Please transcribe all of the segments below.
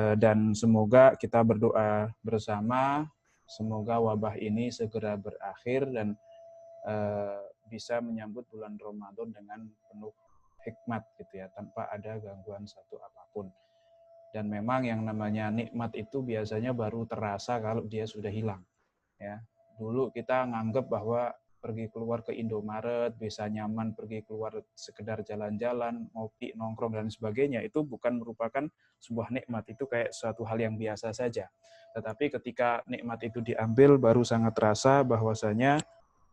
Dan semoga kita berdoa bersama, semoga wabah ini segera berakhir dan bisa menyambut bulan Ramadan dengan penuh hikmat gitu ya, tanpa ada gangguan satu apapun. Dan memang yang namanya nikmat itu biasanya baru terasa kalau dia sudah hilang. Ya, dulu kita nganggap bahwa pergi keluar ke Indomaret bisa nyaman, pergi keluar sekedar jalan-jalan, ngopi, nongkrong dan sebagainya, itu bukan merupakan sebuah nikmat, itu kayak suatu hal yang biasa saja. Tetapi ketika nikmat itu diambil baru sangat terasa bahwasanya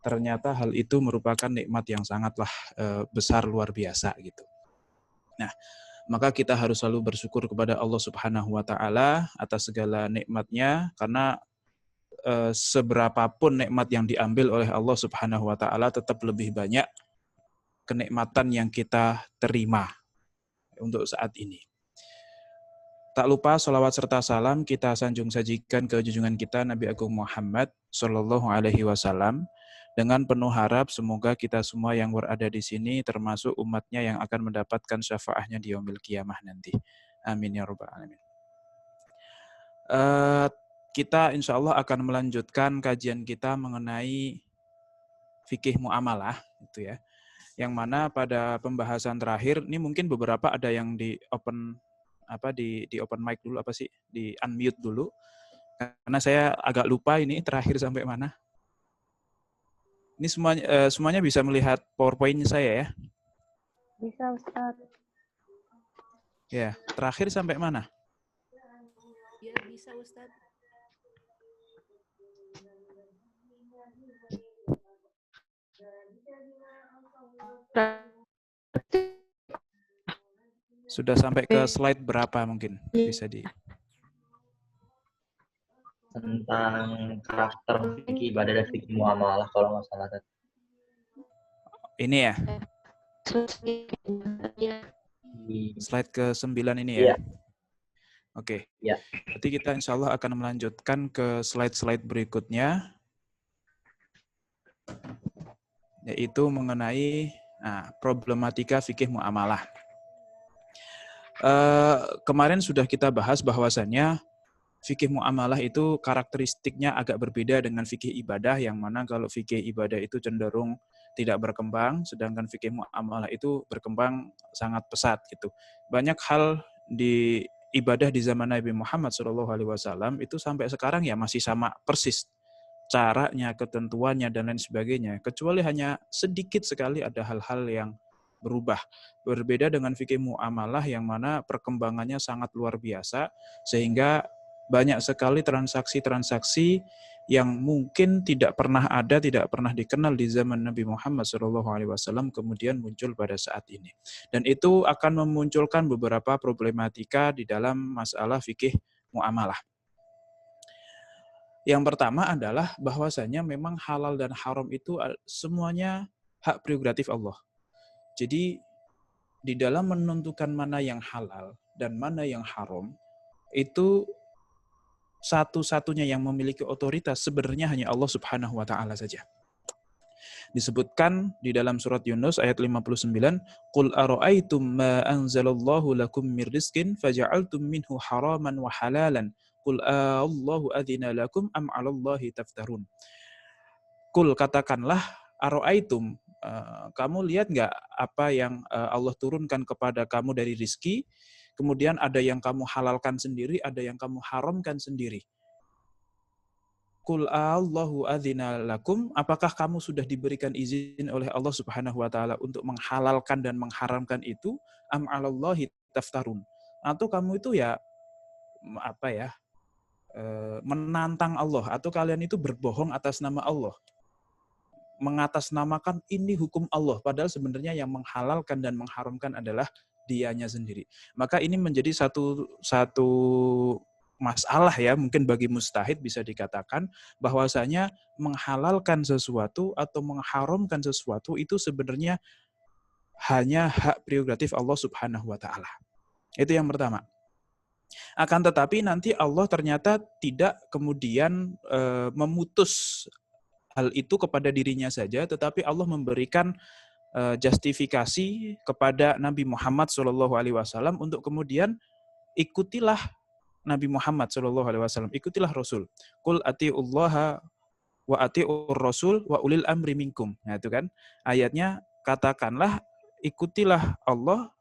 ternyata hal itu merupakan nikmat yang sangatlah besar, luar biasa gitu. Nah, maka kita harus selalu bersyukur kepada Allah Subhanahu wa taala atas segala nikmatnya, karena seberapapun nikmat yang diambil oleh Allah Subhanahu wa taala tetap lebih banyak kenikmatan yang kita terima untuk saat ini. Tak lupa salawat serta salam kita sanjung sajikan ke junjungan kita Nabi Agung Muhammad Sallallahu Alaihi Wasallam, dengan penuh harap semoga kita semua yang berada di sini termasuk umatnya yang akan mendapatkan syafaatnya di yaumil qiyamah nanti. Amin ya rabbal alamin. Kita insya Allah akan melanjutkan kajian kita mengenai fikih muamalah, gitu ya. Yang mana pada pembahasan terakhir, ini mungkin beberapa ada yang di open mic dulu, di unmute dulu, karena saya agak lupa ini terakhir sampai mana. Ini semuanya bisa melihat PowerPoint saya ya? Bisa, Ustaz. Ya, terakhir sampai mana? Ya, bisa, Ustaz. Sudah sampai ke slide berapa mungkin? Bisa di... Tentang karakter fikih ibadah dan fikih muamalah kalau nggak salah. Ini ya? Slide ke-9 ini ya? Iya. Oke. Ya. Berarti kita insya Allah akan melanjutkan ke slide-slide berikutnya, yaitu mengenai problematika fikih muamalah. Kemarin sudah kita bahas bahwasannya fikih muamalah itu karakteristiknya agak berbeda dengan fikih ibadah, yang mana kalau fikih ibadah itu cenderung tidak berkembang, sedangkan fikih muamalah itu berkembang sangat pesat gitu. Banyak hal di ibadah di zaman Nabi Muhammad SAW itu sampai sekarang ya masih sama persis caranya, ketentuannya dan lain sebagainya, kecuali hanya sedikit sekali ada hal-hal yang berubah. Berbeda dengan fikih muamalah yang mana perkembangannya sangat luar biasa, sehingga banyak sekali transaksi-transaksi yang mungkin tidak pernah ada, tidak pernah dikenal di zaman Nabi Muhammad SAW kemudian muncul pada saat ini. Dan itu akan memunculkan beberapa problematika di dalam masalah fikih muamalah. Yang pertama adalah bahwasanya memang halal dan haram itu semuanya hak prerogatif Allah. Jadi di dalam menentukan mana yang halal dan mana yang haram, itu satu-satunya yang memiliki otoritas sebenarnya hanya Allah Subhanahu wa taala saja. Disebutkan di dalam surat Yunus ayat 59, "Qul ara'aitum ma anzalallahu lakum mir rizqin faja'altum minhu haraman wa halalan, qul Allahu adzina lakum am 'alallahi taftarun." Qul, katakanlah, ara'aitum, kamu lihat nggak apa yang Allah turunkan kepada kamu dari rizki, kemudian ada yang kamu halalkan sendiri, ada yang kamu haramkan sendiri. Qul Allahu adzina lakum, apakah kamu sudah diberikan izin oleh Allah Subhanahu wa taala untuk menghalalkan dan mengharamkan itu? Am 'alallahi taftarun. Atau kamu itu menantang Allah, atau kalian itu berbohong atas nama Allah, mengatasnamakan ini hukum Allah, padahal sebenarnya yang menghalalkan dan mengharamkan adalah dianya sendiri. Maka ini menjadi satu masalah ya, mungkin bagi mustahid bisa dikatakan bahwasanya menghalalkan sesuatu atau mengharamkan sesuatu itu sebenarnya hanya hak prerogatif Allah Subhanahu wa taala. Itu yang pertama. Akan tetapi nanti Allah ternyata tidak kemudian memutus hal itu kepada dirinya saja, tetapi Allah memberikan justifikasi kepada Nabi Muhammad SAW untuk kemudian ikutilah Nabi Muhammad SAW, ikutilah Rasul. Qul atiullaha wa atiur rasul wa ulil amri minkum. Nah, itu kan ayatnya, katakanlah ikutilah Allah,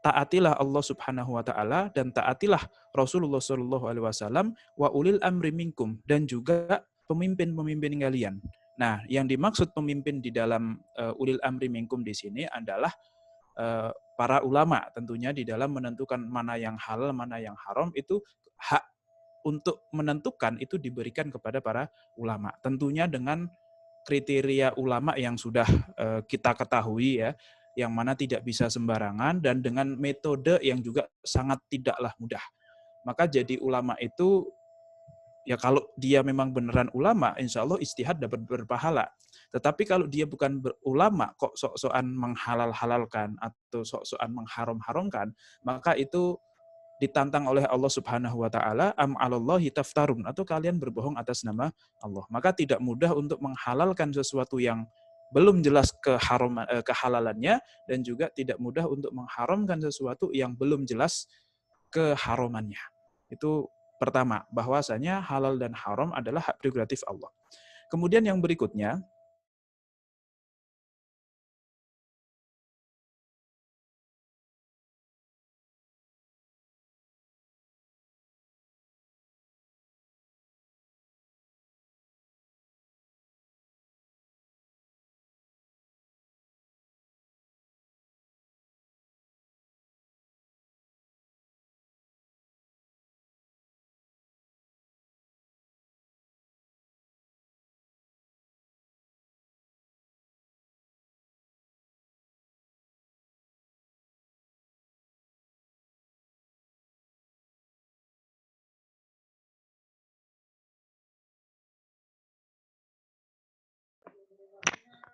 taatilah Allah Subhanahu wa taala, dan taatilah Rasulullah sallallahu alaihi wasallam, wa ulil amri minkum, dan juga pemimpin-pemimpin kalian. Nah, yang dimaksud pemimpin di dalam ulil amri minkum di sini adalah para ulama, tentunya di dalam menentukan mana yang halal, mana yang haram, itu hak untuk menentukan itu diberikan kepada para ulama. Tentunya dengan kriteria ulama yang sudah kita ketahui ya, yang mana tidak bisa sembarangan dan dengan metode yang juga sangat tidaklah mudah. Maka jadi ulama itu, ya kalau dia memang beneran ulama, insya Allah istihad dapat berpahala. Tetapi kalau dia bukan ulama, kok sok-sokan menghalal-halalkan atau sok-sokan mengharam-haramkan, maka itu ditantang oleh Allah Subhanahu wa taala, am 'alallahi taftarun, atau kalian berbohong atas nama Allah. Maka tidak mudah untuk menghalalkan sesuatu yang belum jelas kehalalannya, dan juga tidak mudah untuk mengharamkan sesuatu yang belum jelas keharamannya. Itu pertama, bahwasanya halal dan haram adalah hak prerogatif Allah. Kemudian yang berikutnya,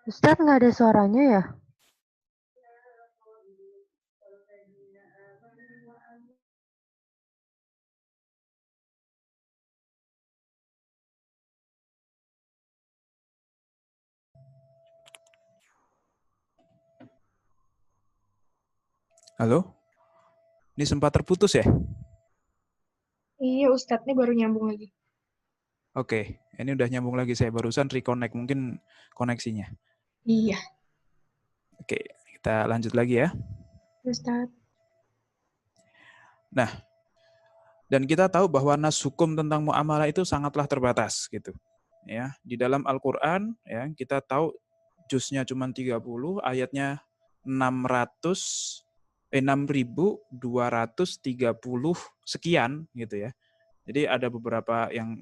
Ustadz nggak ada suaranya ya? halo? Ini sempat terputus ya? Iya, Ustadz, ini baru nyambung lagi. Oke, ini udah nyambung lagi, saya barusan reconnect mungkin koneksinya. Iya, Oke, kita lanjut lagi ya. Ustadz. Nah, dan kita tahu bahwa nas hukum tentang muamalah itu sangatlah terbatas gitu. Ya, di dalam Al-Qur'an ya, kita tahu juznya cuma 30, ayatnya 6.230 sekian gitu ya. Jadi ada beberapa yang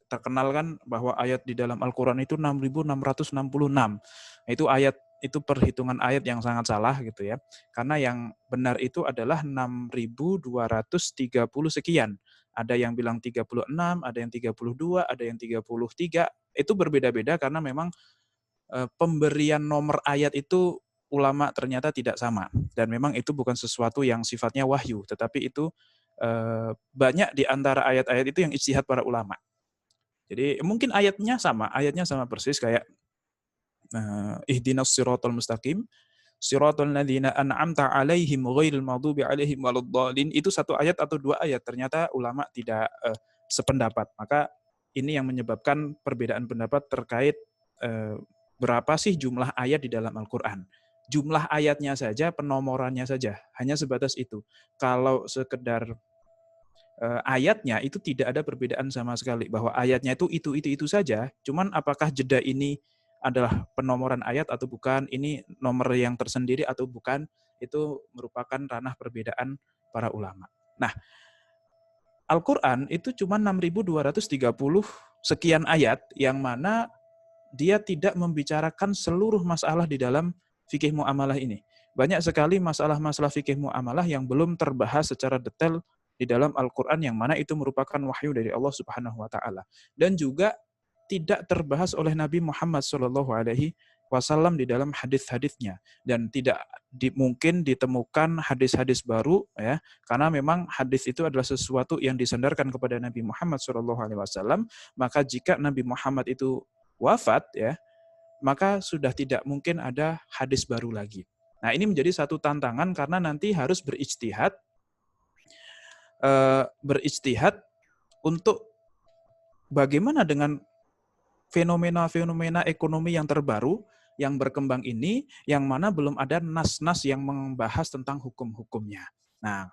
terkenal kan bahwa ayat di dalam Al-Qur'an itu 6.666. Itu ayat, itu perhitungan ayat yang sangat salah gitu ya. Karena yang benar itu adalah 6.230 sekian. Ada yang bilang 36, ada yang 32, ada yang 33. Itu berbeda-beda karena memang pemberian nomor ayat itu ulama ternyata tidak sama. Dan memang itu bukan sesuatu yang sifatnya wahyu, tetapi itu banyak di antara ayat-ayat itu yang ijtihad para ulama. Jadi mungkin ayatnya sama persis kayak ihdinas siratal mustaqim, siratal ladzina an'amta 'alaihim ghairil maghdubi 'alaihim waladdallin. Itu satu ayat atau dua ayat, ternyata ulama tidak sependapat. Maka ini yang menyebabkan perbedaan pendapat terkait berapa sih jumlah ayat di dalam Al-Qur'an. Jumlah ayatnya saja, penomorannya saja, hanya sebatas itu. Kalau sekedar ayatnya itu tidak ada perbedaan sama sekali, bahwa ayatnya itu saja. Cuman apakah jeda ini adalah penomoran ayat atau bukan, ini nomor yang tersendiri atau bukan, itu merupakan ranah perbedaan para ulama. Nah, Al-Qur'an itu cuma 6.230 sekian ayat, yang mana dia tidak membicarakan seluruh masalah di dalam fikih muamalah ini. Banyak sekali masalah-masalah fikih muamalah yang belum terbahas secara detail di dalam Al-Qur'an, yang mana itu merupakan wahyu dari Allah Subhanahu wa taala, dan juga tidak terbahas oleh Nabi Muhammad SAW di dalam hadis-hadisnya, dan tidak mungkin ditemukan hadis-hadis baru ya, karena memang hadis itu adalah sesuatu yang disandarkan kepada Nabi Muhammad SAW. Maka jika Nabi Muhammad itu wafat ya, maka sudah tidak mungkin ada hadis baru lagi. Nah, ini menjadi satu tantangan karena nanti harus berijtihad berijtihad untuk bagaimana dengan fenomena-fenomena ekonomi yang terbaru, yang berkembang ini, yang mana belum ada nas-nas yang membahas tentang hukum-hukumnya. Nah,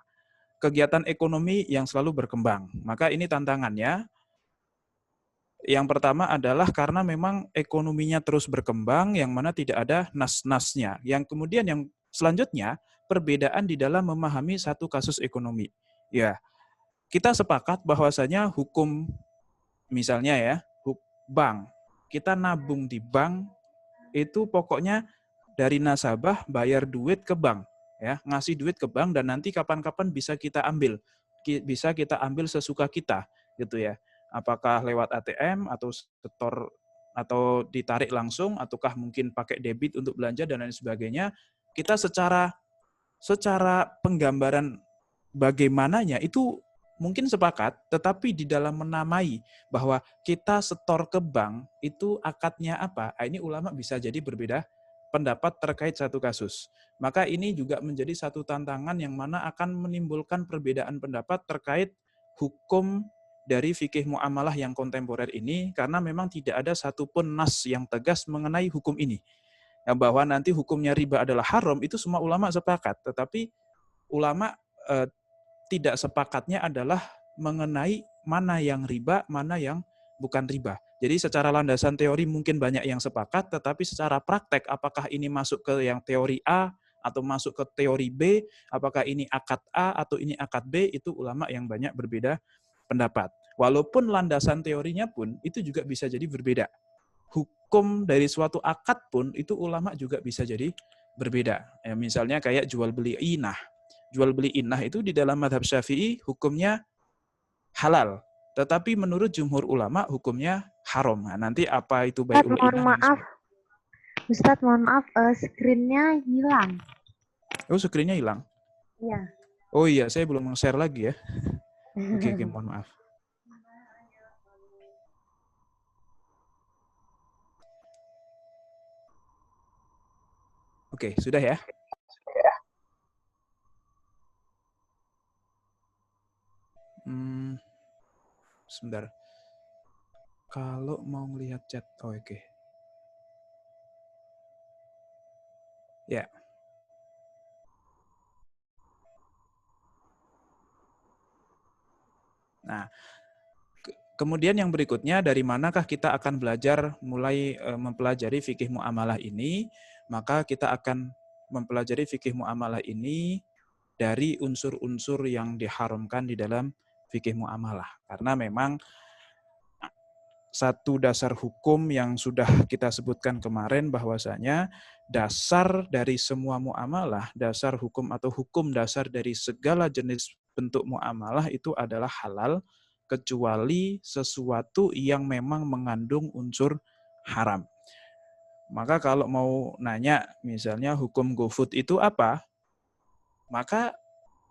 kegiatan ekonomi yang selalu berkembang. Maka ini tantangannya. Yang pertama adalah karena memang ekonominya terus berkembang, yang mana tidak ada nas-nasnya. Yang kemudian yang selanjutnya, perbedaan di dalam memahami satu kasus ekonomi. Ya, kita sepakat bahwasanya hukum, misalnya ya, bank, kita nabung di bank, itu pokoknya dari nasabah bayar duit ke bank, ya, ngasih duit ke bank dan nanti kapan-kapan bisa kita ambil sesuka kita, gitu ya. Apakah lewat ATM atau setor atau ditarik langsung, ataukah mungkin pakai debit untuk belanja dan lain sebagainya. Kita secara penggambaran bagaimananya itu mungkin sepakat, tetapi di dalam menamai bahwa kita setor ke bank itu akadnya apa, ini ulama bisa jadi berbeda pendapat terkait satu kasus. Maka ini juga menjadi satu tantangan yang mana akan menimbulkan perbedaan pendapat terkait hukum dari fikih muamalah yang kontemporer ini, karena memang tidak ada satupun nas yang tegas mengenai hukum ini. Yang bahwa nanti hukumnya riba adalah haram, itu semua ulama sepakat, tetapi ulama tidak sepakatnya adalah mengenai mana yang riba, mana yang bukan riba. Jadi secara landasan teori mungkin banyak yang sepakat, tetapi secara praktek apakah ini masuk ke yang teori A atau masuk ke teori B, apakah ini akad A atau ini akad B, itu ulama yang banyak berbeda pendapat. Walaupun landasan teorinya pun itu juga bisa jadi berbeda. Hukum dari suatu akad pun itu ulama juga bisa jadi berbeda. Ya, misalnya kayak jual beli inah. Jual beli inah itu di dalam mazhab Syafi'i hukumnya halal, tetapi menurut jumhur ulama hukumnya haram. Nah, nanti apa itu bai'ul inah? Ustadz, mohon maaf, screen-nya hilang. Oh, screen-nya hilang? Iya. Oh iya, saya belum share lagi ya. Oke, mohon maaf. Oke, sudah ya? Sebentar. Kalau mau melihat chat, oke. Ya. Nah, kemudian yang berikutnya, dari manakah kita akan belajar mulai mempelajari fikih muamalah ini? Maka kita akan mempelajari fikih muamalah ini dari unsur-unsur yang diharamkan di dalam fikih muamalah. Karena memang satu dasar hukum yang sudah kita sebutkan kemarin bahwasanya dasar dari semua muamalah, dasar hukum atau hukum dasar dari segala jenis bentuk muamalah itu adalah halal, kecuali sesuatu yang memang mengandung unsur haram. Maka kalau mau nanya misalnya hukum GoFood itu apa? Maka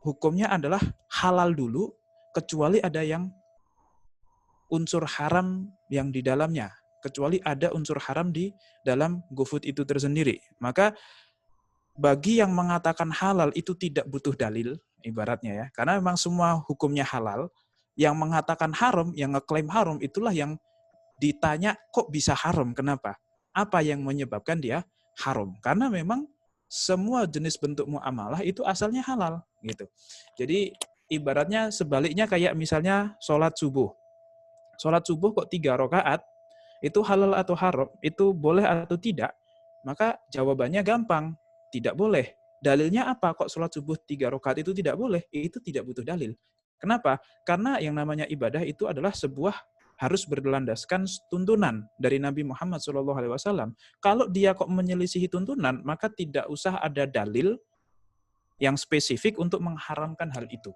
hukumnya adalah halal dulu, kecuali ada yang unsur haram yang di dalamnya. Kecuali ada unsur haram di dalam GoFood itu tersendiri. Maka bagi yang mengatakan halal itu tidak butuh dalil, ibaratnya ya. Karena memang semua hukumnya halal. Yang mengatakan haram, yang ngeklaim haram, itulah yang ditanya kok bisa haram, kenapa? Apa yang menyebabkan dia haram? Karena memang semua jenis bentuk muamalah itu asalnya halal, gitu. Jadi ibaratnya sebaliknya kayak misalnya sholat subuh. Sholat subuh kok 3 rakaat, itu halal atau haram, itu boleh atau tidak? Maka jawabannya gampang, tidak boleh. Dalilnya apa? Kok sholat subuh 3 rakaat itu tidak boleh? Itu tidak butuh dalil. Kenapa? Karena yang namanya ibadah itu adalah sebuah harus berlandaskan tuntunan dari Nabi Muhammad SAW. Kalau dia kok menyelisihi tuntunan, maka tidak usah ada dalil yang spesifik untuk mengharamkan hal itu.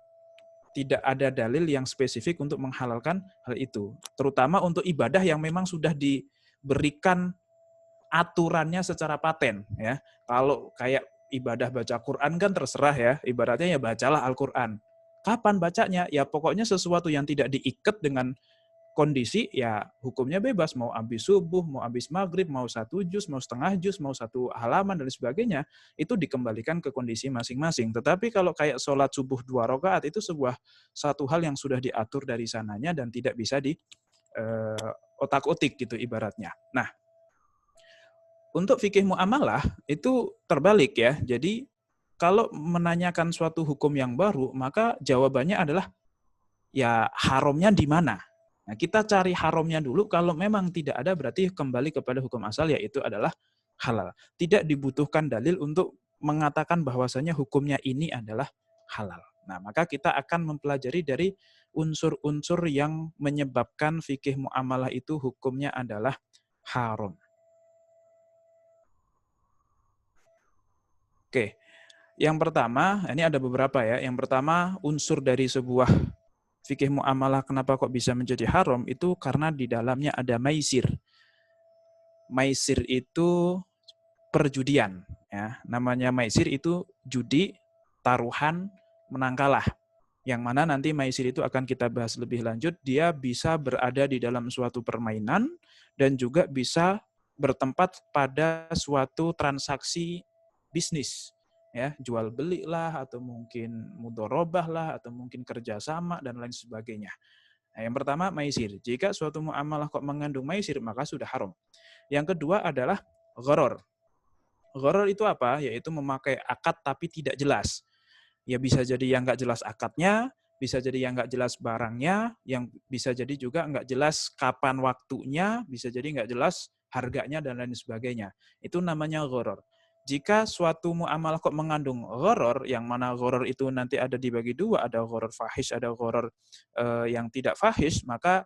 Tidak ada dalil yang spesifik untuk menghalalkan hal itu. Terutama untuk ibadah yang memang sudah diberikan aturannya secara paten. Ya. Kalau kayak ibadah baca Quran kan terserah ya, ibaratnya ya bacalah Al-Quran. Kapan bacanya? Ya pokoknya sesuatu yang tidak diikat dengan kondisi ya hukumnya bebas, mau habis subuh, mau habis maghrib, mau 1 juz, mau setengah juz, mau 1 halaman dan sebagainya, itu dikembalikan ke kondisi masing-masing. Tetapi kalau kayak sholat subuh 2 rakaat itu satu hal yang sudah diatur dari sananya dan tidak bisa di otak-otik gitu ibaratnya. Nah, untuk fikih muamalah itu terbalik ya. Jadi kalau menanyakan suatu hukum yang baru, maka jawabannya adalah ya haramnya di mana. Nah, kita cari haramnya dulu. Kalau memang tidak ada, berarti kembali kepada hukum asal, yaitu adalah halal. Tidak dibutuhkan dalil untuk mengatakan bahwasanya hukumnya ini adalah halal. Nah, maka kita akan mempelajari dari unsur-unsur yang menyebabkan fikih muamalah itu hukumnya adalah haram. Oke, yang pertama, ini ada beberapa ya. Yang pertama, unsur dari sebuah fikih muamalah kenapa kok bisa menjadi haram itu karena di dalamnya ada maisir. Maisir itu perjudian ya. Namanya maisir itu judi, taruhan, menang kalah. Yang mana nanti maisir itu akan kita bahas lebih lanjut, dia bisa berada di dalam suatu permainan dan juga bisa bertempat pada suatu transaksi bisnis. Ya, jual beli lah, atau mungkin mudorobah lah, atau mungkin kerjasama dan lain sebagainya. Nah, yang pertama maisir. Jika suatu muamalah kok mengandung maisir, maka sudah haram. Yang kedua adalah gharar. Gharar itu apa? Yaitu memakai akad tapi tidak jelas. Ya bisa jadi yang nggak jelas akadnya, bisa jadi yang nggak jelas barangnya, yang bisa jadi juga nggak jelas kapan waktunya, bisa jadi nggak jelas harganya dan lain sebagainya. Itu namanya gharar. Jika suatu muamalah kok mengandung gharar, yang mana gharar itu nanti ada dibagi dua, ada gharar fahish, ada gharar yang tidak fahish, maka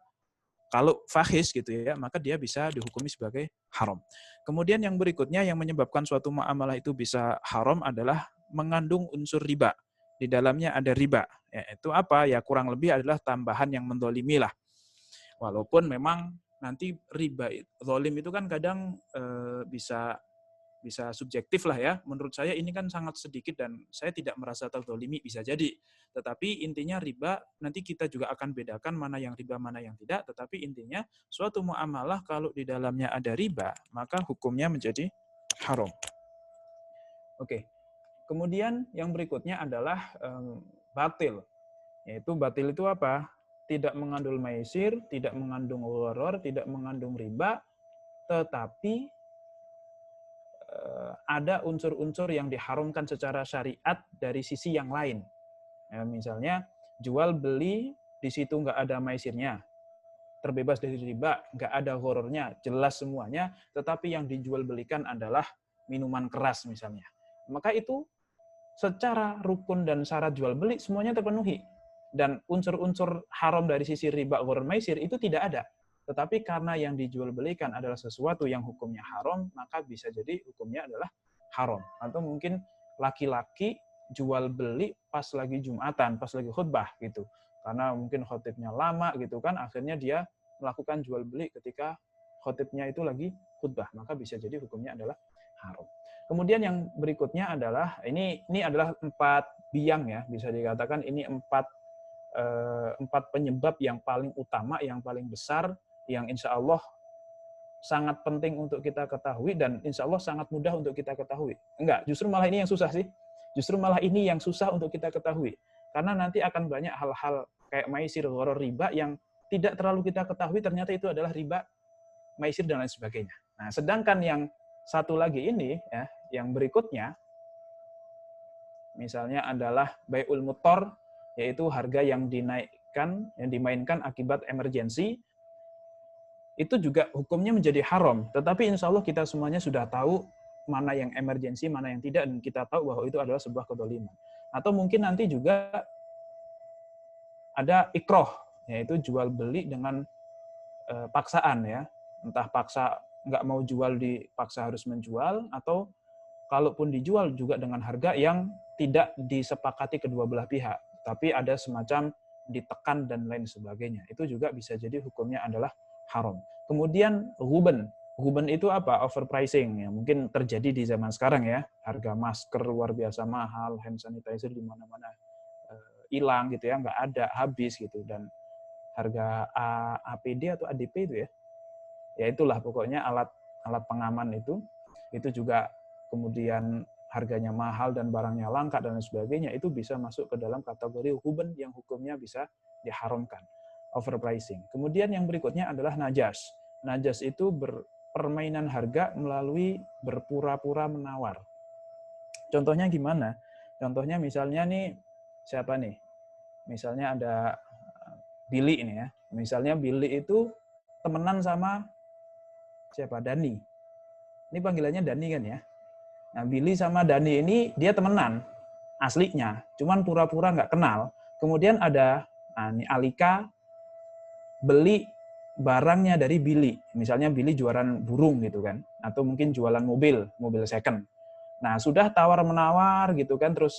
kalau fahish gitu ya, maka dia bisa dihukumi sebagai haram. Kemudian yang berikutnya yang menyebabkan suatu muamalah itu bisa haram adalah mengandung unsur riba. Di dalamnya ada riba. Ya, itu apa? Ya kurang lebih adalah tambahan yang mendolimi lah. Walaupun memang nanti riba, zalim itu kan kadang bisa subjektif lah ya. Menurut saya ini kan sangat sedikit dan saya tidak merasa terzalimi, bisa jadi. Tetapi intinya riba, nanti kita juga akan bedakan mana yang riba, mana yang tidak. Tetapi intinya suatu muamalah kalau di dalamnya ada riba, maka hukumnya menjadi haram. Oke. Kemudian yang berikutnya adalah batil. Yaitu batil itu apa? Tidak mengandung maisir, tidak mengandung gharar, tidak mengandung riba, tetapi ada unsur-unsur yang diharamkan secara syariat dari sisi yang lain. Ya, misalnya jual beli di situ nggak ada maisirnya, terbebas dari riba, nggak ada ghararnya, jelas semuanya, tetapi yang dijual belikan adalah minuman keras misalnya. Maka itu secara rukun dan syarat jual beli semuanya terpenuhi. Dan unsur-unsur haram dari sisi riba, gharar, maisir itu tidak ada. Tetapi karena yang dijual belikan adalah sesuatu yang hukumnya haram, maka bisa jadi hukumnya adalah haram. Atau mungkin laki-laki jual beli pas lagi Jumatan, pas lagi khutbah gitu. Karena mungkin khotibnya lama gitu kan, akhirnya dia melakukan jual beli ketika khotibnya itu lagi khutbah, maka bisa jadi hukumnya adalah haram. Kemudian yang berikutnya adalah ini adalah 4 biang ya, bisa dikatakan ini 4 penyebab yang paling utama, yang paling besar, yang insya Allah sangat penting untuk kita ketahui dan insya Allah sangat mudah untuk kita ketahui. Enggak, justru malah ini yang susah sih. Justru malah ini yang susah untuk kita ketahui. Karena nanti akan banyak hal-hal kayak maisir, gharar, riba yang tidak terlalu kita ketahui, ternyata itu adalah riba, maisir, dan lain sebagainya. Nah, sedangkan yang satu lagi ini, ya, yang berikutnya, misalnya adalah bai'ul mutor, yaitu harga yang dinaikkan, yang dimainkan akibat emergensi, itu juga hukumnya menjadi haram. Tetapi insya Allah kita semuanya sudah tahu mana yang emergensi, mana yang tidak, dan kita tahu bahwa itu adalah sebuah kedoliman. Atau mungkin nanti juga ada ikroh, yaitu jual beli dengan paksaan ya. Entah paksa nggak mau jual dipaksa harus menjual, atau kalaupun dijual juga dengan harga yang tidak disepakati kedua belah pihak, tapi ada semacam ditekan dan lain sebagainya. Itu juga bisa jadi hukumnya adalah haram. Kemudian ghuban. Ghuban itu apa? Overpricing. Ya, mungkin terjadi di zaman sekarang ya. Harga masker luar biasa mahal, hand sanitizer di mana-mana hilang gitu ya, nggak ada, habis gitu. Dan harga APD atau ADP itu ya. Ya itulah pokoknya alat pengaman itu juga kemudian harganya mahal dan barangnya langka dan sebagainya, itu bisa masuk ke dalam kategori huben yang hukumnya bisa diharamkan, overpricing. Kemudian yang berikutnya adalah najas. Najas itu permainan harga melalui berpura-pura menawar. Contohnya gimana? Contohnya misalnya nih, siapa nih? Misalnya ada Billy ini ya. Misalnya Billy itu temenan sama siapa? Dani. Ini panggilannya Dani kan ya. Nah, Billy sama Dani ini dia temenan aslinya, cuman pura-pura nggak kenal. Kemudian ada ini Alika beli barangnya dari Billy. Misalnya Billy jualan burung gitu kan, atau mungkin jualan mobil second. Nah, sudah tawar-menawar gitu kan, terus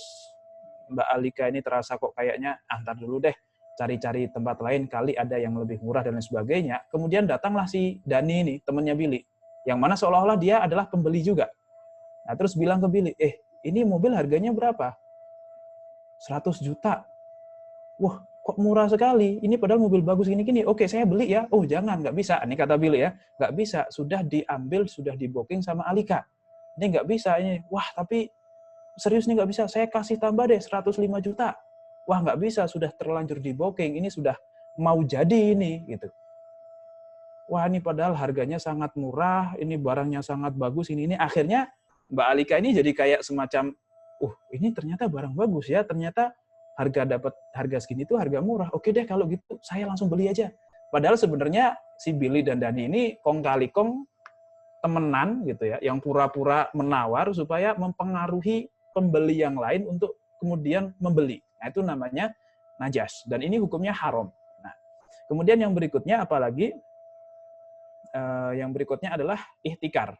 Mbak Alika ini terasa kok kayaknya, ntar dulu deh, cari-cari tempat lain, kali ada yang lebih murah dan lain sebagainya. Kemudian datanglah si Dani ini, temannya Billy, yang mana seolah-olah dia adalah pembeli juga. Nah, terus bilang ke Billy, ini mobil harganya berapa? 100 juta. Wah, kok murah sekali? Ini padahal mobil bagus gini-gini. Oke, saya beli ya. Oh, jangan, nggak bisa. Ini kata Billy ya, nggak bisa. Sudah diambil, sudah di-booking sama Alika. Ini nggak bisa. Ini, wah, tapi serius nih nggak bisa. Saya kasih tambah deh 105 juta. Wah, nggak bisa. Sudah terlanjur di-booking. Ini sudah mau jadi ini, gitu. Wah, ini padahal harganya sangat murah. Ini barangnya sangat bagus. Ini. Akhirnya Mbak Alika ini jadi kayak semacam, ini ternyata barang bagus ya. Ternyata harga segini itu harga murah. Oke deh kalau gitu saya langsung beli aja. Padahal sebenarnya si Billy dan Dani ini kong kali kong temenan gitu ya, yang pura-pura menawar supaya mempengaruhi pembeli yang lain untuk kemudian membeli. Nah, itu namanya najas dan ini hukumnya haram. Nah, kemudian yang berikutnya apalagi? Yang berikutnya adalah ihtikar.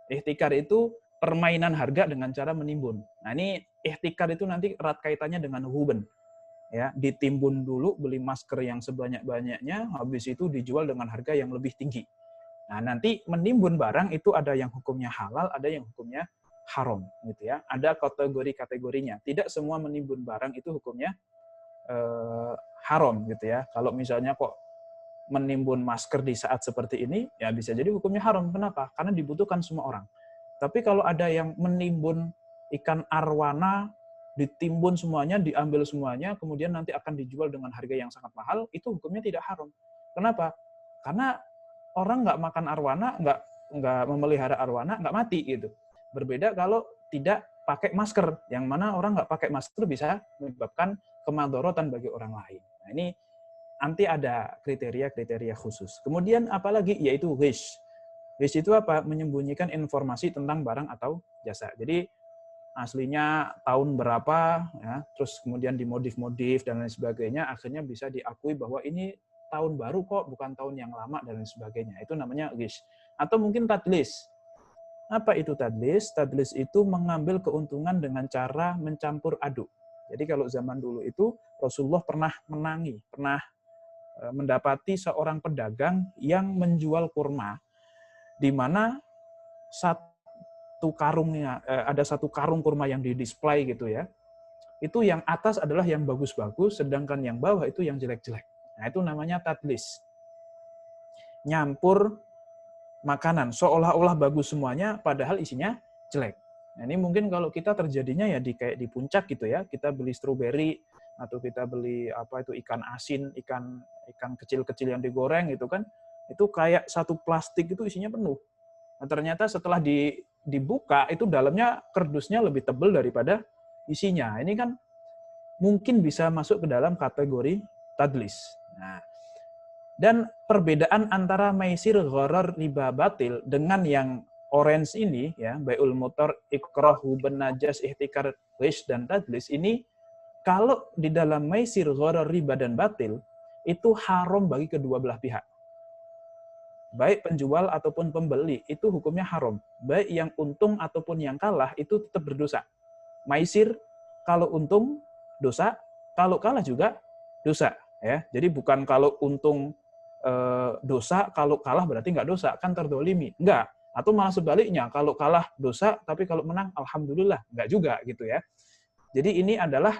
Ihtikar itu permainan harga dengan cara menimbun. Nah, ini ihtikar itu nanti erat kaitannya dengan huben. Ya, ditimbun dulu, beli masker yang sebanyak-banyaknya, habis itu dijual dengan harga yang lebih tinggi. Nah, nanti menimbun barang itu ada yang hukumnya halal, ada yang hukumnya haram, gitu ya. Ada kategori-kategorinya. Tidak semua menimbun barang itu hukumnya haram, gitu ya. Kalau misalnya kok menimbun masker di saat seperti ini, ya bisa jadi hukumnya haram. Kenapa? Karena dibutuhkan semua orang. Tapi kalau ada yang menimbun ikan arwana, ditimbun semuanya, diambil semuanya, kemudian nanti akan dijual dengan harga yang sangat mahal, itu hukumnya tidak haram. Kenapa? Karena orang nggak makan arwana, nggak memelihara arwana, nggak mati gitu. Berbeda kalau tidak pakai masker, yang mana orang nggak pakai masker bisa menyebabkan kemadorotan bagi orang lain. Nah, ini nanti ada kriteria-kriteria khusus. Kemudian apalagi? Yaitu ghish. Ghish itu apa? Menyembunyikan informasi tentang barang atau jasa. Jadi aslinya tahun berapa, ya, terus kemudian dimodif-modif dan lain sebagainya, akhirnya bisa diakui bahwa ini tahun baru kok, bukan tahun yang lama dan lain sebagainya. Itu namanya ghish. Atau mungkin tadlis. Apa itu tadlis? Tadlis itu mengambil keuntungan dengan cara mencampur aduk. Jadi kalau zaman dulu itu Rasulullah pernah mendapati seorang pedagang yang menjual kurma, di mana ada satu karung kurma yang di-display gitu ya. Itu yang atas adalah yang bagus-bagus, sedangkan yang bawah itu yang jelek-jelek. Nah, itu namanya tadlis. Nyampur makanan, seolah-olah bagus semuanya, padahal isinya jelek. Nah, ini mungkin kalau kita terjadinya ya kayak di puncak gitu ya, kita beli stroberi, atau kita beli ikan asin, ikan kecil-kecil yang digoreng gitu kan, itu kayak satu plastik itu isinya penuh. Nah, ternyata setelah dibuka itu dalamnya kardusnya lebih tebal daripada isinya. Ini kan mungkin bisa masuk ke dalam kategori tadlis. Nah, dan perbedaan antara maisir, gharar, riba, batil dengan yang orange ini ya, bai'ul mutar, ikrah, huben, najas, ihtikar, ghish dan tadlis ini, kalau di dalam maisir, gharar, riba dan batil itu haram bagi kedua belah pihak. Baik penjual ataupun pembeli, itu hukumnya haram. Baik yang untung ataupun yang kalah, itu tetap berdosa. Maisir, kalau untung, dosa. Kalau kalah juga, dosa. Ya, jadi bukan kalau untung dosa, kalau kalah berarti nggak dosa. Kan terdolimi. Enggak. Atau malah sebaliknya, kalau kalah dosa, tapi kalau menang, alhamdulillah. Nggak juga gitu ya. Jadi ini adalah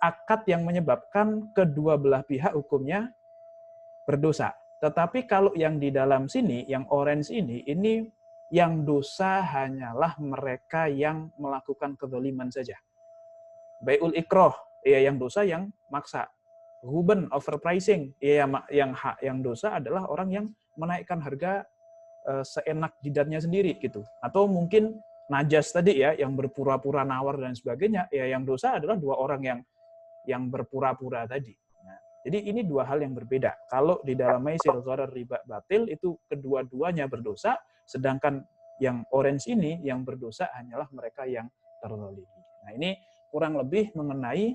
akad yang menyebabkan kedua belah pihak hukumnya berdosa. Tetapi kalau yang di dalam sini, yang orange ini yang dosa hanyalah mereka yang melakukan kezaliman saja. Bai'ul ikroh, ya yang dosa yang maksa. Huben, overpricing, ya yang dosa adalah orang yang menaikkan harga seenak jidatnya sendiri gitu. Atau mungkin najas tadi ya, yang berpura-pura nawar dan sebagainya, ya yang dosa adalah dua orang yang berpura-pura tadi. Jadi ini dua hal yang berbeda. Kalau di dalam maisir, gharar, riba, batil itu kedua-duanya berdosa, sedangkan yang orange ini yang berdosa hanyalah mereka yang terzalimi. Nah, ini kurang lebih mengenai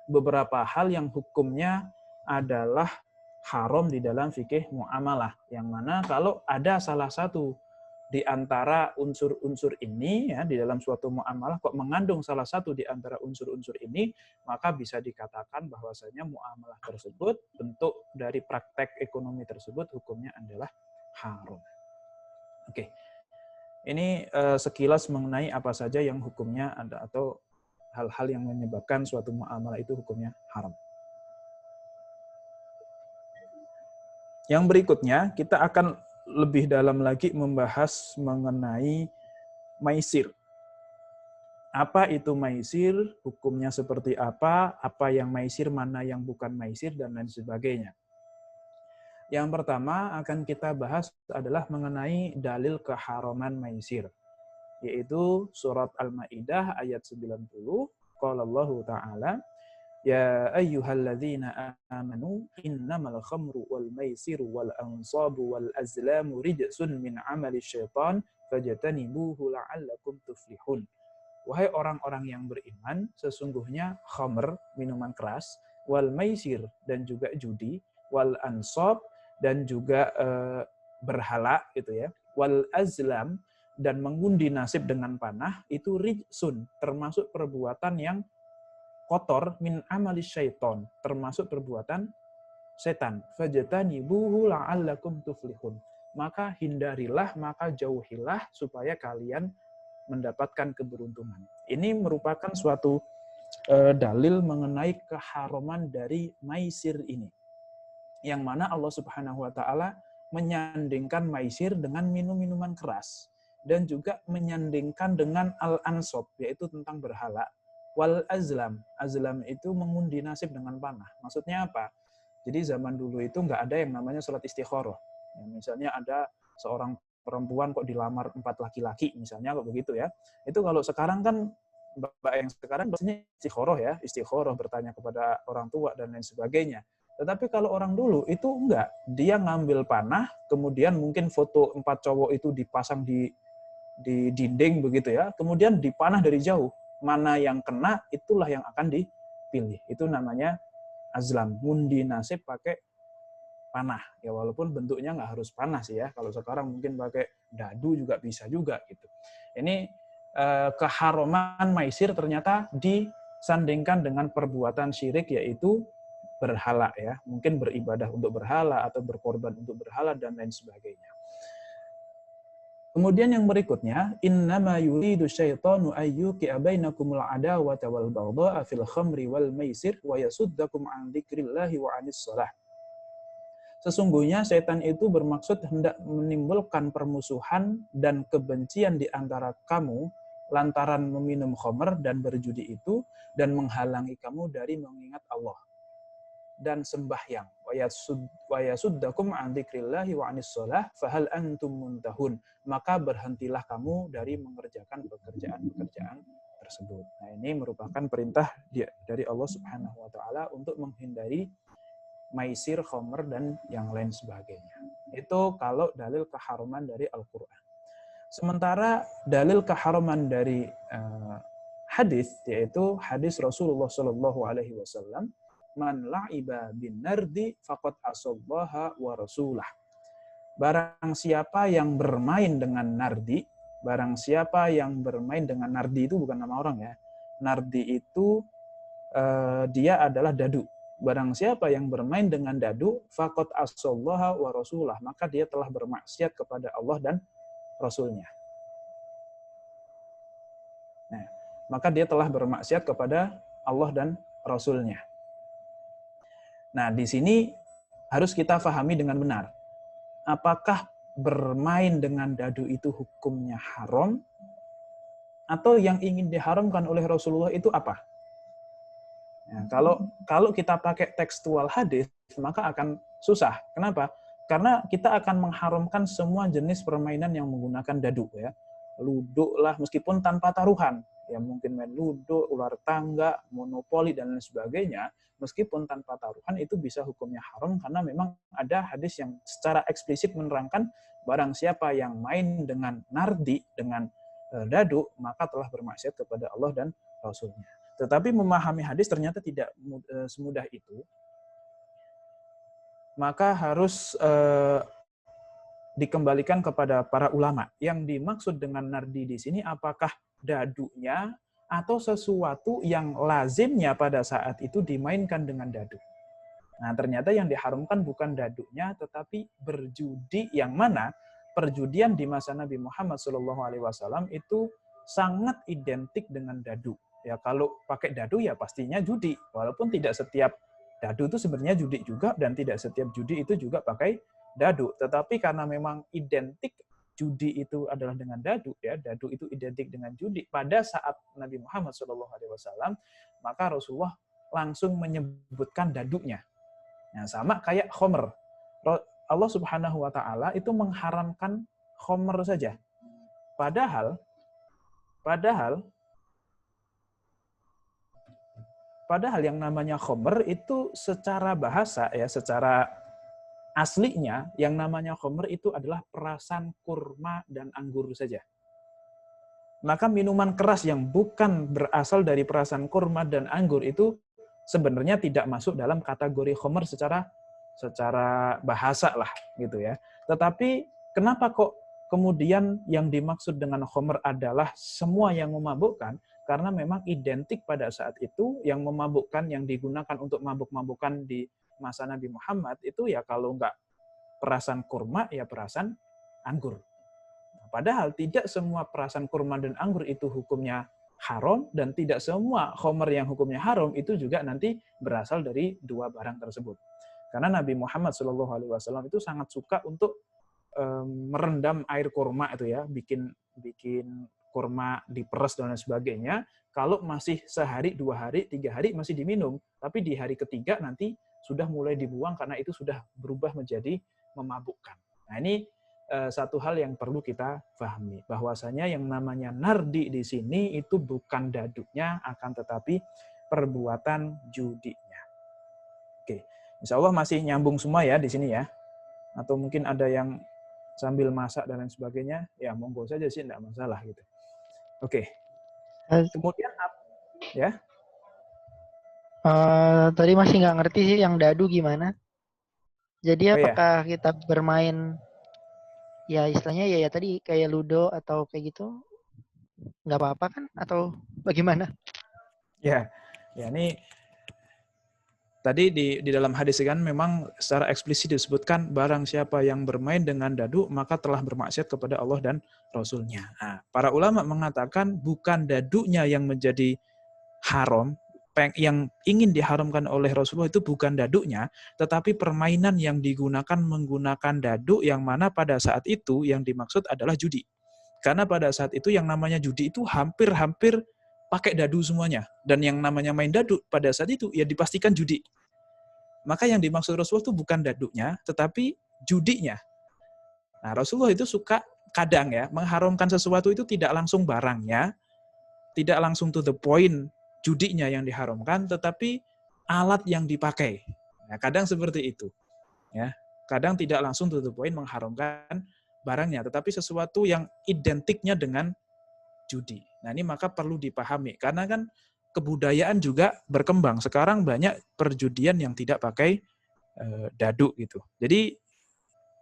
beberapa hal yang hukumnya adalah haram di dalam fikih muamalah, yang mana kalau ada salah satu di antara unsur-unsur ini ya di dalam suatu muamalah kok mengandung salah satu di antara unsur-unsur ini, maka bisa dikatakan bahwasanya muamalah tersebut, bentuk dari praktek ekonomi tersebut hukumnya adalah haram. Oke. Ini sekilas mengenai apa saja yang hukumnya ada atau hal-hal yang menyebabkan suatu muamalah itu hukumnya haram. Yang berikutnya kita akan lebih dalam lagi membahas mengenai maisir. Apa itu maisir, hukumnya seperti apa yang maisir, mana yang bukan maisir, dan lain sebagainya. Yang pertama akan kita bahas adalah mengenai dalil keharaman maisir, yaitu surat Al-Maidah ayat 90, qala Allah Ta'ala, Ya ayyuhalladzina amanu innamal khamru wal maisiru wal ansabu wal azlamu rijsun min amali syaitan fajtanibuhu la'allakum tuflihun. Wahai orang-orang yang beriman, sesungguhnya khamr, minuman keras, wal maisir, dan juga judi, wal ansab, dan juga berhala gitu ya, wal azlam, dan mengundi nasib dengan panah, itu rijsun, termasuk perbuatan yang kotor, min amali syaiton, termasuk perbuatan setan. Fajtanibuhu la'allakum tuflihun. Maka hindarilah, maka jauhilah supaya kalian mendapatkan keberuntungan. Ini merupakan suatu dalil mengenai keharaman dari maisir ini. Yang mana Allah Subhanahu wa taala menyandingkan maisir dengan minum-minuman keras dan juga menyandingkan dengan al-ansab, yaitu tentang berhala. Wal azlam, azlam itu mengundi nasib dengan panah. Maksudnya apa? Jadi zaman dulu itu nggak ada yang namanya sholat istikharah. Ya, misalnya ada seorang perempuan kok dilamar 4 laki-laki, misalnya kok begitu ya. Itu kalau sekarang kan, mbak yang sekarang biasanya istikharah ya, istikharah bertanya kepada orang tua dan lain sebagainya. Tetapi kalau orang dulu itu enggak, dia ngambil panah, kemudian mungkin foto 4 cowok itu dipasang di dinding begitu ya, kemudian dipanah dari jauh. Mana yang kena, itulah yang akan dipilih. Itu namanya azlam, ngundi nasib pakai panah. Ya walaupun bentuknya nggak harus panah sih ya. Kalau sekarang mungkin pakai dadu juga bisa juga gitu. Ini keharaman maisir ternyata disandingkan dengan perbuatan syirik, yaitu berhala ya. Mungkin beribadah untuk berhala atau berkorban untuk berhala dan lain sebagainya. Kemudian yang berikutnya, innama yuridu syaitanu ayyuqi'a bainakumul adawata wal baghdha'a fil khamri wal maisir wa yasuddakum 'an dzikrillahi wa 'anis shalah. Sesungguhnya setan itu bermaksud hendak menimbulkan permusuhan dan kebencian di antara kamu lantaran meminum khamr dan berjudi itu, dan menghalangi kamu dari mengingat Allah dan sembahyang. Wa yasuddakum 'an dzikrillahi wa 'anis shalah fahal antum muntahun. Maka berhentilah kamu dari mengerjakan pekerjaan-pekerjaan tersebut. Nah, ini merupakan perintah dari Allah Subhanahu wa taala untuk menghindari maisir, khamr, dan yang lain sebagainya. Itu kalau dalil keharaman dari Al-Qur'an. Sementara dalil keharaman dari hadis, yaitu hadis Rasulullah Shallallahu alaihi wasallam, man la'iba bin nardi faqad asallaha wa rasulah. Barang siapa yang bermain dengan nardi, barang siapa yang bermain dengan nardi itu bukan nama orang ya. Nardi itu dia adalah dadu. Barang siapa yang bermain dengan dadu, faqad asallaha wa rasulah, maka dia telah bermaksiat kepada Allah dan Rasulnya. Nah, maka dia telah bermaksiat kepada Allah dan Rasul-Nya. Nah, di sini harus kita pahami dengan benar. Apakah bermain dengan dadu itu hukumnya haram, atau yang ingin diharamkan oleh Rasulullah itu apa? Ya, kalau kita pakai tekstual hadis, maka akan susah. Kenapa? Karena kita akan mengharamkan semua jenis permainan yang menggunakan dadu, ya. Ludo lah, meskipun tanpa taruhan. Ya mungkin main ludo, ular tangga, monopoli, dan lain sebagainya. Meskipun tanpa taruhan itu bisa hukumnya haram, karena memang ada hadis yang secara eksplisit menerangkan barang siapa yang main dengan nardi, dengan dadu, maka telah bermaksiat kepada Allah dan Rasul-Nya. Tetapi memahami hadis ternyata tidak semudah itu. Maka harus dikembalikan kepada para ulama. Yang dimaksud dengan nardi di sini apakah dadunya atau sesuatu yang lazimnya pada saat itu dimainkan dengan dadu. Nah, ternyata yang diharamkan bukan dadunya, tetapi berjudi, yang mana perjudian di masa Nabi Muhammad SAW itu sangat identik dengan dadu. Ya, kalau pakai dadu ya pastinya judi, walaupun tidak setiap dadu itu sebenarnya judi juga, dan tidak setiap judi itu juga pakai dadu. Tetapi karena memang identik judi itu adalah dengan dadu, ya, dadu itu identik dengan judi pada saat Nabi Muhammad SAW, maka Rasulullah langsung menyebutkan dadunya. Nah, sama kayak khomer. Allah Subhanahu wa Ta'ala itu mengharamkan khomer saja. Padahal yang namanya khomer itu secara bahasa, ya, secara aslinya yang namanya khomer itu adalah perasan kurma dan anggur saja. Maka minuman keras yang bukan berasal dari perasan kurma dan anggur itu sebenarnya tidak masuk dalam kategori khomer secara bahasa lah gitu ya. Tetapi kenapa kok kemudian yang dimaksud dengan khomer adalah semua yang memabukkan? Karena memang identik pada saat itu yang memabukkan, yang digunakan untuk mabuk-mabukan di masa Nabi Muhammad itu ya kalau enggak perasan kurma ya perasan anggur. Padahal tidak semua perasan kurma dan anggur itu hukumnya haram, dan tidak semua khomer yang hukumnya haram itu juga nanti berasal dari dua barang tersebut. Karena Nabi Muhammad SAW itu sangat suka untuk merendam air kurma itu ya, bikin kurma diperes dan lain sebagainya. Kalau masih sehari, 2 hari, 3 hari masih diminum, tapi di hari ketiga nanti sudah mulai dibuang karena itu sudah berubah menjadi memabukkan. Nah, ini satu hal yang perlu kita pahami, bahwasanya yang namanya nardi di sini itu bukan dadunya, akan tetapi perbuatan judinya. Oke, insya Allah masih nyambung semua ya di sini ya. Atau mungkin ada yang sambil masak dan lain sebagainya, ya monggo saja sih, enggak masalah gitu. Oke. Kemudian ya. Tadi masih nggak ngerti sih yang dadu gimana. Jadi apakah kita bermain ya istilahnya ya tadi kayak ludo atau kayak gitu nggak apa-apa kan, atau bagaimana? Ya ini tadi di dalam hadis kan memang secara eksplisit disebutkan barang siapa yang bermain dengan dadu maka telah bermaksiat kepada Allah dan Rasul-Nya. Nah, para ulama mengatakan bukan dadunya yang menjadi haram, yang ingin diharamkan oleh Rasulullah itu bukan dadunya, tetapi permainan yang digunakan menggunakan dadu yang mana pada saat itu yang dimaksud adalah judi. Karena pada saat itu yang namanya judi itu hampir pakai dadu semuanya. Dan yang namanya main dadu pada saat itu ya dipastikan judi. Maka yang dimaksud Rasulullah itu bukan dadunya, tetapi judinya. Nah, Rasulullah itu suka kadang ya mengharamkan sesuatu itu tidak langsung barangnya, tidak langsung to the point judinya yang diharamkan, tetapi alat yang dipakai. Nah, kadang seperti itu. Ya, kadang tidak langsung to the point mengharamkan barangnya, tetapi sesuatu yang identiknya dengan judi. Nah, ini maka perlu dipahami. Karena kan kebudayaan juga berkembang. Sekarang banyak perjudian yang tidak pakai dadu gitu. Jadi,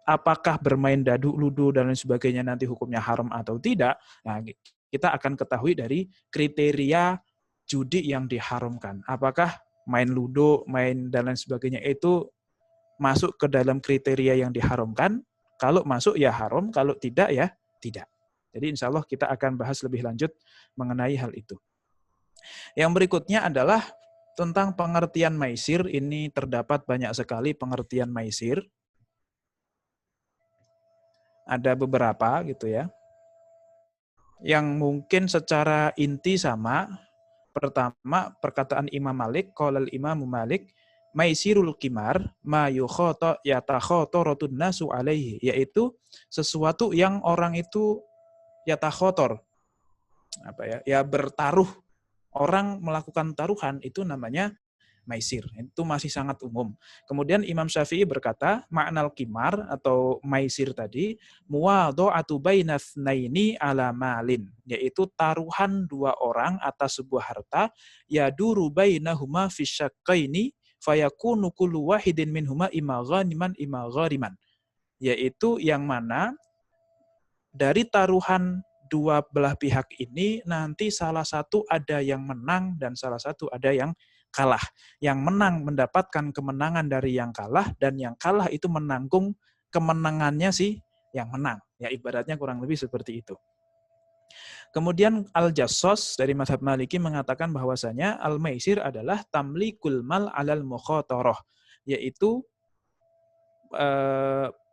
apakah bermain dadu, ludo, dan lain sebagainya nanti hukumnya haram atau tidak? Nah, kita akan ketahui dari kriteria judi yang diharamkan. Apakah main ludo, main dan lain sebagainya itu masuk ke dalam kriteria yang diharamkan? Kalau masuk ya haram, kalau tidak ya tidak. Jadi insya Allah kita akan bahas lebih lanjut mengenai hal itu. Yang berikutnya adalah tentang pengertian maisir. Ini terdapat banyak sekali pengertian maisir. Ada beberapa gitu ya. Yang mungkin secara inti sama. Pertama, perkataan Imam Malik, qala al-Imam Malik, maisirul qimar ma yatakhotorotun nasu alaihi, yaitu sesuatu yang orang itu yatakhotor, bertaruh. Orang melakukan taruhan itu namanya maisir. Itu masih sangat umum. Kemudian Imam Syafi'i berkata, ma'nal qimar atau maisir tadi, muwadha'atu bainatsnaini ala malin, yaitu taruhan dua orang atas sebuah harta, yaduru bainahuma fisyaqqaini fayakunu kullu wahidin minhuma imma ghaniman imma ghariman. Yaitu yang mana dari taruhan dua belah pihak ini nanti salah satu ada yang menang dan salah satu ada yang kalah. Yang menang mendapatkan kemenangan dari yang kalah, dan yang kalah itu menanggung kemenangannya si yang menang. Ya, ibaratnya kurang lebih seperti itu. Kemudian Al-Jassos dari mazhab Maliki mengatakan bahwasanya al-maisir adalah tamlikul mal alal mukhatarah, yaitu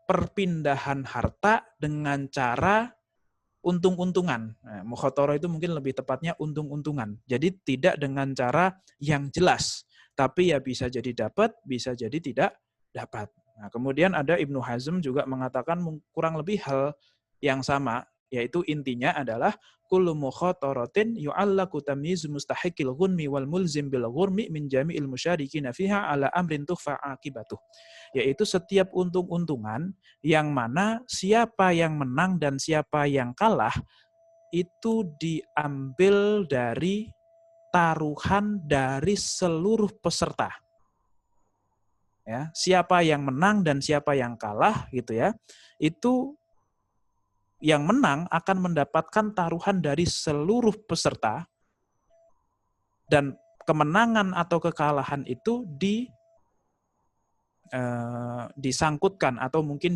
perpindahan harta dengan cara untung-untungan. Nah, mukhatarah itu mungkin lebih tepatnya untung-untungan. Jadi tidak dengan cara yang jelas, tapi ya bisa jadi dapat, bisa jadi tidak dapat. Nah, kemudian ada Ibnu Hazm juga mengatakan kurang lebih hal yang sama, yaitu intinya adalah kullu mukhataratin yu'allaqu tamyiz mustahiqil ghunmi wal mulzim bil ghurmi min jami'il musyarikina fiha ala amrin tukhfa aqibatuh. Yaitu setiap untung-untungan yang mana siapa yang menang dan siapa yang kalah itu diambil dari taruhan dari seluruh peserta. Ya, siapa yang menang dan siapa yang kalah gitu ya. Itu yang menang akan mendapatkan taruhan dari seluruh peserta, dan kemenangan atau kekalahan itu disangkutkan atau mungkin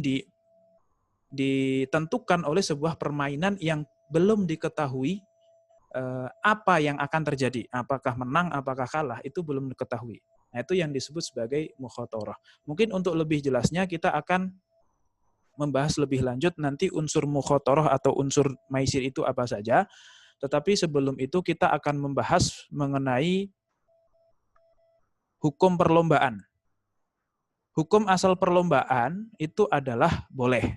ditentukan oleh sebuah permainan yang belum diketahui apa yang akan terjadi. Apakah menang, apakah kalah, itu belum diketahui. Nah, itu yang disebut sebagai mukhatarah. Mungkin untuk lebih jelasnya kita akan membahas lebih lanjut nanti unsur mukhatarah atau unsur maisir itu apa saja. Tetapi sebelum itu kita akan membahas mengenai hukum perlombaan. Hukum asal perlombaan itu adalah boleh.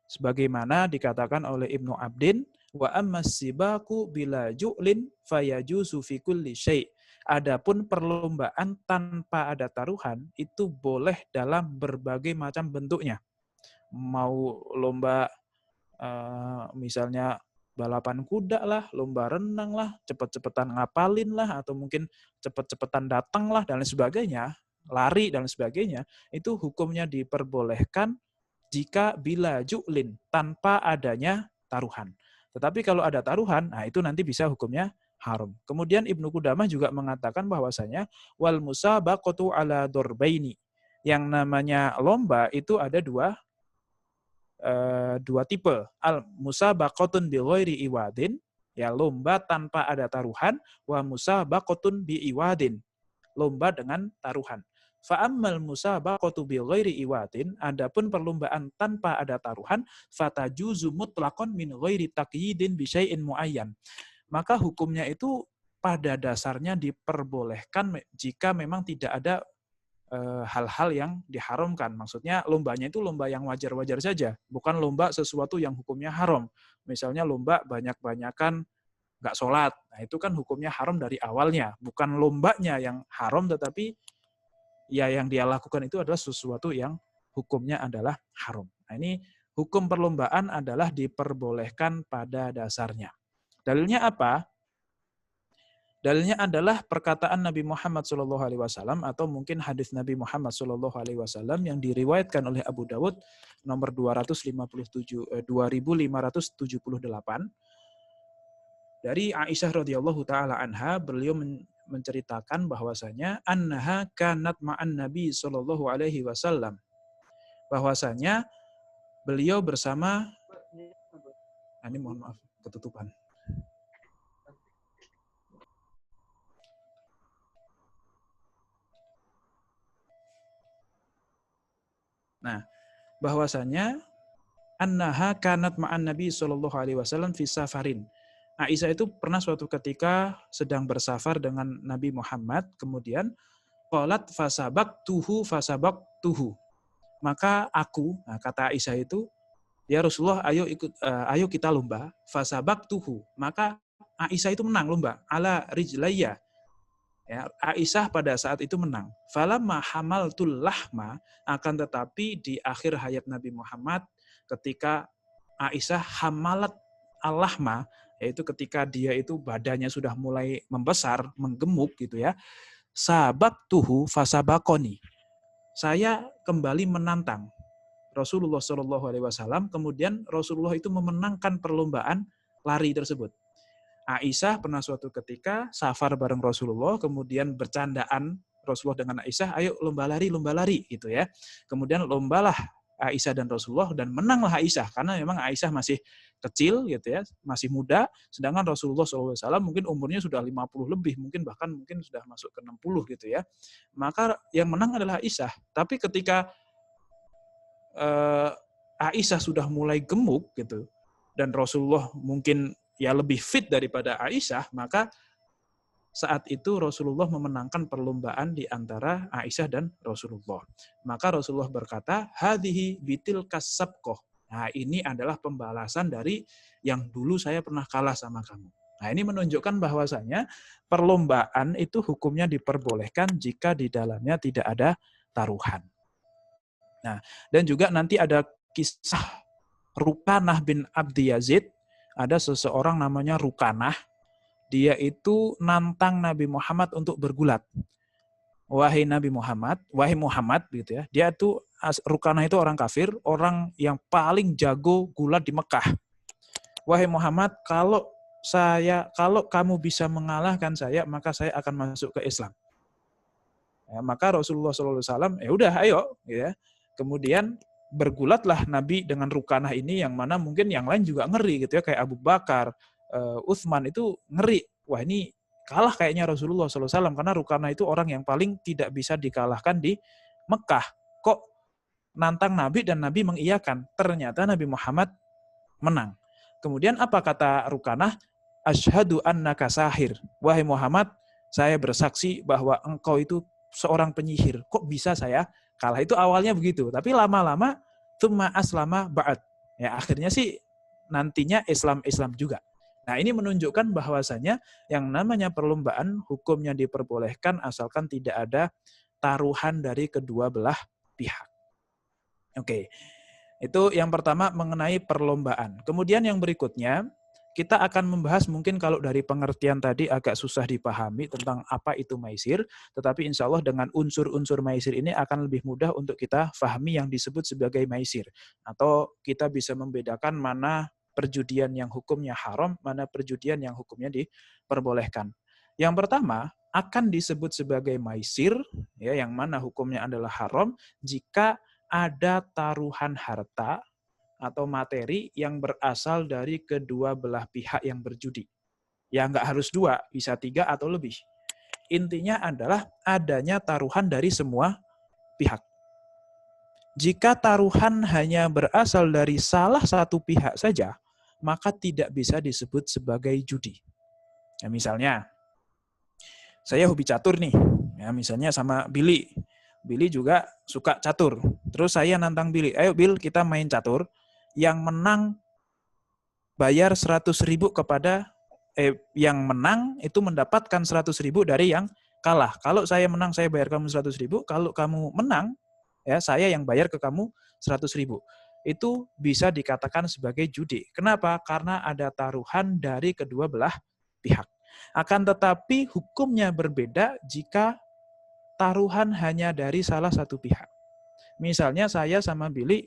Sebagaimana dikatakan oleh Ibnu Abdin, wa ammas sibaku bila ju'lin fayajuzu fi kulli syai'. Adapun perlombaan tanpa ada taruhan itu boleh dalam berbagai macam bentuknya. Mau lomba misalnya balapan kuda lah, lomba renang lah, cepet-cepetan ngapalin lah, atau mungkin cepet-cepetan datang lah, dan lain sebagainya, lari dan sebagainya, itu hukumnya diperbolehkan jika bila ju'lin, tanpa adanya taruhan. Tetapi kalau ada taruhan, nah itu nanti bisa hukumnya haram. Kemudian Ibnu Qudamah juga mengatakan bahwasanya wal musabaqatu ala dorbaini. Yang namanya lomba itu ada dua tipe. Al musabaqatun bi ghairi iwadin, ya lomba tanpa ada taruhan, wa musabaqatun bi iwadin, lomba dengan taruhan. Fa ammal musabaqatu bi ghairi iwadin, adapun perlombaan tanpa ada taruhan, fatajuzu mutlaqan min ghairi taqyidin bi syai'in muayyan. Maka hukumnya itu pada dasarnya diperbolehkan jika memang tidak ada hal-hal yang diharamkan. Maksudnya lombanya itu lomba yang wajar-wajar saja, bukan lomba sesuatu yang hukumnya haram. Misalnya lomba banyak-banyakan nggak sholat, nah itu kan hukumnya haram dari awalnya. Bukan lombanya yang haram, tetapi ya yang dia lakukan itu adalah sesuatu yang hukumnya adalah haram. Nah ini hukum perlombaan adalah diperbolehkan pada dasarnya. Dalilnya apa? Dalilnya adalah perkataan Nabi Muhammad SAW atau mungkin hadis Nabi Muhammad SAW yang diriwayatkan oleh Abu Dawud nomor 2578 dari Aisyah radhiyallahu taala anha. Beliau menceritakan bahwasanya annaha kanat ma'an Nabi SAW, bahwasanya beliau bersama, ini mohon maaf ketutupan. Nah, bahwasanya annaha kanat ma'an Nabi sallallahu alaihi wasallam fi safarin. Aisyah itu pernah suatu ketika sedang bersafar dengan Nabi Muhammad, kemudian qalat fasabaqtuhu. Maka aku, nah kata Aisyah itu, ya Rasulullah, ayo kita lomba. Fasabaqtuhu. Maka Aisyah itu menang lomba ala rijlayya. Ya, Aisyah pada saat itu menang. Falamma hamaltul lahma, akan tetapi di akhir hayat Nabi Muhammad ketika Aisyah hamalat al-lahma, yaitu ketika dia itu badannya sudah mulai membesar, menggemuk gitu ya. Sabaqtuhu fasabaqoni. Saya kembali menantang Rasulullah Shallallahu alaihi wasallam, kemudian Rasulullah itu memenangkan perlombaan lari tersebut. Aisyah pernah suatu ketika safar bareng Rasulullah, kemudian bercandaan Rasulullah dengan Aisyah, ayo lomba lari gitu ya. Kemudian lombalah Aisyah dan Rasulullah, dan menanglah Aisyah karena memang Aisyah masih kecil gitu ya, masih muda, sedangkan Rasulullah SAW mungkin umurnya sudah 50 lebih, mungkin sudah masuk ke 60 gitu ya. Maka yang menang adalah Aisyah. Tapi ketika Aisyah sudah mulai gemuk gitu, dan Rasulullah mungkin ya lebih fit daripada Aisyah, maka saat itu Rasulullah memenangkan perlombaan di antara Aisyah dan Rasulullah. Maka Rasulullah berkata, hadhihi bitil kasabqoh. Nah, ini adalah pembalasan dari yang dulu saya pernah kalah sama kamu. Nah, ini menunjukkan bahwasanya perlombaan itu hukumnya diperbolehkan jika di dalamnya tidak ada taruhan. Nah, dan juga nanti ada kisah Rukanah bin Abdi Yazid. Ada seseorang namanya Rukanah. Dia itu nantang Nabi Muhammad untuk bergulat. Wahai Muhammad gitu ya. Dia tuh, Rukanah itu orang kafir, orang yang paling jago gulat di Mekah. Wahai Muhammad, kalau kamu bisa mengalahkan saya, maka saya akan masuk ke Islam. Ya, maka Rasulullah SAW, ya udah ayo gitu ya. Kemudian bergulatlah Nabi dengan Rukanah ini, yang mana mungkin yang lain juga ngeri gitu ya, kayak Abu Bakar, Utsman itu ngeri. Wah, ini kalah kayaknya Rasulullah SAW, karena Rukanah itu orang yang paling tidak bisa dikalahkan di Mekah. Kok nantang Nabi dan Nabi mengiyakan? Ternyata Nabi Muhammad menang. Kemudian apa kata Rukanah? Asyhadu annaka sahir. Wahai Muhammad, saya bersaksi bahwa engkau itu seorang penyihir. Kok bisa saya kalah? Itu awalnya begitu, tapi lama-lama tsumma aslama ba'd. Ya, akhirnya sih nantinya Islam juga. Nah, ini menunjukkan bahwasanya yang namanya perlombaan hukumnya diperbolehkan asalkan tidak ada taruhan dari kedua belah pihak. Oke. Itu yang pertama mengenai perlombaan. Kemudian yang berikutnya kita akan membahas, mungkin kalau dari pengertian tadi agak susah dipahami tentang apa itu maisir, tetapi insya Allah dengan unsur-unsur maisir ini akan lebih mudah untuk kita pahami yang disebut sebagai maisir. Atau kita bisa membedakan mana perjudian yang hukumnya haram, mana perjudian yang hukumnya diperbolehkan. Yang pertama, akan disebut sebagai maisir, ya, yang mana hukumnya adalah haram, jika ada taruhan harta atau materi yang berasal dari kedua belah pihak yang berjudi. Ya nggak harus dua, bisa 3 atau lebih. Intinya adalah adanya taruhan dari semua pihak. Jika taruhan hanya berasal dari salah satu pihak saja, maka tidak bisa disebut sebagai judi. Ya, misalnya, saya hobi catur nih, ya, misalnya sama Billy. Billy juga suka catur. Terus saya nantang Billy, ayo Bill kita main catur. Yang menang bayar 100.000 kepada yang menang itu mendapatkan 100.000 dari yang kalah. Kalau saya menang saya bayar kamu 100.000, kalau kamu menang ya saya yang bayar ke kamu 100.000. Itu bisa dikatakan sebagai judi. Kenapa? Karena ada taruhan dari kedua belah pihak. Akan tetapi hukumnya berbeda jika taruhan hanya dari salah satu pihak. Misalnya saya sama Billy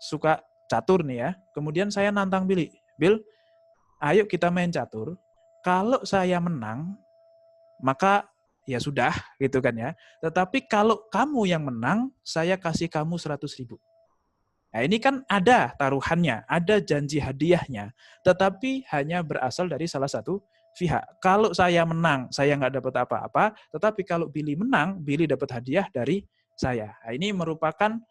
suka catur nih ya, kemudian saya nantang Billy, Bill, ayo kita main catur. Kalau saya menang, maka ya sudah, gitu kan ya. Tetapi kalau kamu yang menang, saya kasih kamu 100.000. Nah ini kan ada taruhannya, ada janji hadiahnya, tetapi hanya berasal dari salah satu pihak. Kalau saya menang, saya nggak dapat apa-apa, tetapi kalau Billy menang, Billy dapat hadiah dari saya. Nah, ini merupakan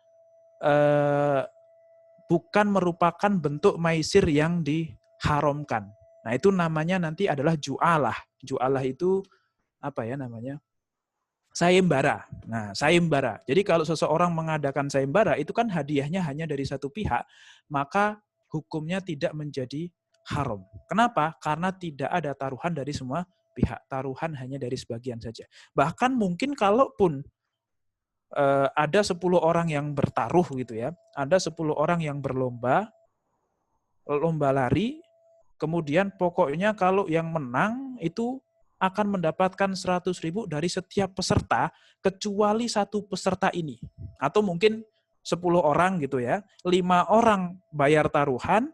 bukan merupakan bentuk maisir yang diharamkan. Nah, itu namanya nanti adalah ju'alah. Ju'alah itu apa ya namanya? Sayembara. Nah, sayembara. Jadi kalau seseorang mengadakan sayembara, itu kan hadiahnya hanya dari satu pihak, maka hukumnya tidak menjadi haram. Kenapa? Karena tidak ada taruhan dari semua pihak. Taruhan hanya dari sebagian saja. Bahkan mungkin kalaupun ada 10 orang yang bertaruh gitu ya, ada 10 orang yang berlomba, lomba lari, kemudian pokoknya kalau yang menang itu akan mendapatkan 100.000 dari setiap peserta, kecuali satu peserta ini. Atau mungkin 10 orang gitu ya, 5 orang bayar taruhan,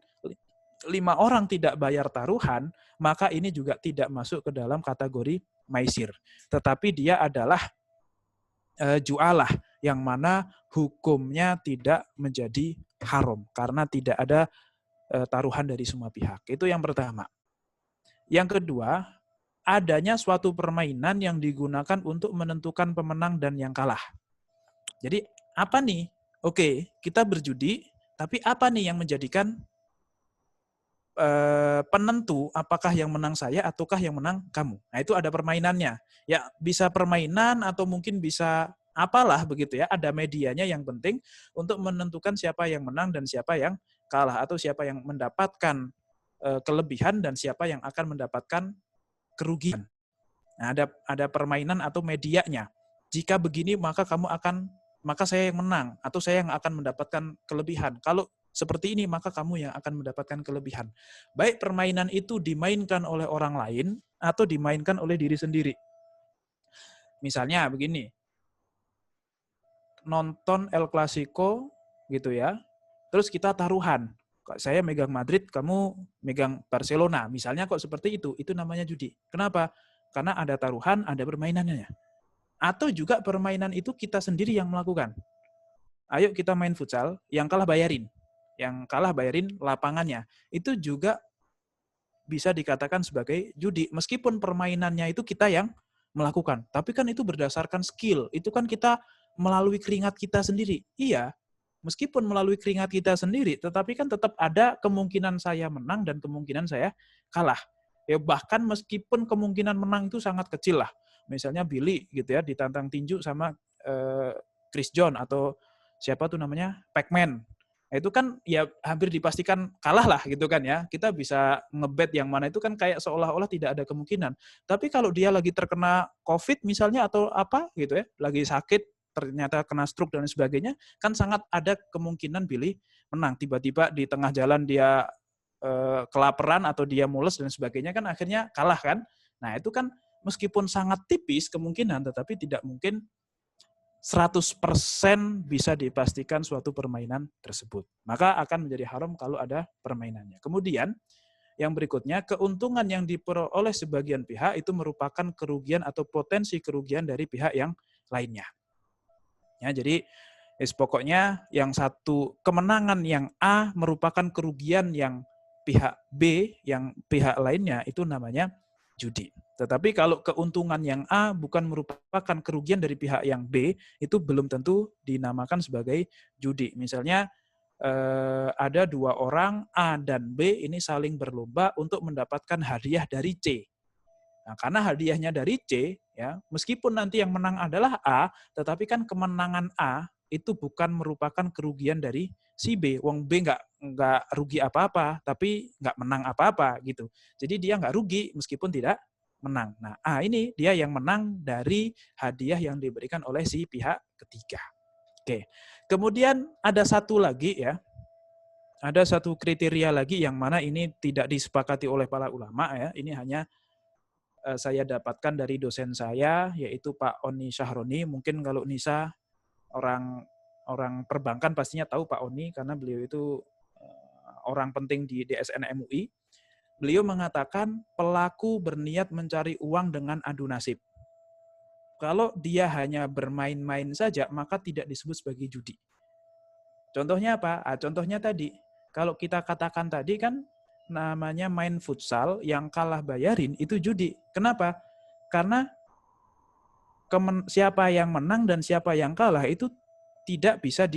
5 orang tidak bayar taruhan, maka ini juga tidak masuk ke dalam kategori maisir. Tetapi dia adalah ju'alah, yang mana hukumnya tidak menjadi haram, karena tidak ada taruhan dari semua pihak. Itu yang pertama. Yang kedua, adanya suatu permainan yang digunakan untuk menentukan pemenang dan yang kalah. Jadi apa nih? Oke, kita berjudi, tapi apa nih yang menjadikan penentu apakah yang menang saya ataukah yang menang kamu? Nah, itu ada permainannya. Ya, bisa permainan atau mungkin bisa apalah begitu ya. Ada medianya yang penting untuk menentukan siapa yang menang dan siapa yang kalah, atau siapa yang mendapatkan kelebihan dan siapa yang akan mendapatkan kerugian. Nah, ada permainan atau medianya. Jika begini maka saya yang menang atau saya yang akan mendapatkan kelebihan. Kalau seperti ini maka kamu yang akan mendapatkan kelebihan. Baik permainan itu dimainkan oleh orang lain atau dimainkan oleh diri sendiri. Misalnya begini. Nonton El Clasico gitu ya. Terus kita taruhan. Saya megang Madrid, kamu megang Barcelona. Misalnya kok seperti itu namanya judi. Kenapa? Karena ada taruhan, ada permainannya. Atau juga permainan itu kita sendiri yang melakukan. Ayo kita main futsal, yang kalah bayarin. Yang kalah bayarin lapangannya. Itu juga bisa dikatakan sebagai judi. Meskipun permainannya itu kita yang melakukan. Tapi kan itu berdasarkan skill. Itu kan kita melalui keringat kita sendiri. Iya, meskipun melalui keringat kita sendiri, tetapi kan tetap ada kemungkinan saya menang dan kemungkinan saya kalah. Ya bahkan meskipun kemungkinan menang itu sangat kecil lah. Misalnya Billy gitu ya, ditantang tinju sama Chris John atau siapa tuh namanya, Pac-Man. Nah, itu kan ya hampir dipastikan kalah lah gitu kan ya. Kita bisa ngebet yang mana itu kan kayak seolah-olah tidak ada kemungkinan. Tapi kalau dia lagi terkena COVID misalnya atau apa gitu ya, lagi sakit, ternyata kena stroke dan sebagainya, kan sangat ada kemungkinan Billy menang. Tiba-tiba di tengah jalan dia kelaparan atau dia mules dan sebagainya, kan akhirnya kalah kan. Nah itu kan meskipun sangat tipis kemungkinan, tetapi tidak mungkin 100% bisa dipastikan suatu permainan tersebut. Maka akan menjadi haram kalau ada permainannya. Kemudian yang berikutnya, keuntungan yang diperoleh sebagian pihak itu merupakan kerugian atau potensi kerugian dari pihak yang lainnya. Ya, jadi pokoknya yang satu kemenangan yang A merupakan kerugian yang pihak B, yang pihak lainnya, itu namanya judi. Tetapi kalau keuntungan yang A bukan merupakan kerugian dari pihak yang B, itu belum tentu dinamakan sebagai judi. Misalnya ada 2 orang A dan B ini saling berlomba untuk mendapatkan hadiah dari C. Nah, karena hadiahnya dari C, ya, meskipun nanti yang menang adalah A, tetapi kan kemenangan A itu bukan merupakan kerugian dari si B. Wong B nggak rugi apa-apa, tapi nggak menang apa-apa gitu. Jadi dia nggak rugi meskipun tidak menang. Nah, A ini dia yang menang dari hadiah yang diberikan oleh si pihak ketiga. Oke. Kemudian ada satu lagi ya. Ada satu kriteria lagi yang mana ini tidak disepakati oleh para ulama ya. Ini hanya saya dapatkan dari dosen saya, yaitu Pak Oni Syahroni. Mungkin kalau Nisa orang perbankan pastinya tahu Pak Oni, karena beliau itu orang penting di DSN MUI. Beliau mengatakan pelaku berniat mencari uang dengan adu nasib. Kalau dia hanya bermain-main saja, maka tidak disebut sebagai judi. Contohnya apa? Contohnya tadi, kalau kita katakan tadi kan namanya main futsal, yang kalah bayarin itu judi. Kenapa? Karena siapa yang menang dan siapa yang kalah itu tidak bisa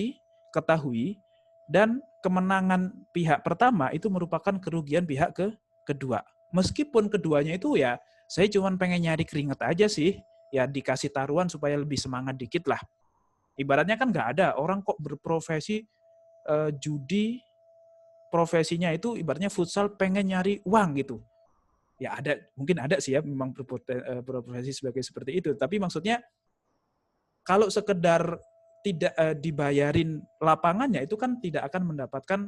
ketahui, dan kemenangan pihak pertama itu merupakan kerugian pihak kedua. Meskipun keduanya itu ya, saya cuma pengen nyari keringat aja sih, ya dikasih taruhan supaya lebih semangat dikit lah. Ibaratnya kan nggak ada orang kok berprofesi judi, profesinya itu ibaratnya futsal pengen nyari uang gitu. Ya ada, mungkin ada sih ya memang berprofesi sebagai seperti itu. Tapi maksudnya kalau sekedar tidak dibayarin lapangannya itu kan tidak akan mendapatkan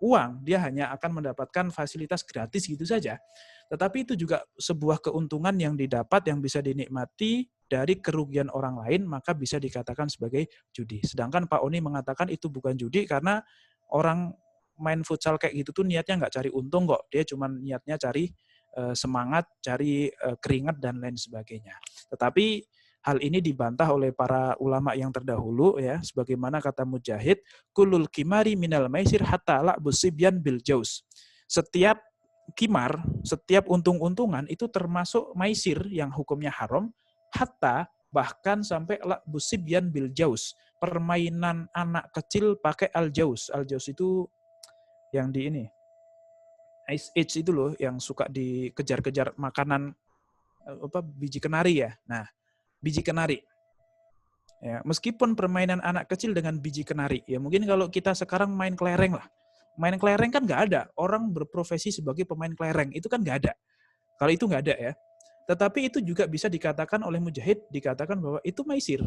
uang. Dia hanya akan mendapatkan fasilitas gratis gitu saja. Tetapi itu juga sebuah keuntungan yang didapat yang bisa dinikmati dari kerugian orang lain, maka bisa dikatakan sebagai judi. Sedangkan Pak Oni mengatakan itu bukan judi karena orang main futsal kayak gitu tuh niatnya nggak cari untung kok. Dia cuma niatnya cari semangat, cari keringat dan lain sebagainya. Tetapi hal ini dibantah oleh para ulama yang terdahulu ya, sebagaimana kata Mujahid, kulul kimari minal maisir hatta la'bus sibyan bil jauz. Setiap kimar, setiap untung-untungan itu termasuk maisir yang hukumnya haram, hatta bahkan sampai la'bus sibyan bil jauz. Permainan anak kecil pakai al-jauz. Al-jauz itu yang di ini. Ice Age itu loh yang suka dikejar-kejar makanan biji kenari ya. Nah, biji kenari. Ya, meskipun permainan anak kecil dengan biji kenari, ya mungkin kalau kita sekarang main kelereng lah. Main kelereng kan nggak ada. Orang berprofesi sebagai pemain kelereng, itu kan nggak ada. Kalau itu nggak ada ya. Tetapi itu juga bisa dikatakan oleh Mujahid, dikatakan bahwa itu maisir.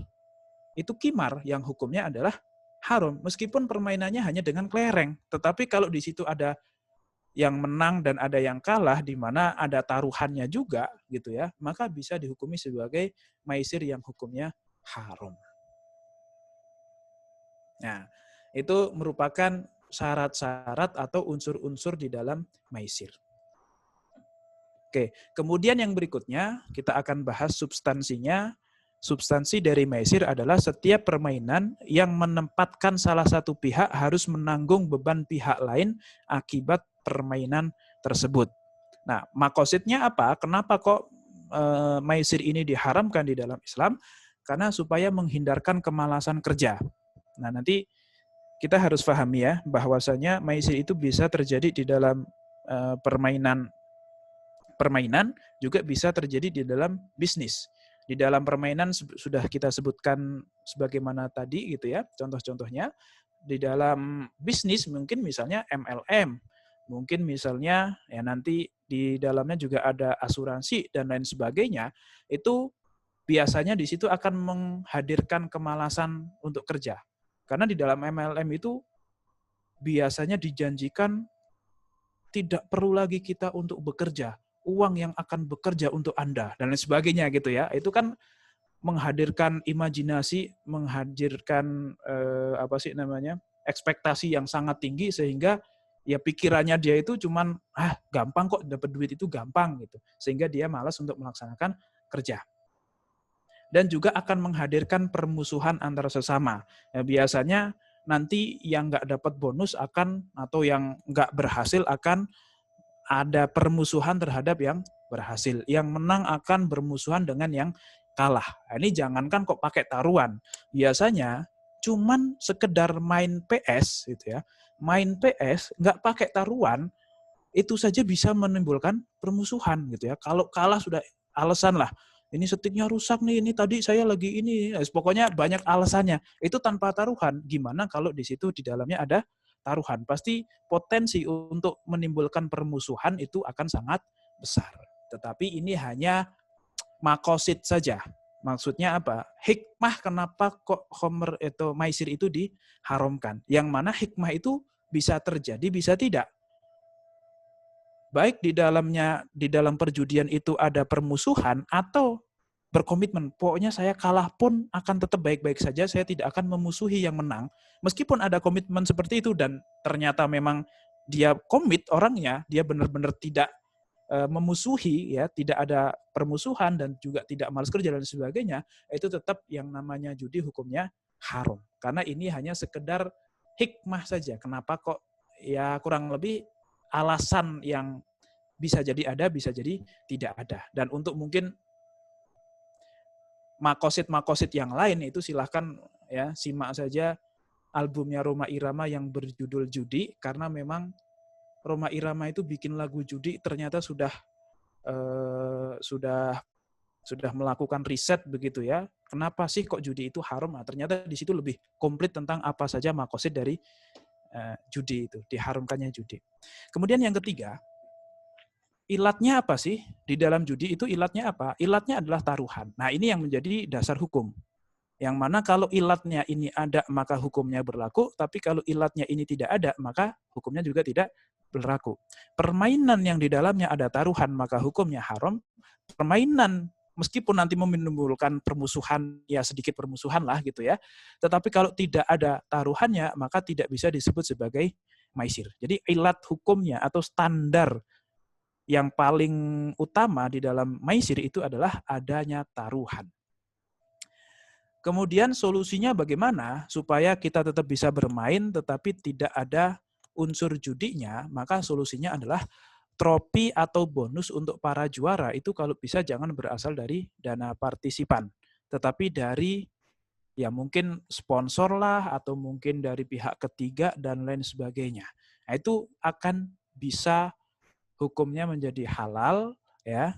Itu kimar yang hukumnya adalah haram. Meskipun permainannya hanya dengan kelereng. Tetapi kalau di situ ada yang menang dan ada yang kalah, di mana ada taruhannya juga gitu ya, maka bisa dihukumi sebagai maisir yang hukumnya haram. Nah, itu merupakan syarat-syarat atau unsur-unsur di dalam maisir. Oke, kemudian yang berikutnya kita akan bahas substansinya. Substansi dari maisir adalah setiap permainan yang menempatkan salah satu pihak harus menanggung beban pihak lain akibat permainan tersebut. Nah, makosidnya apa? Kenapa kok maisir ini diharamkan di dalam Islam? Karena supaya menghindarkan kemalasan kerja. Nah, nanti kita harus pahami ya, bahwasanya maisir itu bisa terjadi di dalam permainan juga bisa terjadi di dalam bisnis. Di dalam permainan sudah kita sebutkan sebagaimana tadi gitu ya, contoh-contohnya. Di dalam bisnis mungkin misalnya MLM, mungkin misalnya ya nanti di dalamnya juga ada asuransi dan lain sebagainya, itu biasanya di situ akan menghadirkan kemalasan untuk kerja. Karena di dalam MLM itu biasanya dijanjikan tidak perlu lagi kita untuk bekerja, uang yang akan bekerja untuk Anda dan lain sebagainya gitu ya. Itu kan menghadirkan imajinasi, menghadirkan ekspektasi yang sangat tinggi sehingga ya pikirannya dia itu cuman gampang kok dapat duit itu gampang gitu. Sehingga dia malas untuk melaksanakan kerja. Dan juga akan menghadirkan permusuhan antara sesama. Ya, biasanya nanti yang nggak dapat bonus atau yang nggak berhasil akan ada permusuhan terhadap yang berhasil. Yang menang akan bermusuhan dengan yang kalah. Nah, ini jangankan kok pakai taruhan. Biasanya cuman sekedar main PS gitu ya. Main PS nggak pakai taruhan itu saja bisa menimbulkan permusuhan gitu ya. Kalau kalah sudah alasan lah. Ini sticknya rusak nih, ini tadi saya lagi ini. Pokoknya banyak alasannya. Itu tanpa taruhan. Gimana kalau di situ di dalamnya ada taruhan? Pasti potensi untuk menimbulkan permusuhan itu akan sangat besar. Tetapi ini hanya makosid saja. Maksudnya apa? Hikmah kenapa kok khomer atau maisir itu diharamkan. Yang mana hikmah itu bisa terjadi, bisa tidak. Baik di dalam perjudian itu ada permusuhan atau berkomitmen. Pokoknya saya kalah pun akan tetap baik-baik saja, saya tidak akan memusuhi yang menang. Meskipun ada komitmen seperti itu dan ternyata memang dia komit orangnya, dia benar-benar tidak memusuhi, ya, tidak ada permusuhan dan juga tidak malas kerja dan sebagainya, itu tetap yang namanya judi hukumnya haram. Karena ini hanya sekedar hikmah saja. Kenapa kok ya kurang lebih alasan yang bisa jadi ada, bisa jadi tidak ada. Dan untuk mungkin makosid-makosid yang lain itu silahkan ya simak saja albumnya Rhoma Irama yang berjudul Judi, karena memang Rhoma Irama itu bikin lagu judi ternyata sudah melakukan riset begitu ya. Kenapa sih kok judi itu haram? Nah, ternyata di situ lebih komplit tentang apa saja makosid dari judi itu, diharamkannya judi. Kemudian yang ketiga, ilatnya apa sih? Di dalam judi itu ilatnya apa? Ilatnya adalah taruhan. Nah, ini yang menjadi dasar hukum. Yang mana kalau ilatnya ini ada, maka hukumnya berlaku. Tapi kalau ilatnya ini tidak ada, maka hukumnya juga tidak berlaku. Permainan yang di dalamnya ada taruhan, maka hukumnya haram. Permainan, meskipun nanti menimbulkan permusuhan, ya sedikit permusuhan lah gitu ya. Tetapi kalau tidak ada taruhannya, maka tidak bisa disebut sebagai maisir. Jadi ilat hukumnya atau standar yang paling utama di dalam maisir itu adalah adanya taruhan. Kemudian solusinya bagaimana supaya kita tetap bisa bermain tetapi tidak ada unsur judinya, maka solusinya adalah trofi atau bonus untuk para juara itu kalau bisa jangan berasal dari dana partisipan, tetapi dari ya mungkin sponsor lah atau mungkin dari pihak ketiga dan lain sebagainya. Nah, itu akan bisa hukumnya menjadi halal ya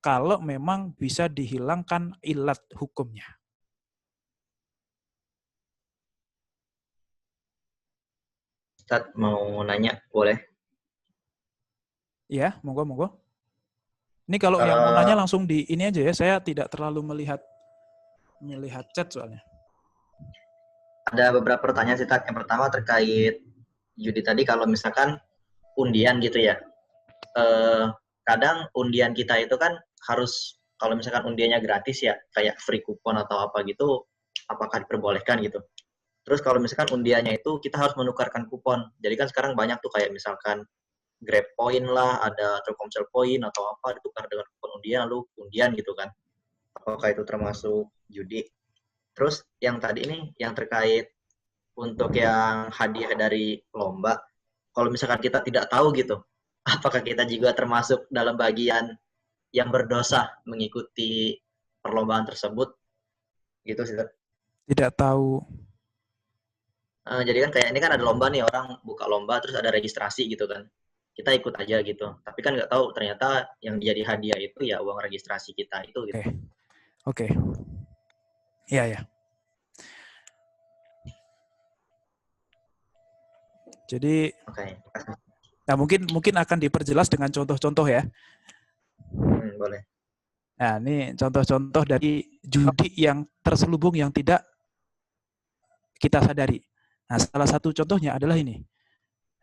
kalau memang bisa dihilangkan ilat hukumnya. Ustaz mau nanya, boleh? Ya, monggo. Ini kalau yang mau nanya langsung di ini aja ya, saya tidak terlalu melihat chat soalnya. Ada beberapa pertanyaan sih, Ustaz. Yang pertama terkait judi tadi, kalau misalkan undian gitu ya. Kadang undian kita itu kan harus, kalau misalkan undiannya gratis ya, kayak free coupon atau apa gitu, apakah diperbolehkan gitu? Terus kalau misalkan undiannya itu kita harus menukarkan kupon. Jadi kan sekarang banyak tuh kayak misalkan Grab Point lah, ada Telkomsel Point atau apa, ditukar dengan kupon undian, lalu undian gitu kan. Apakah itu termasuk judi? Terus yang tadi ini, yang terkait untuk yang hadiah dari lomba, kalau misalkan kita tidak tahu gitu, apakah kita juga termasuk dalam bagian yang berdosa mengikuti perlombaan tersebut? Gitu sih. Tidak tahu. Jadi kan kayak ini kan ada lomba nih, orang buka lomba terus ada registrasi gitu kan. Kita ikut aja gitu. Tapi kan nggak tahu ternyata yang jadi hadiah itu ya uang registrasi kita itu gitu. Oke. Iya. Jadi nah mungkin akan diperjelas dengan contoh-contoh ya. Boleh. Nah, ini contoh-contoh dari judi yang terselubung yang tidak kita sadari. Nah, salah satu contohnya adalah ini.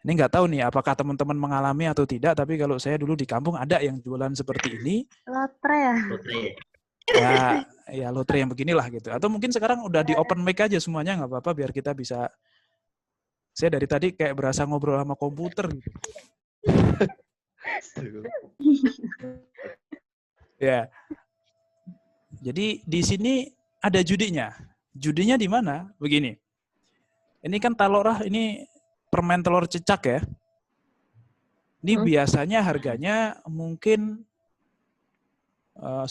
Ini nggak tahu nih apakah teman-teman mengalami atau tidak, tapi kalau saya dulu di kampung ada yang jualan seperti ini. Lotre ya? Ya lotre yang beginilah gitu. Atau mungkin sekarang udah di open mic aja semuanya, nggak apa-apa biar kita bisa. Saya dari tadi kayak berasa ngobrol sama komputer gitu. Ya. Jadi di sini ada judinya. Judinya di mana? Begini. Ini kan talorah, ini permen telur cecak ya. Ini biasanya harganya mungkin 10.000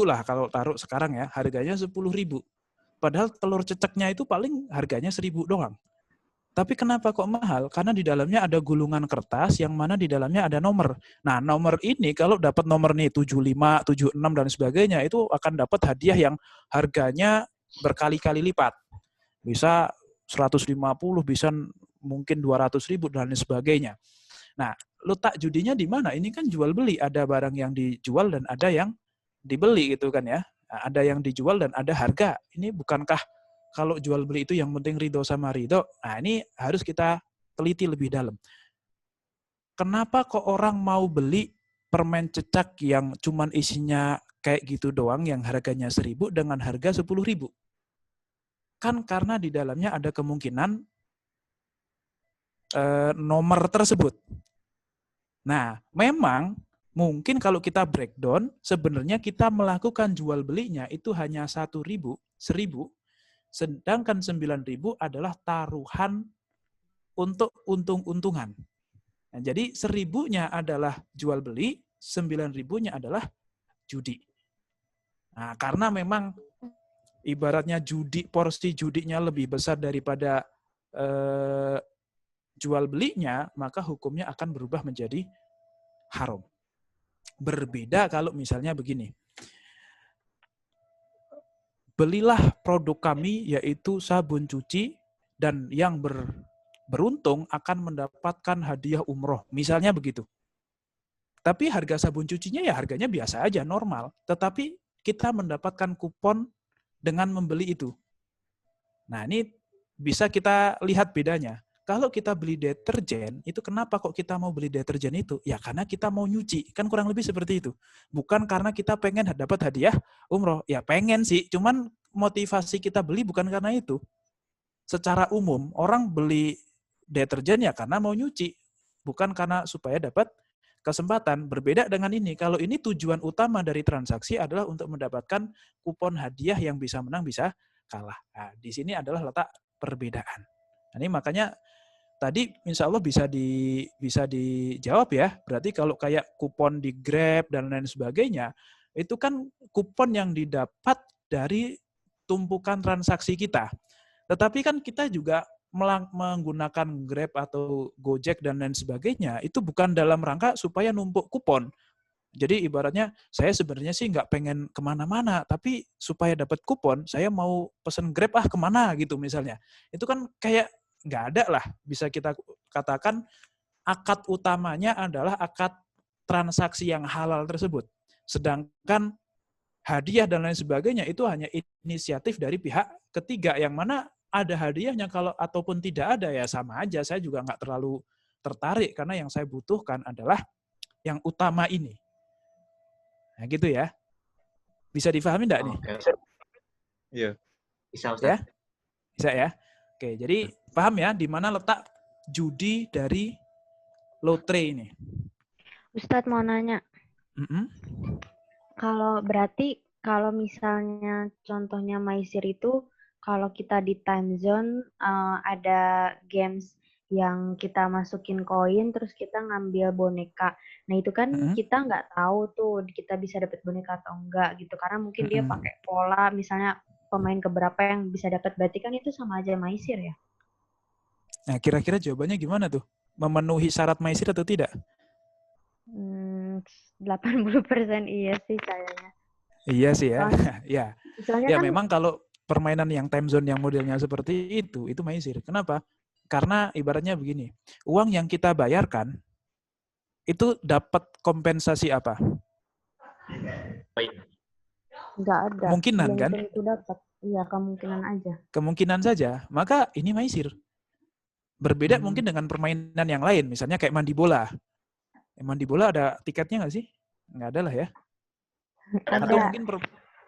lah kalau taruh sekarang ya. Harganya 10.000. Padahal telur cecaknya itu paling harganya 1.000 doang. Tapi kenapa kok mahal? Karena di dalamnya ada gulungan kertas yang mana di dalamnya ada nomor. Nah, nomor ini kalau dapat nomor nih 75, 76 dan sebagainya itu akan dapat hadiah yang harganya berkali-kali lipat. Bisa 150, bisa mungkin 200.000 dan sebagainya. Nah, letak judinya di mana? Ini kan jual beli, ada barang yang dijual dan ada yang dibeli gitu kan ya. Nah, ada yang dijual dan ada harga. Ini bukankah kalau jual beli itu yang penting ridho sama ridho? Nah, ini harus kita teliti lebih dalam. Kenapa kok orang mau beli permen cecak yang cuman isinya kayak gitu doang yang harganya 1.000 dengan harga 10.000? Kan karena di dalamnya ada kemungkinan nomor tersebut. Nah, memang mungkin kalau kita breakdown, sebenarnya kita melakukan jual belinya itu hanya 1.000, sedangkan 9.000 adalah taruhan untuk untung-untungan. Nah, jadi 1.000-nya adalah jual beli, 9.000-nya adalah judi. Nah, karena memang ibaratnya judi, porsi judinya lebih besar daripada jual belinya, maka hukumnya akan berubah menjadi haram. Berbeda kalau misalnya begini. Belilah produk kami yaitu sabun cuci dan yang beruntung akan mendapatkan hadiah umroh. Misalnya begitu. Tapi harga sabun cucinya ya harganya biasa aja, normal. Tetapi kita mendapatkan kupon dengan membeli itu. Nah, ini bisa kita lihat bedanya. Kalau kita beli deterjen, itu kenapa kok kita mau beli deterjen itu? Ya karena kita mau nyuci. Kan kurang lebih seperti itu. Bukan karena kita pengen dapat hadiah umroh. Ya pengen sih, cuman motivasi kita beli bukan karena itu. Secara umum, orang beli deterjen ya karena mau nyuci. Bukan karena supaya dapat kesempatan. Berbeda dengan ini. Kalau ini tujuan utama dari transaksi adalah untuk mendapatkan kupon hadiah yang bisa menang, bisa kalah. Nah, di sini adalah letak perbedaan. Nah, ini makanya tadi insya Allah bisa dijawab ya. Berarti kalau kayak kupon di Grab dan lain sebagainya, itu kan kupon yang didapat dari tumpukan transaksi kita. Tetapi kan kita juga menggunakan Grab atau Gojek dan lain sebagainya, itu bukan dalam rangka supaya numpuk kupon. Jadi ibaratnya saya sebenarnya sih nggak pengen kemana-mana, tapi supaya dapat kupon, saya mau pesen Grab kemana gitu misalnya. Itu kan kayak nggak ada lah, bisa kita katakan akad utamanya adalah akad transaksi yang halal tersebut. Sedangkan hadiah dan lain sebagainya itu hanya inisiatif dari pihak ketiga, yang mana ada hadiahnya kalau ataupun tidak ada ya sama aja. Saya juga nggak terlalu tertarik karena yang saya butuhkan adalah yang utama ini. Nah gitu ya. Bisa difahami enggak nih? Iya. Bisa, Ustaz. Ya? Bisa ya? Oke, jadi paham ya di mana letak judi dari lotre ini? Ustadz mau nanya. Kalau berarti kalau misalnya contohnya maisir itu, kalau kita di time zone ada games yang kita masukin koin terus kita ngambil boneka. Nah itu kan kita nggak tahu tuh kita bisa dapat boneka atau enggak gitu, karena mungkin dia pakai pola misalnya pemain keberapa yang bisa dapat, berarti kan itu sama aja maisir ya? Nah kira-kira jawabannya gimana tuh? Memenuhi syarat maisir atau tidak? 80% iya sih kayaknya. Iya sih ya. Ya. Ya kan, memang kalau permainan yang time zone yang modelnya seperti itu maisir. Kenapa? Karena ibaratnya begini, uang yang kita bayarkan itu dapat kompensasi apa? Nggak ada. Kemungkinan kan? Itu dapat. Iya, kemungkinan aja. Kemungkinan saja. Maka ini maisir. Berbeda mungkin dengan permainan yang lain, misalnya kayak mandi bola. Mandi bola ada tiketnya nggak sih? Nggak ada lah ya. Ada. Atau mungkin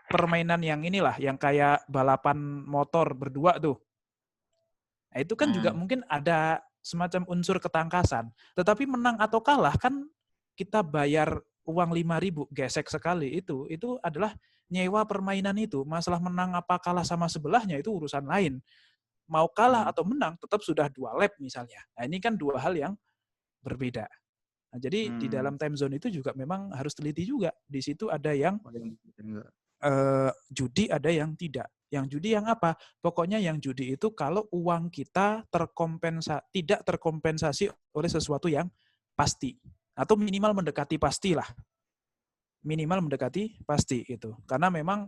permainan yang inilah, yang kayak balapan motor berdua tuh. Nah, itu kan juga mungkin ada semacam unsur ketangkasan. Tetapi menang atau kalah kan kita bayar uang 5.000 gesek sekali, itu adalah nyewa permainan itu. Masalah menang apa kalah sama sebelahnya itu urusan lain. Mau kalah atau menang tetap sudah 2 lap misalnya. Nah, ini kan 2 hal yang berbeda. Nah, jadi di dalam time zone itu juga memang harus teliti juga. Di situ ada yang judi, ada yang tidak. Yang judi yang apa? Pokoknya yang judi itu kalau uang kita tidak terkompensasi oleh sesuatu yang pasti. Atau minimal mendekati pastilah. Minimal mendekati pasti itu. Karena memang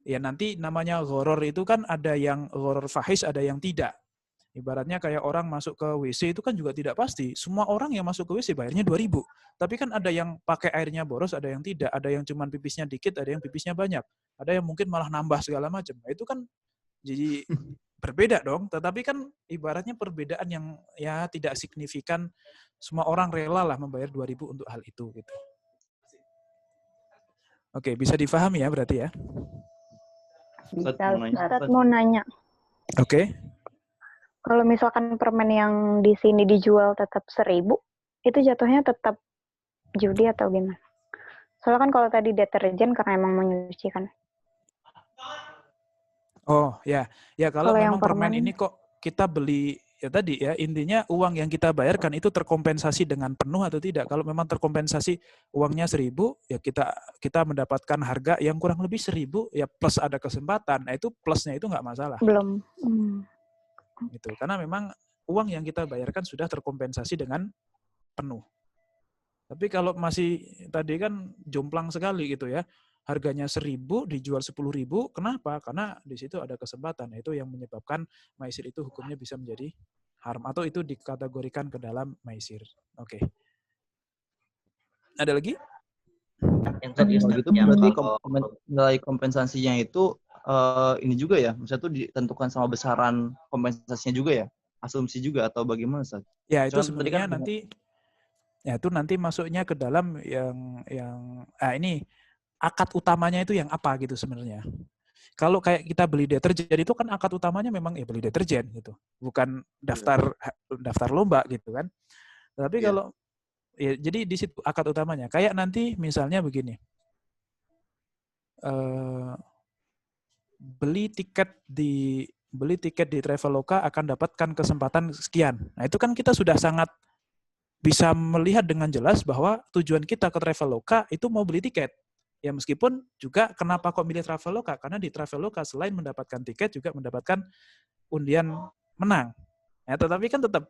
ya nanti namanya gharar itu kan ada yang gharar fahish, ada yang tidak. Ibaratnya kayak orang masuk ke WC itu kan juga tidak pasti. Semua orang yang masuk ke WC bayarnya 2.000. Tapi kan ada yang pakai airnya boros, ada yang tidak. Ada yang cuma pipisnya dikit, ada yang pipisnya banyak. Ada yang mungkin malah nambah segala macam. Nah, itu kan jadi berbeda dong. Tetapi kan ibaratnya perbedaan yang ya tidak signifikan. Semua orang rela lah membayar 2.000 untuk hal itu. Gitu. Oke, bisa difahami ya berarti ya? Ustadz mau nanya. Oke. Kalau misalkan permen yang di sini dijual tetap 1.000, itu jatuhnya tetap judi atau gimana? Soalnya kan kalau tadi deterjen karena emang menyuci kan. Oh ya, ya kalau memang permen ini kok kita beli ya tadi ya, intinya uang yang kita bayarkan itu terkompensasi dengan penuh atau tidak. Kalau memang terkompensasi uangnya 1.000, ya kita mendapatkan harga yang kurang lebih 1.000 ya plus ada kesempatan. Nah itu plusnya itu nggak masalah. Belum. gitu. Karena memang uang yang kita bayarkan sudah terkompensasi dengan penuh. Tapi kalau masih tadi kan jomplang sekali gitu ya, harganya 1.000 dijual 10.000, kenapa? Karena di situ ada kesempatan, itu yang menyebabkan maisir itu hukumnya bisa menjadi haram atau itu dikategorikan ke dalam maisir. Oke. Ada lagi? Yang tadi Kalau Ustaz, gitu yang berarti kalau nilai kompensasinya itu ini juga ya, misalnya tuh ditentukan sama besaran kompensasinya juga ya, asumsi juga atau bagaimana Ustaz? Ya itu Soalnya tadi kan sebenarnya nanti masuknya ke dalam yang ini akad utamanya itu yang apa gitu sebenarnya. Kalau kayak kita beli deterjen itu kan akad utamanya memang beli deterjen gitu, bukan daftar lomba gitu kan. Tapi kalau jadi di situ akad utamanya. Kayak nanti misalnya begini, beli tiket di Traveloka akan dapatkan kesempatan sekian. Nah itu kan kita sudah sangat bisa melihat dengan jelas bahwa tujuan kita ke Traveloka itu mau beli tiket. Ya meskipun juga kenapa kok milih Traveloka? Karena di Traveloka selain mendapatkan tiket juga mendapatkan undian menang. Ya, tetapi kan tetap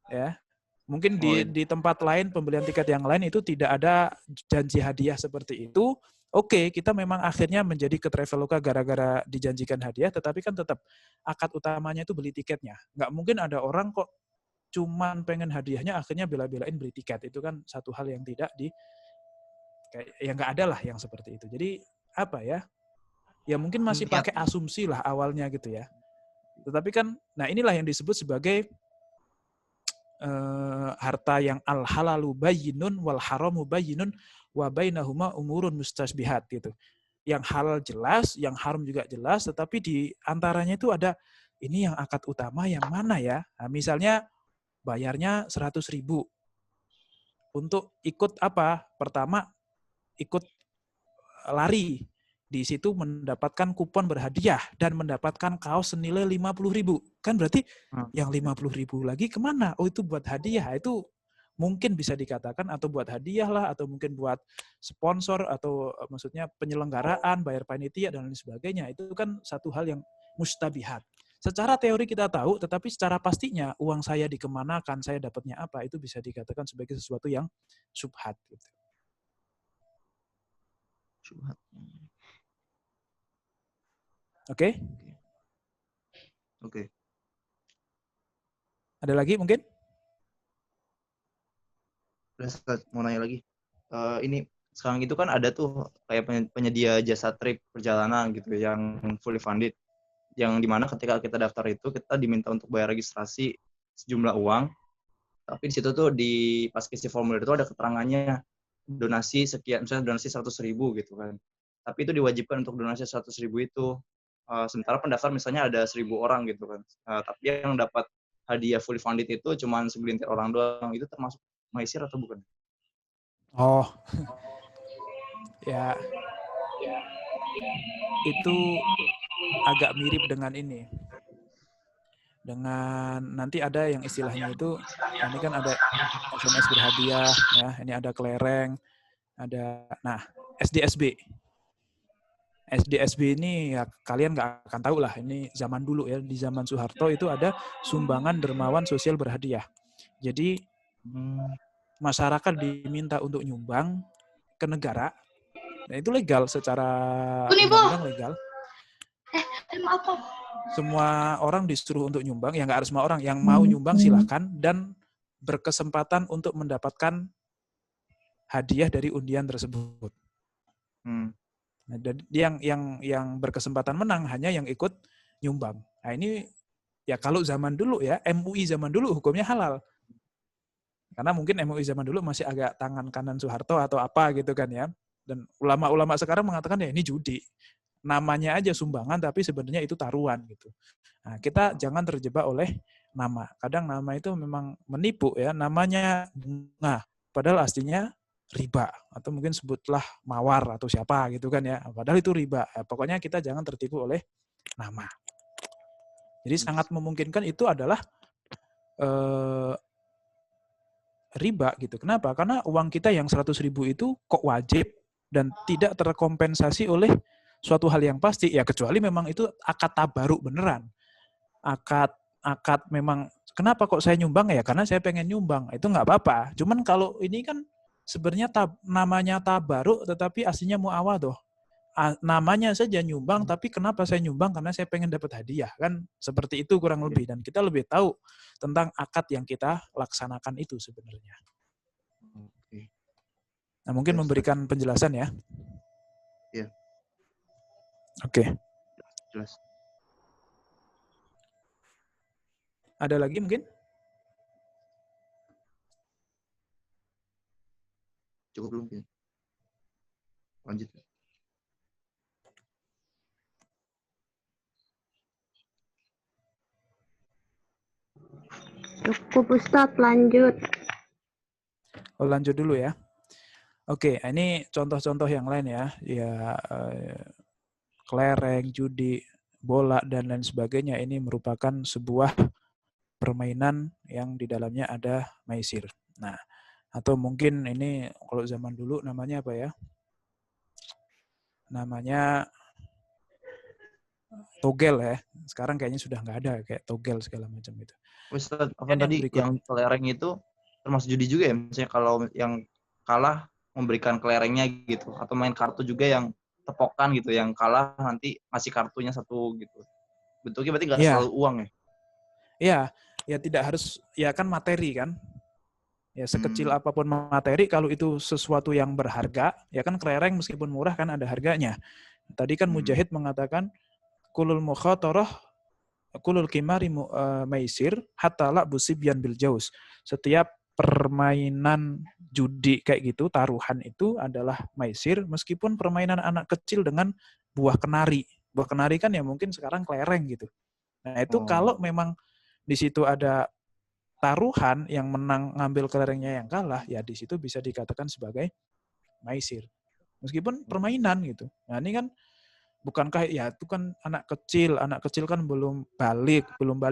ya mungkin di tempat lain pembelian tiket yang lain itu tidak ada janji hadiah seperti itu. Oke, kita memang akhirnya menjadi ke Traveloka gara-gara dijanjikan hadiah, tetapi kan tetap akad utamanya itu beli tiketnya. Nggak mungkin ada orang kok cuman pengen hadiahnya akhirnya bela-belain beli tiket. Itu kan satu hal yang tidak nggak ada lah yang seperti itu. Jadi apa ya? Ya mungkin masih pakai asumsi lah awalnya gitu ya. Tetapi kan, nah inilah yang disebut sebagai harta yang al-halalu bayyinun wal haramu bayyinun wa bainahuma umurun mustasbihat gitu. Yang halal jelas, yang haram juga jelas, tetapi di antaranya itu ada ini yang akad utama yang mana ya? Nah, misalnya bayarnya 100.000 untuk ikut apa? Pertama ikut lari, di situ mendapatkan kupon berhadiah dan mendapatkan kaos senilai 50.000. Kan berarti yang 50.000 lagi kemana? Oh itu buat hadiah. Itu mungkin bisa dikatakan atau buat hadiah lah, atau mungkin buat sponsor, atau maksudnya penyelenggaraan, bayar panitia dan lain sebagainya. Itu kan satu hal yang mustabihat. Secara teori kita tahu, tetapi secara pastinya uang saya dikemanakan, saya dapatnya apa, itu bisa dikatakan sebagai sesuatu yang syubhat. Gitu. Syubhat. Oke? Oke. Ada lagi mungkin? Mau nanya lagi. Ini sekarang itu kan ada tuh kayak penyedia jasa trip perjalanan gitu yang fully funded. Yang dimana ketika kita daftar itu kita diminta untuk bayar registrasi sejumlah uang. Tapi di situ tuh pas isi formulir itu ada keterangannya donasi sekian, misalnya donasi 100.000 gitu kan. Tapi itu diwajibkan untuk donasi 100.000 itu. Sementara pendaftar misalnya ada 1.000 orang gitu kan. Tapi yang dapat hadiah fully funded itu cuma segelintir orang doang. Itu termasuk maisir atau bukan? Oh, ya itu agak mirip dengan ini. Dengan nanti ada yang istilahnya itu, ini kan ada SMS berhadiah, ya, ini ada kelereng, ada, nah SDSB. SDSB ini ya kalian nggak akan tahu lah, ini zaman dulu ya, di zaman Soeharto itu ada sumbangan dermawan sosial berhadiah. Jadi masyarakat diminta untuk nyumbang ke negara, dan itu legal secara undang-undang legal. Semua orang disuruh untuk nyumbang, ya nggak harus semua orang, yang mau nyumbang silahkan dan berkesempatan untuk mendapatkan hadiah dari undian tersebut. Nah, yang berkesempatan menang hanya yang ikut nyumbang. Nah ini ya kalau zaman dulu ya, MUI zaman dulu hukumnya halal. Karena mungkin MUI zaman dulu masih agak tangan kanan Soeharto atau apa gitu kan ya. Dan ulama-ulama sekarang mengatakan ya ini judi. Namanya aja sumbangan tapi sebenarnya itu taruhan gitu. Nah, kita jangan terjebak oleh nama. Kadang nama itu memang menipu ya, namanya bunga. Padahal aslinya riba, atau mungkin sebutlah mawar atau siapa gitu kan ya, padahal itu riba. Ya, pokoknya kita jangan tertipu oleh nama. Jadi sangat memungkinkan itu adalah riba gitu. Kenapa? Karena uang kita yang 100.000 itu kok wajib dan tidak terkompensasi oleh suatu hal yang pasti, ya kecuali memang itu akad tabaruk beneran. Akad akad memang kenapa kok saya nyumbang ya karena saya pengen nyumbang, itu nggak apa-apa. Cuman kalau ini kan sebenarnya namanya tabaruk tetapi aslinya muawadhah. Namanya saja nyumbang, tapi kenapa saya nyumbang? Karena saya pengen dapat hadiah. Kan seperti itu kurang lebih. Dan kita lebih tahu tentang akad yang kita laksanakan itu sebenarnya. Oke. Nah, mungkin memberikan penjelasan ya. Iya. Oke. Jelas. Ada lagi mungkin? Cukup belum ya? Lanjut. Cukup Ustadz, lanjut. Oh, lanjut dulu ya. Oke, ini contoh-contoh yang lain ya. Ya, kelereng, judi, bola, dan lain sebagainya. Ini merupakan sebuah permainan yang di dalamnya ada maisir. Nah, atau mungkin ini kalau zaman dulu namanya apa ya? Namanya togel ya. Sekarang kayaknya sudah nggak ada kayak togel segala macam itu. Ustaz, apa tadi yang kelereng itu termasuk judi juga ya? Misalnya kalau yang kalah memberikan kelerengnya gitu, atau main kartu juga yang tepokan gitu, yang kalah nanti ngasih kartunya satu gitu. Bentuknya berarti nggak selalu uang ya? Iya, ya tidak harus, ya kan materi kan. Ya sekecil apapun materi, kalau itu sesuatu yang berharga, ya kan kelereng meskipun murah kan ada harganya. Tadi kan Mujahid mengatakan, kulul mukhatarah, kulul kimari maisir, hatta la busibyan bil jaus. Setiap permainan judi kayak gitu, taruhan itu adalah maisir, meskipun permainan anak kecil dengan buah kenari. Buah kenari kan ya mungkin sekarang kelereng gitu. Nah itu kalau memang di situ ada taruhan yang menang ngambil kelerengnya yang kalah, ya di situ bisa dikatakan sebagai maisir. Meskipun permainan gitu. Nah ini kan bukankah ya itu kan anak kecil kan belum balik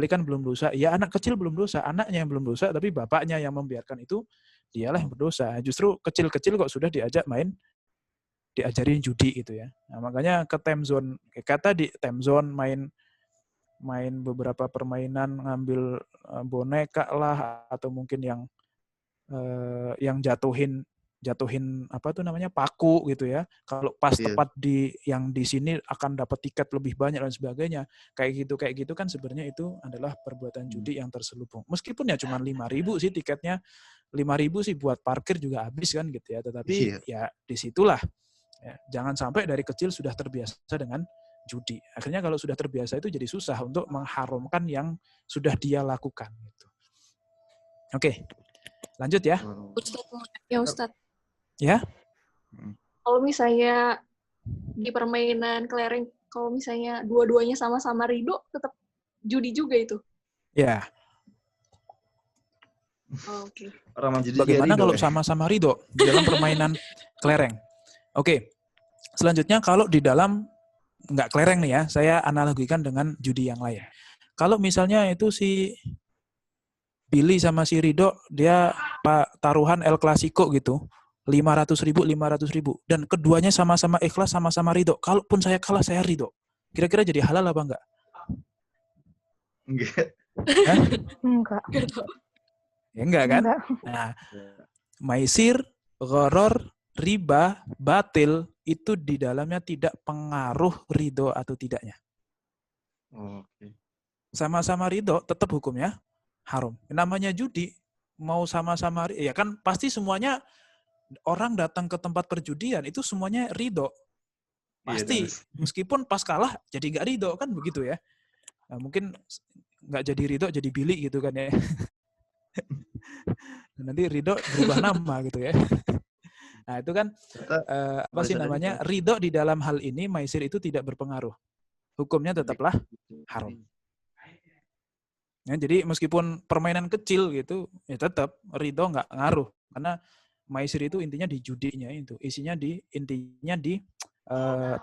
kan belum dosa. Ya anak kecil belum dosa, anaknya yang belum dosa, tapi bapaknya yang membiarkan itu, dialah yang berdosa. Justru kecil-kecil kok sudah diajarin judi gitu ya. Nah, makanya ke time zone, kata di time zone main beberapa permainan, ngambil boneka lah, atau mungkin yang jatuhin apa tuh namanya paku gitu ya. Kalau pas tepat di yang di sini akan dapat tiket lebih banyak dan sebagainya. Kayak gitu kan sebenarnya itu adalah perbuatan judi yang terselubung. Meskipun ya cuma 5.000 sih tiketnya, 5.000 sih buat parkir juga habis kan gitu ya. Tetapi ya disitulah ya, jangan sampai dari kecil sudah terbiasa dengan judi. Akhirnya kalau sudah terbiasa itu jadi susah untuk mengharamkan yang sudah dia lakukan. Gitu. Oke, lanjut ya. Ustadz. Ya. Kalau misalnya di permainan kelereng, kalau misalnya dua-duanya sama-sama ridho, tetap judi juga itu? Ya. Oke. Bagaimana kalau sama-sama ridho di dalam permainan kelereng? Oke. Selanjutnya kalau di dalam nggak kelereng nih ya, saya analogikan dengan judi yang lain. Kalau misalnya itu si Billy sama si Rido, dia taruhan El Clasico gitu, 500.000, dan keduanya sama-sama ikhlas, sama-sama ridho. Kalaupun saya kalah, saya ridho. Kira-kira jadi halal apa enggak? Enggak. Enggak. Ya enggak kan? Enggak. Nah, maisir, gharor, riba, batil, itu di dalamnya tidak pengaruh ridho atau tidaknya. Oke. Sama-sama ridho, tetap hukumnya haram. Namanya judi, mau sama-sama, ya kan pasti semuanya orang datang ke tempat perjudian, itu semuanya ridho. Pasti, meskipun pas kalah jadi nggak ridho, kan begitu ya. Nah, mungkin nggak jadi ridho, jadi Billy gitu kan ya. Nanti ridho berubah nama gitu ya. Nah itu kan apa sih namanya, ridho di dalam hal ini maisir itu tidak berpengaruh, hukumnya tetaplah haram. Ya, jadi meskipun permainan kecil gitu, ya tetap ridho nggak ngaruh, karena maisir itu intinya di judinya itu, intinya di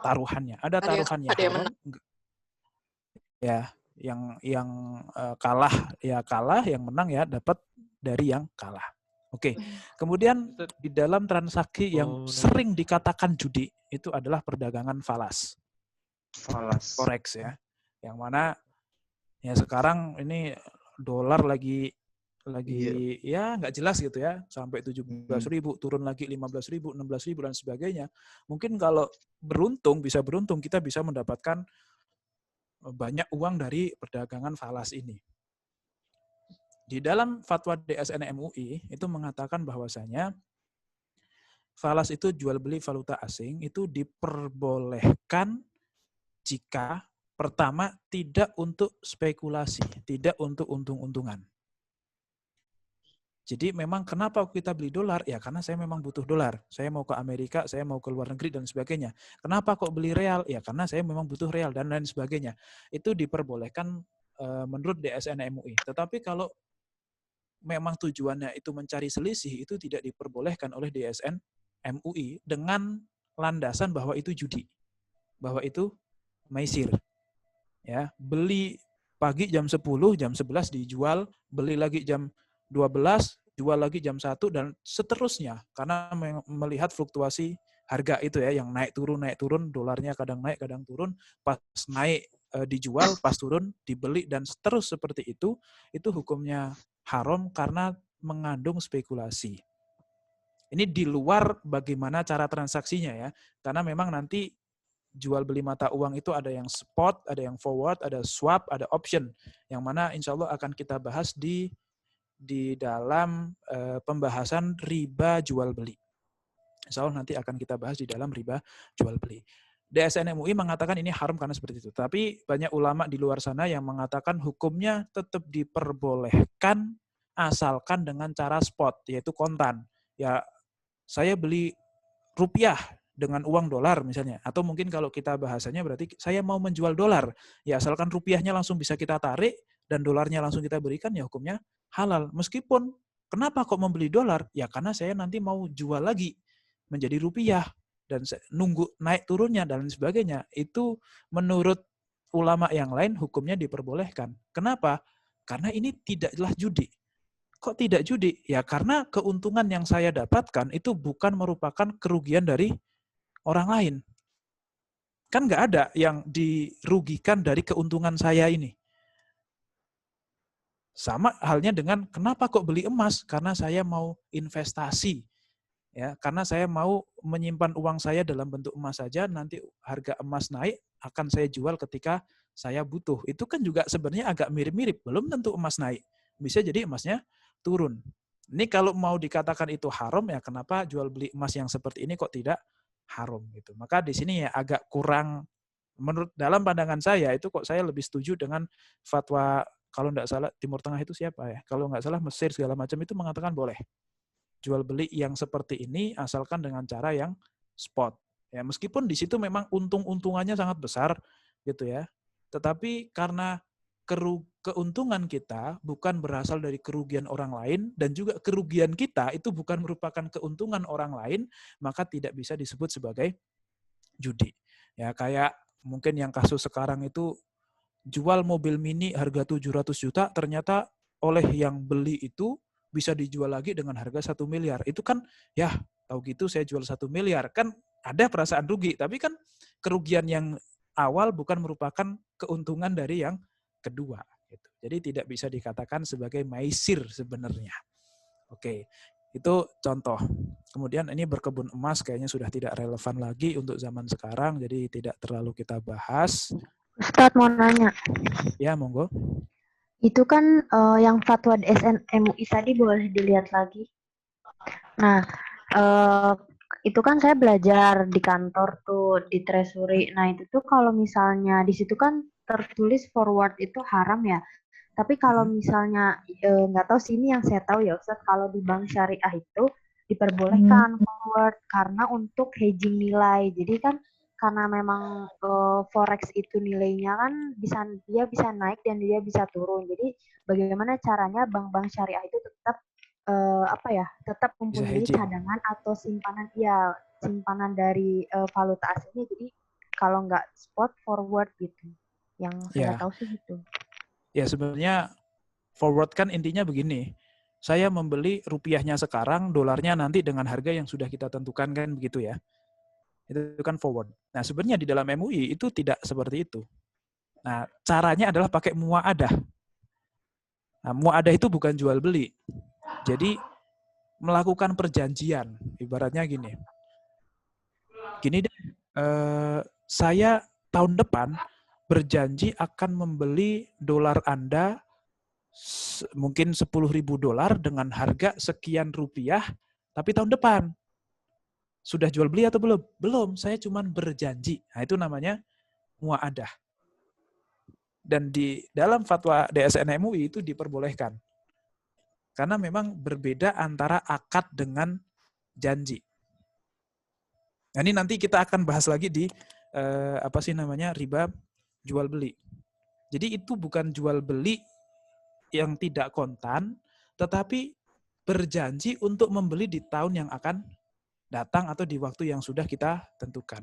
taruhannya. Ada taruhannya haram, ya yang kalah ya kalah, yang menang ya dapat dari yang kalah. Oke, kemudian di dalam transaksi yang sering dikatakan judi itu adalah perdagangan falas. Falas. Forex ya. Yang mana Ya sekarang ini dolar lagi Iya. ya nggak jelas gitu ya, sampai 17.000, turun lagi 15.000, 16.000 dan sebagainya. Mungkin kalau bisa beruntung kita bisa mendapatkan banyak uang dari perdagangan falas ini. Di dalam fatwa DSN MUI itu mengatakan bahwasanya falas itu jual beli valuta asing itu diperbolehkan jika pertama tidak untuk spekulasi, tidak untuk untung-untungan. Jadi memang kenapa kita beli dolar? Ya karena saya memang butuh dolar. Saya mau ke Amerika, saya mau ke luar negeri dan sebagainya. Kenapa kok beli real? Ya karena saya memang butuh real dan lain sebagainya. Itu diperbolehkan menurut DSN MUI. Tetapi kalau memang tujuannya itu mencari selisih, itu tidak diperbolehkan oleh DSN MUI dengan landasan bahwa itu judi. Bahwa itu maisir. Ya, beli pagi jam 10, jam 11 dijual, beli lagi jam 12, jual lagi jam 1 dan seterusnya karena melihat fluktuasi harga itu ya yang naik turun, dolarnya kadang naik kadang turun, pas naik dijual, pas turun dibeli dan terus seperti itu hukumnya haram karena mengandung spekulasi. Ini di luar bagaimana cara transaksinya ya, karena memang nanti jual beli mata uang itu ada yang spot, ada yang forward, ada swap, ada option, yang mana insya Allah akan kita bahas di dalam pembahasan riba jual beli. Insya Allah nanti akan kita bahas di dalam riba jual beli. DSN MUI mengatakan ini haram karena seperti itu. Tapi banyak ulama di luar sana yang mengatakan hukumnya tetap diperbolehkan asalkan dengan cara spot, yaitu kontan. Ya, saya beli rupiah dengan uang dolar misalnya. Atau mungkin kalau kita bahasanya berarti saya mau menjual dolar. Ya asalkan rupiahnya langsung bisa kita tarik dan dolarnya langsung kita berikan, ya hukumnya halal. Meskipun kenapa kok membeli dolar? Ya karena saya nanti mau jual lagi menjadi rupiah dan nunggu naik turunnya dan lain sebagainya. Itu menurut ulama yang lain hukumnya diperbolehkan. Kenapa? Karena ini tidaklah judi. Kok tidak judi? Ya karena keuntungan yang saya dapatkan itu bukan merupakan kerugian dari orang lain. Kan nggak ada yang dirugikan dari keuntungan saya ini. Sama halnya dengan kenapa kok beli emas? Karena saya mau investasi. Ya, karena saya mau menyimpan uang saya dalam bentuk emas saja, nanti harga emas naik akan saya jual ketika saya butuh. Itu kan juga sebenarnya agak mirip-mirip, belum tentu emas naik. Bisa jadi emasnya turun. Ini kalau mau dikatakan itu haram, ya kenapa jual beli emas yang seperti ini kok tidak haram gitu. Maka di sini ya agak kurang, menurut dalam pandangan saya itu kok saya lebih setuju dengan fatwa, kalau tidak salah Timur Tengah itu siapa ya? Kalau nggak salah Mesir segala macam itu mengatakan boleh jual beli yang seperti ini asalkan dengan cara yang spot. Ya, meskipun di situ memang untung-untungannya sangat besar gitu ya. Tetapi karena keuntungan kita bukan berasal dari kerugian orang lain dan juga kerugian kita itu bukan merupakan keuntungan orang lain, maka tidak bisa disebut sebagai judi. Ya, kayak mungkin yang kasus sekarang itu jual mobil mini harga 700 juta, ternyata oleh yang beli itu bisa dijual lagi dengan harga 1 miliar. Itu kan ya tahu gitu saya jual 1 miliar. Kan ada perasaan rugi, tapi kan kerugian yang awal bukan merupakan keuntungan dari yang kedua. Gitu. Jadi tidak bisa dikatakan sebagai maisir sebenarnya. Oke, itu contoh. Kemudian ini berkebun emas kayaknya sudah tidak relevan lagi untuk zaman sekarang, jadi tidak terlalu kita bahas. Ustadz mau nanya. Ya, monggo. Itu kan yang fatwa DSN MUI tadi boleh dilihat lagi. Nah, itu kan saya belajar di kantor tuh, di treasury. Nah, itu tuh kalau misalnya di situ kan tertulis forward itu haram ya. Tapi kalau misalnya, nggak tahu sih, ini yang saya tahu ya Ustadz, kalau di bank syariah itu diperbolehkan forward karena untuk hedging nilai. Jadi kan karena memang forex itu nilainya kan dia bisa naik dan dia bisa turun. Jadi bagaimana caranya bank-bank syariah itu tetap tetap mempunyai cadangan atau simpanan dari valuta asingnya. Jadi kalau nggak spot forward gitu. Yang saya tahu sih gitu. Ya sebenarnya forward kan intinya begini. Saya membeli rupiahnya sekarang, dolarnya nanti dengan harga yang sudah kita tentukan kan begitu ya. Itu kan forward. Nah sebenarnya di dalam MUI itu tidak seperti itu. Nah, caranya adalah pakai mua'adah. Nah, mua'adah itu bukan jual beli. Jadi melakukan perjanjian, ibaratnya gini. Gini deh, saya tahun depan berjanji akan membeli dolar Anda mungkin $10.000 dengan harga sekian rupiah, tapi tahun depan. Sudah jual beli atau belum? Belum, saya cuma berjanji. Nah, itu namanya mua'adah. Dan di dalam fatwa DSN MUI itu diperbolehkan. Karena memang berbeda antara akad dengan janji. Nah, ini nanti kita akan bahas lagi di riba jual beli. Jadi itu bukan jual beli yang tidak kontan, tetapi berjanji untuk membeli di tahun yang akan datang atau di waktu yang sudah kita tentukan.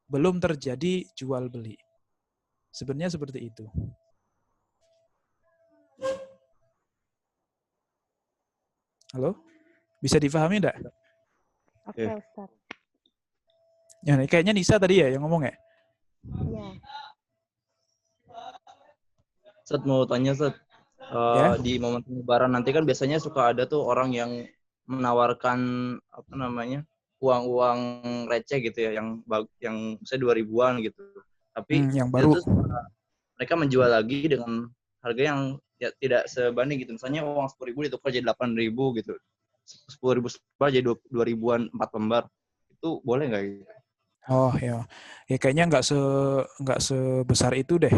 Belum terjadi jual beli. Sebenarnya seperti itu. Halo? Bisa difahami enggak? Oke, Ustaz. Ya, kayaknya Nisa tadi ya yang ngomong ya? Iya. Set mau tanya Set, di momen Lebaran nanti kan biasanya suka ada tuh orang yang menawarkan uang-uang receh gitu ya, yang misalnya 2.000-an gitu. Tapi yang baru. itu mereka menjual lagi dengan harga yang ya tidak sebanding gitu. Misalnya uang 10.000 ditukar jadi 8.000 gitu. 10.000 selembar jadi 2.000-an 4 lembar. Itu boleh nggak gitu? Oh ya, kayaknya nggak sebesar itu deh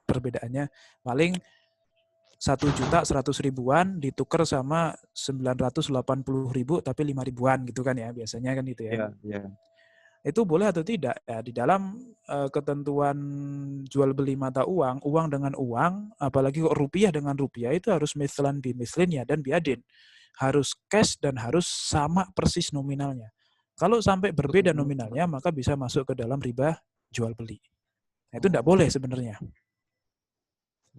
perbedaannya. Paling 1.100.000-an ditukar sama 980.000 tapi 5.000-an gitu kan ya, biasanya kan gitu ya. Iya. Itu boleh atau tidak? Ya, di dalam ketentuan jual beli mata uang, uang dengan uang, apalagi rupiah dengan rupiah itu harus mislan bimislin ya dan biadin. Harus cash dan harus sama persis nominalnya. Kalau sampai berbeda nominalnya, maka bisa masuk ke dalam riba jual beli. Nah, itu tidak boleh sebenarnya.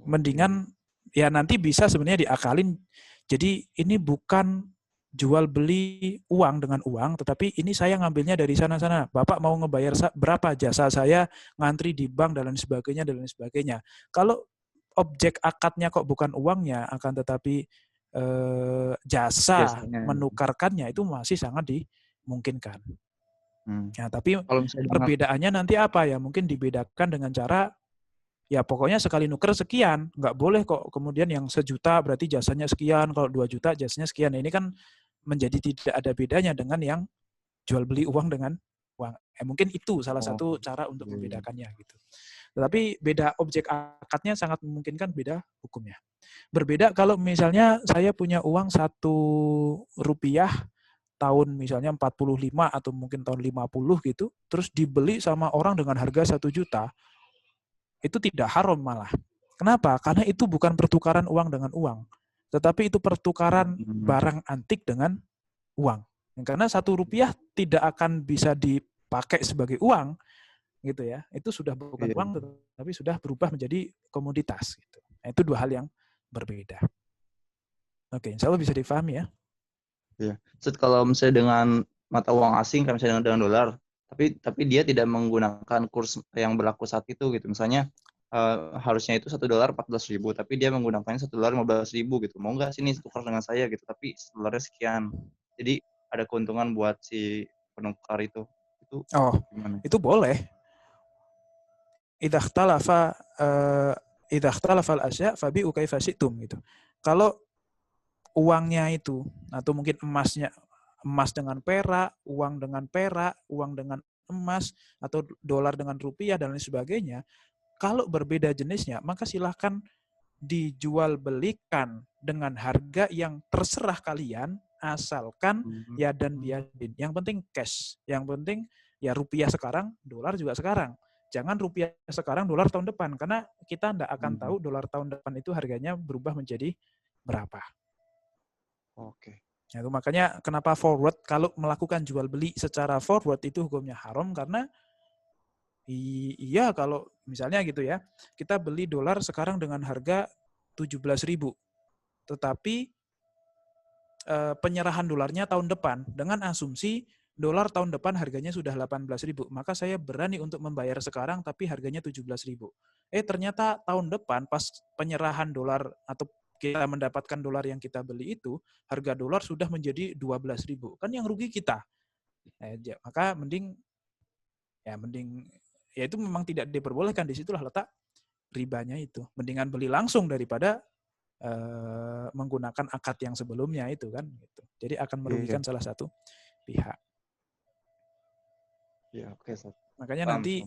Mendingan ya nanti bisa sebenarnya diakalin. Jadi ini bukan jual beli uang dengan uang, tetapi ini saya ngambilnya dari sana-sana. Bapak mau ngebayar berapa jasa saya ngantri di bank dan lain sebagainya. Kalau objek akadnya kok bukan uangnya, akan tetapi jasa menukarkannya itu masih sangat dimungkinkan. Ya, tapi perbedaannya nanti apa ya? Mungkin dibedakan dengan cara ya pokoknya sekali nuker sekian, nggak boleh kok kemudian yang 1.000.000 berarti jasanya sekian, kalau 2 juta jasanya sekian. Ini kan menjadi tidak ada bedanya dengan yang jual beli uang dengan uang. Mungkin itu salah satu cara untuk membedakannya gitu. Tetapi beda objek akadnya sangat memungkinkan beda hukumnya. Berbeda kalau misalnya saya punya uang Rp1 tahun misalnya 45 atau mungkin tahun 50 gitu, terus dibeli sama orang dengan harga 1 juta, itu tidak haram malah. Kenapa? Karena itu bukan pertukaran uang dengan uang, tetapi itu pertukaran barang antik dengan uang. Karena Rp1 tidak akan bisa dipakai sebagai uang, gitu ya. Itu sudah bukan uang, tapi sudah berubah menjadi komoditas. Gitu. Nah, itu dua hal yang berbeda. Oke, insya Allah bisa difahami ya. Iya. Kalau misalnya dengan mata uang asing, kan misalnya dengan dolar, tapi dia tidak menggunakan kurs yang berlaku saat itu gitu. Misalnya harusnya itu $1 14.000, tapi dia menggunakannya $1 15.000 gitu. Mau nggak sini tukar dengan saya gitu, tapi dolarnya sekian. Jadi ada keuntungan buat si penukar itu. Itu gimana? Itu boleh. Idza ikhtalafa al-asya' fabi'u kaifa syi'tum gitu. Kalau uangnya itu atau mungkin emas dengan perak, uang dengan perak, uang dengan emas atau dolar dengan rupiah dan lain sebagainya, kalau berbeda jenisnya maka silahkan dijual belikan dengan harga yang terserah kalian asalkan ya dan biadin. Yang penting cash, yang penting ya rupiah sekarang, dolar juga sekarang. Jangan rupiah sekarang, dolar tahun depan, karena kita tidak akan tahu dolar tahun depan itu harganya berubah menjadi berapa. Oke. Ya, itu makanya kenapa forward, kalau melakukan jual beli secara forward itu hukumnya haram, karena iya kalau misalnya gitu ya, kita beli dolar sekarang dengan harga 17.000, tetapi penyerahan dolarnya tahun depan dengan asumsi dolar tahun depan harganya sudah 18.000, maka saya berani untuk membayar sekarang tapi harganya 17.000. Ternyata tahun depan pas penyerahan dolar atau kita mendapatkan dolar yang kita beli itu, harga dolar sudah menjadi 12.000. Kan yang rugi kita. Maka mending ya itu memang tidak diperbolehkan, disitulah letak ribanya itu. Mendingan beli langsung daripada menggunakan akad yang sebelumnya itu kan gitu. Jadi akan merugikan salah satu pihak. Ya, oke. Makanya nanti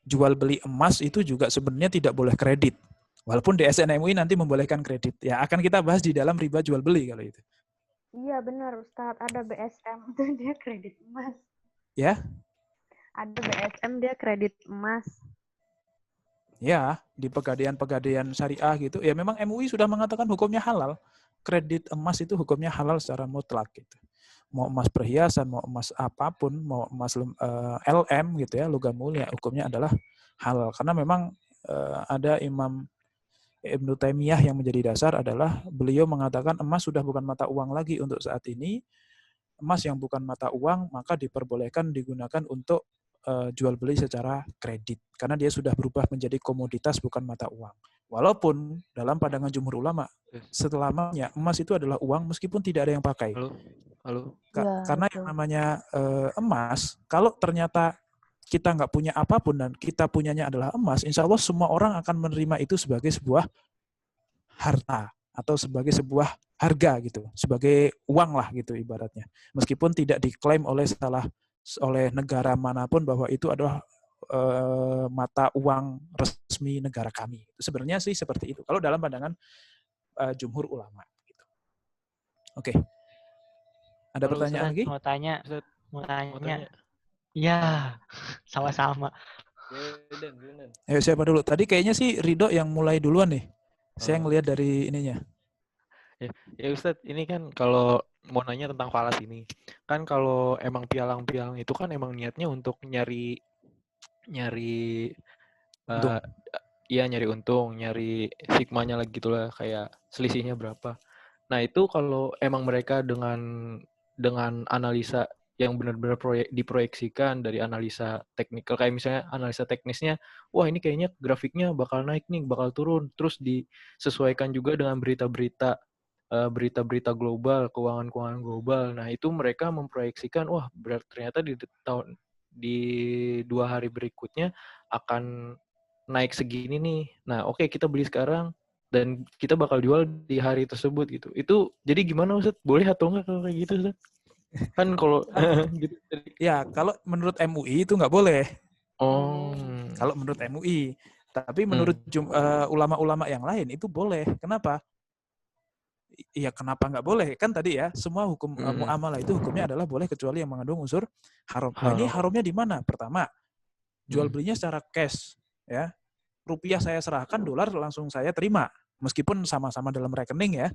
jual beli emas itu juga sebenarnya tidak boleh kredit. Walaupun DSN MUI nanti membolehkan kredit. Ya akan kita bahas di dalam riba jual beli kalau itu. Iya benar Ustadz, ada BSM itu dia kredit emas. Ya? Ada BSM dia kredit emas. Ya, di pegadaian-pegadaian syariah gitu. Ya memang MUI sudah mengatakan hukumnya halal. Kredit emas itu hukumnya halal secara mutlak gitu. Mau emas perhiasan, mau emas apapun, mau emas LM gitu ya, logam mulia, hukumnya adalah halal. Karena memang ada Imam Ibnu Taimiyah yang menjadi dasar adalah beliau mengatakan emas sudah bukan mata uang lagi untuk saat ini. Emas yang bukan mata uang maka diperbolehkan digunakan untuk jual beli secara kredit. Karena dia sudah berubah menjadi komoditas bukan mata uang. Walaupun dalam pandangan jumhur ulama, selamanya emas itu adalah uang meskipun tidak ada yang pakai. Halo. Karena yang namanya emas, kalau ternyata kita nggak punya apapun dan kita punyanya adalah emas, insya Allah semua orang akan menerima itu sebagai sebuah harta atau sebagai sebuah harga gitu, sebagai uang lah gitu ibaratnya. Meskipun tidak diklaim oleh negara manapun bahwa itu adalah mata uang resmi negara kami. Sebenarnya sih seperti itu. Kalau dalam pandangan jumhur ulama. Gitu. Oke. Ada pertanyaan lagi? Mau tanya. Ya, sama-sama. Ayo siapa dulu? Tadi kayaknya sih Ridho yang mulai duluan nih. Saya ngelihat dari ininya. Ya Ustadz, ini kan kalau mau nanya tentang falas ini, kan kalau emang pialang-pialang itu kan emang niatnya untuk nyari untung, nyari hikmahnya lagi gitulah, kayak selisihnya berapa. Nah itu kalau emang mereka dengan analisa yang benar-benar diproyeksikan dari analisa teknikal, kayak misalnya analisa teknisnya, wah ini kayaknya grafiknya bakal naik nih, bakal turun, terus disesuaikan juga dengan berita-berita global, keuangan global. Nah itu mereka memproyeksikan, wah ternyata di 2 hari berikutnya akan naik segini nih. Nah oke, kita beli sekarang dan kita bakal jual di hari tersebut gitu. Itu jadi gimana Ustaz? Boleh atau enggak kalau kayak gitu Ustaz? Kan kalau gitu. Ya, kalau menurut MUI itu nggak boleh. Oh. Kalau menurut MUI. Tapi menurut ulama-ulama yang lain itu boleh. Kenapa? Ya kenapa nggak boleh? Kan tadi ya, semua hukum muamalah itu hukumnya adalah boleh kecuali yang mengandung unsur haram. Nah, ini haramnya di mana? Pertama, jual belinya secara cash. Ya, rupiah saya serahkan, dolar langsung saya terima. Meskipun sama-sama dalam rekening ya.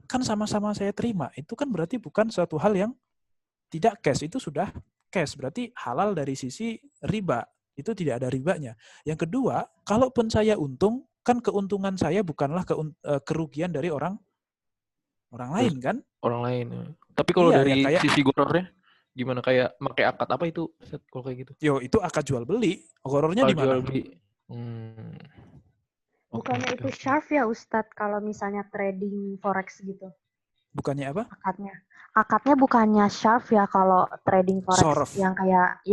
Kan sama-sama saya terima, itu kan berarti bukan suatu hal yang tidak cash, itu sudah cash, berarti halal dari sisi riba, itu tidak ada ribanya. Yang kedua, kalaupun saya untung, kan keuntungan saya bukanlah kerugian dari orang lain kan? Orang lain. Tapi kalau dari sisi gorornya, gimana, kayak pakai akad apa itu kalau kayak gitu? Yo, itu akad jual beli, gorornya di mana? Jual beli. Bukannya itu sharp ya Ustadz kalau misalnya trading forex gitu? Bukannya apa? Akadnya bukannya sharp ya kalau trading forex Sorof. yang kayak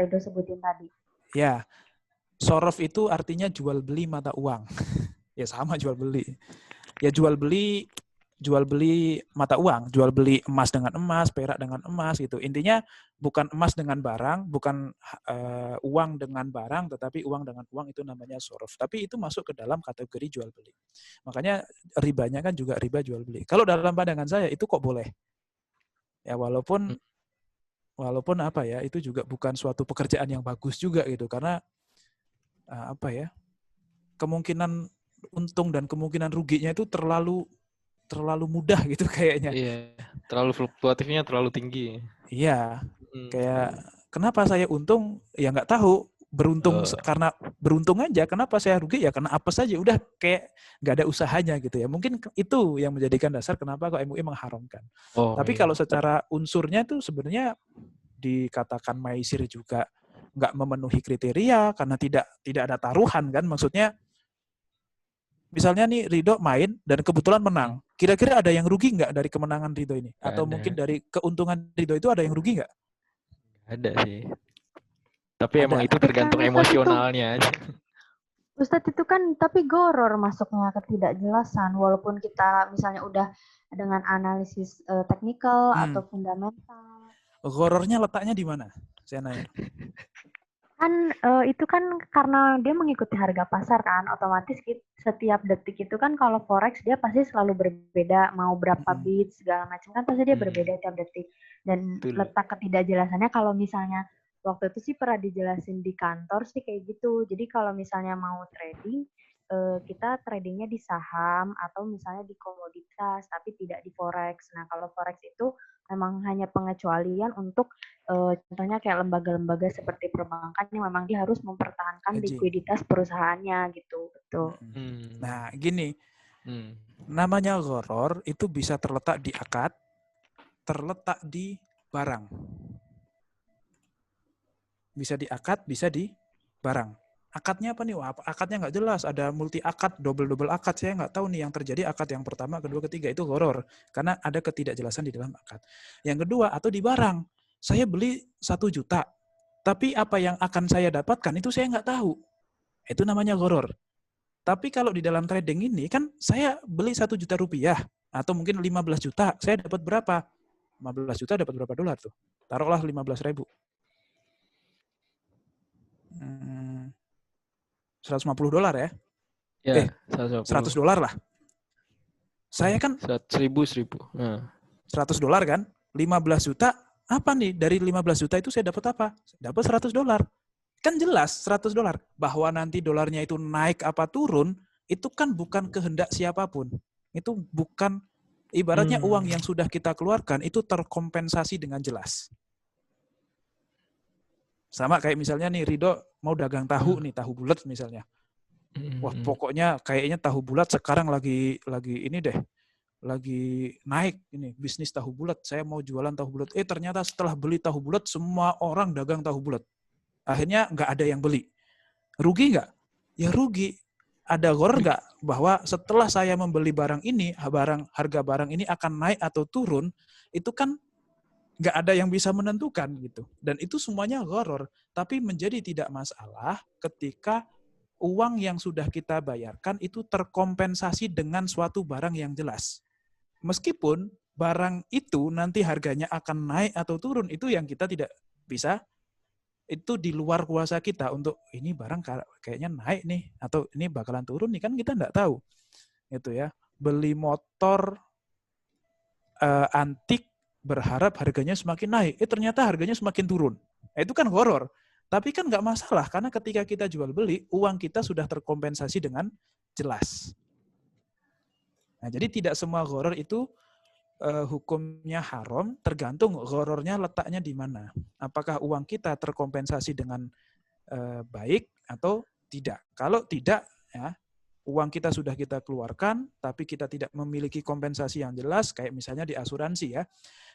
Ridho sebutin tadi. Ya, sorof itu artinya jual beli mata uang. Ya sama jual beli. Ya jual beli mata uang, jual beli emas dengan emas, perak dengan emas gitu. Intinya bukan emas dengan barang, bukan uang dengan barang, tetapi uang dengan uang, itu namanya sorof. Tapi itu masuk ke dalam kategori jual beli. Makanya ribanya kan juga riba jual beli. Kalau dalam pandangan saya itu kok boleh. Ya walaupun apa ya, itu juga bukan suatu pekerjaan yang bagus juga gitu, karena kemungkinan untung dan kemungkinan ruginya itu terlalu mudah gitu kayaknya. Iya, terlalu fluktuatifnya terlalu tinggi. Iya, kayak kenapa saya untung? Ya nggak tahu. beruntung karena beruntung aja. Kenapa saya rugi? Ya karena apa saja, udah kayak nggak ada usahanya gitu ya. Mungkin itu yang menjadikan dasar kenapa kok MUI mengharamkan. Tapi kalau secara unsurnya tuh sebenarnya dikatakan maisir juga nggak memenuhi kriteria karena tidak ada taruhan kan. Maksudnya misalnya nih Ridho main dan kebetulan menang. Kira-kira ada yang rugi nggak dari kemenangan Ridho ini? Atau mungkin dari keuntungan Ridho itu ada yang rugi nggak? Ada sih. Tapi emang itu tergantung emosionalnya aja. Ustadz itu kan tapi goror masuknya ketidakjelasan. Walaupun kita misalnya udah dengan analisis teknikal atau fundamental. Gorornya letaknya di mana? Saya nanya. Kan itu kan karena dia mengikuti harga pasar kan, otomatis setiap detik itu kan kalau forex dia pasti selalu berbeda, mau berapa bit segala macam kan pasti dia berbeda tiap detik. Dan letak ketidakjelasannya kalau misalnya waktu itu sih pernah dijelasin di kantor sih kayak gitu. Jadi kalau misalnya mau trading, kita tradingnya di saham atau misalnya di komoditas, tapi tidak di forex. Nah kalau forex itu memang hanya pengecualian untuk contohnya kayak lembaga-lembaga seperti perbankan yang memang dia harus mempertahankan likuiditas perusahaannya gitu, betul. Nah gini, namanya gharar itu bisa terletak di akad, terletak di barang. Bisa di akad, bisa di barang. Akadnya apa nih? Wah, akadnya nggak jelas. Ada multi akad, double akad. Saya nggak tahu nih yang terjadi akad yang pertama, kedua, ketiga. Itu gharar. Karena ada ketidakjelasan di dalam akad. Yang kedua, atau di barang. Saya beli 1 juta. Tapi apa yang akan saya dapatkan itu saya nggak tahu. Itu namanya gharar. Tapi kalau di dalam trading ini kan saya beli 1 juta rupiah. Atau mungkin 15 juta. Saya dapat berapa? 15 juta dapat berapa dolar tuh? Taruhlah 15.000. 150 dolar ya? Ya, 100 dolar lah. Saya kan 1.000. 100 dolar kan? 15 juta, apa nih? Dari 15 juta itu saya dapat apa? Dapat 100 dolar. Kan jelas 100 dolar. Bahwa nanti dolarnya itu naik apa turun, itu kan bukan kehendak siapapun. Itu bukan, ibaratnya uang yang sudah kita keluarkan, itu terkompensasi dengan jelas. Sama kayak misalnya nih Ridho mau dagang tahu nih, tahu bulat misalnya. Wah, pokoknya kayaknya tahu bulat sekarang lagi ini deh. Lagi naik ini bisnis tahu bulat. Saya mau jualan tahu bulat. Ternyata setelah beli tahu bulat semua orang dagang tahu bulat. Akhirnya nggak ada yang beli. Rugi nggak? Ya rugi. Ada gharar nggak bahwa setelah saya membeli barang ini, harga barang ini akan naik atau turun, itu kan nggak ada yang bisa menentukan gitu. Dan itu semuanya gharar. Tapi menjadi tidak masalah ketika uang yang sudah kita bayarkan itu terkompensasi dengan suatu barang yang jelas. Meskipun barang itu nanti harganya akan naik atau turun, itu yang kita tidak bisa, itu di luar kuasa kita untuk ini barang kayaknya naik nih, atau ini bakalan turun nih, kan kita nggak tahu. Gitu ya. Beli motor antik, berharap harganya semakin naik, ternyata harganya semakin turun. Itu kan gharar. Tapi kan nggak masalah, karena ketika kita jual beli, uang kita sudah terkompensasi dengan jelas. Nah, jadi tidak semua gharar itu hukumnya haram, tergantung ghararnya letaknya di mana. Apakah uang kita terkompensasi dengan baik atau tidak. Kalau tidak, ya, uang kita sudah kita keluarkan, tapi kita tidak memiliki kompensasi yang jelas, kayak misalnya di asuransi ya,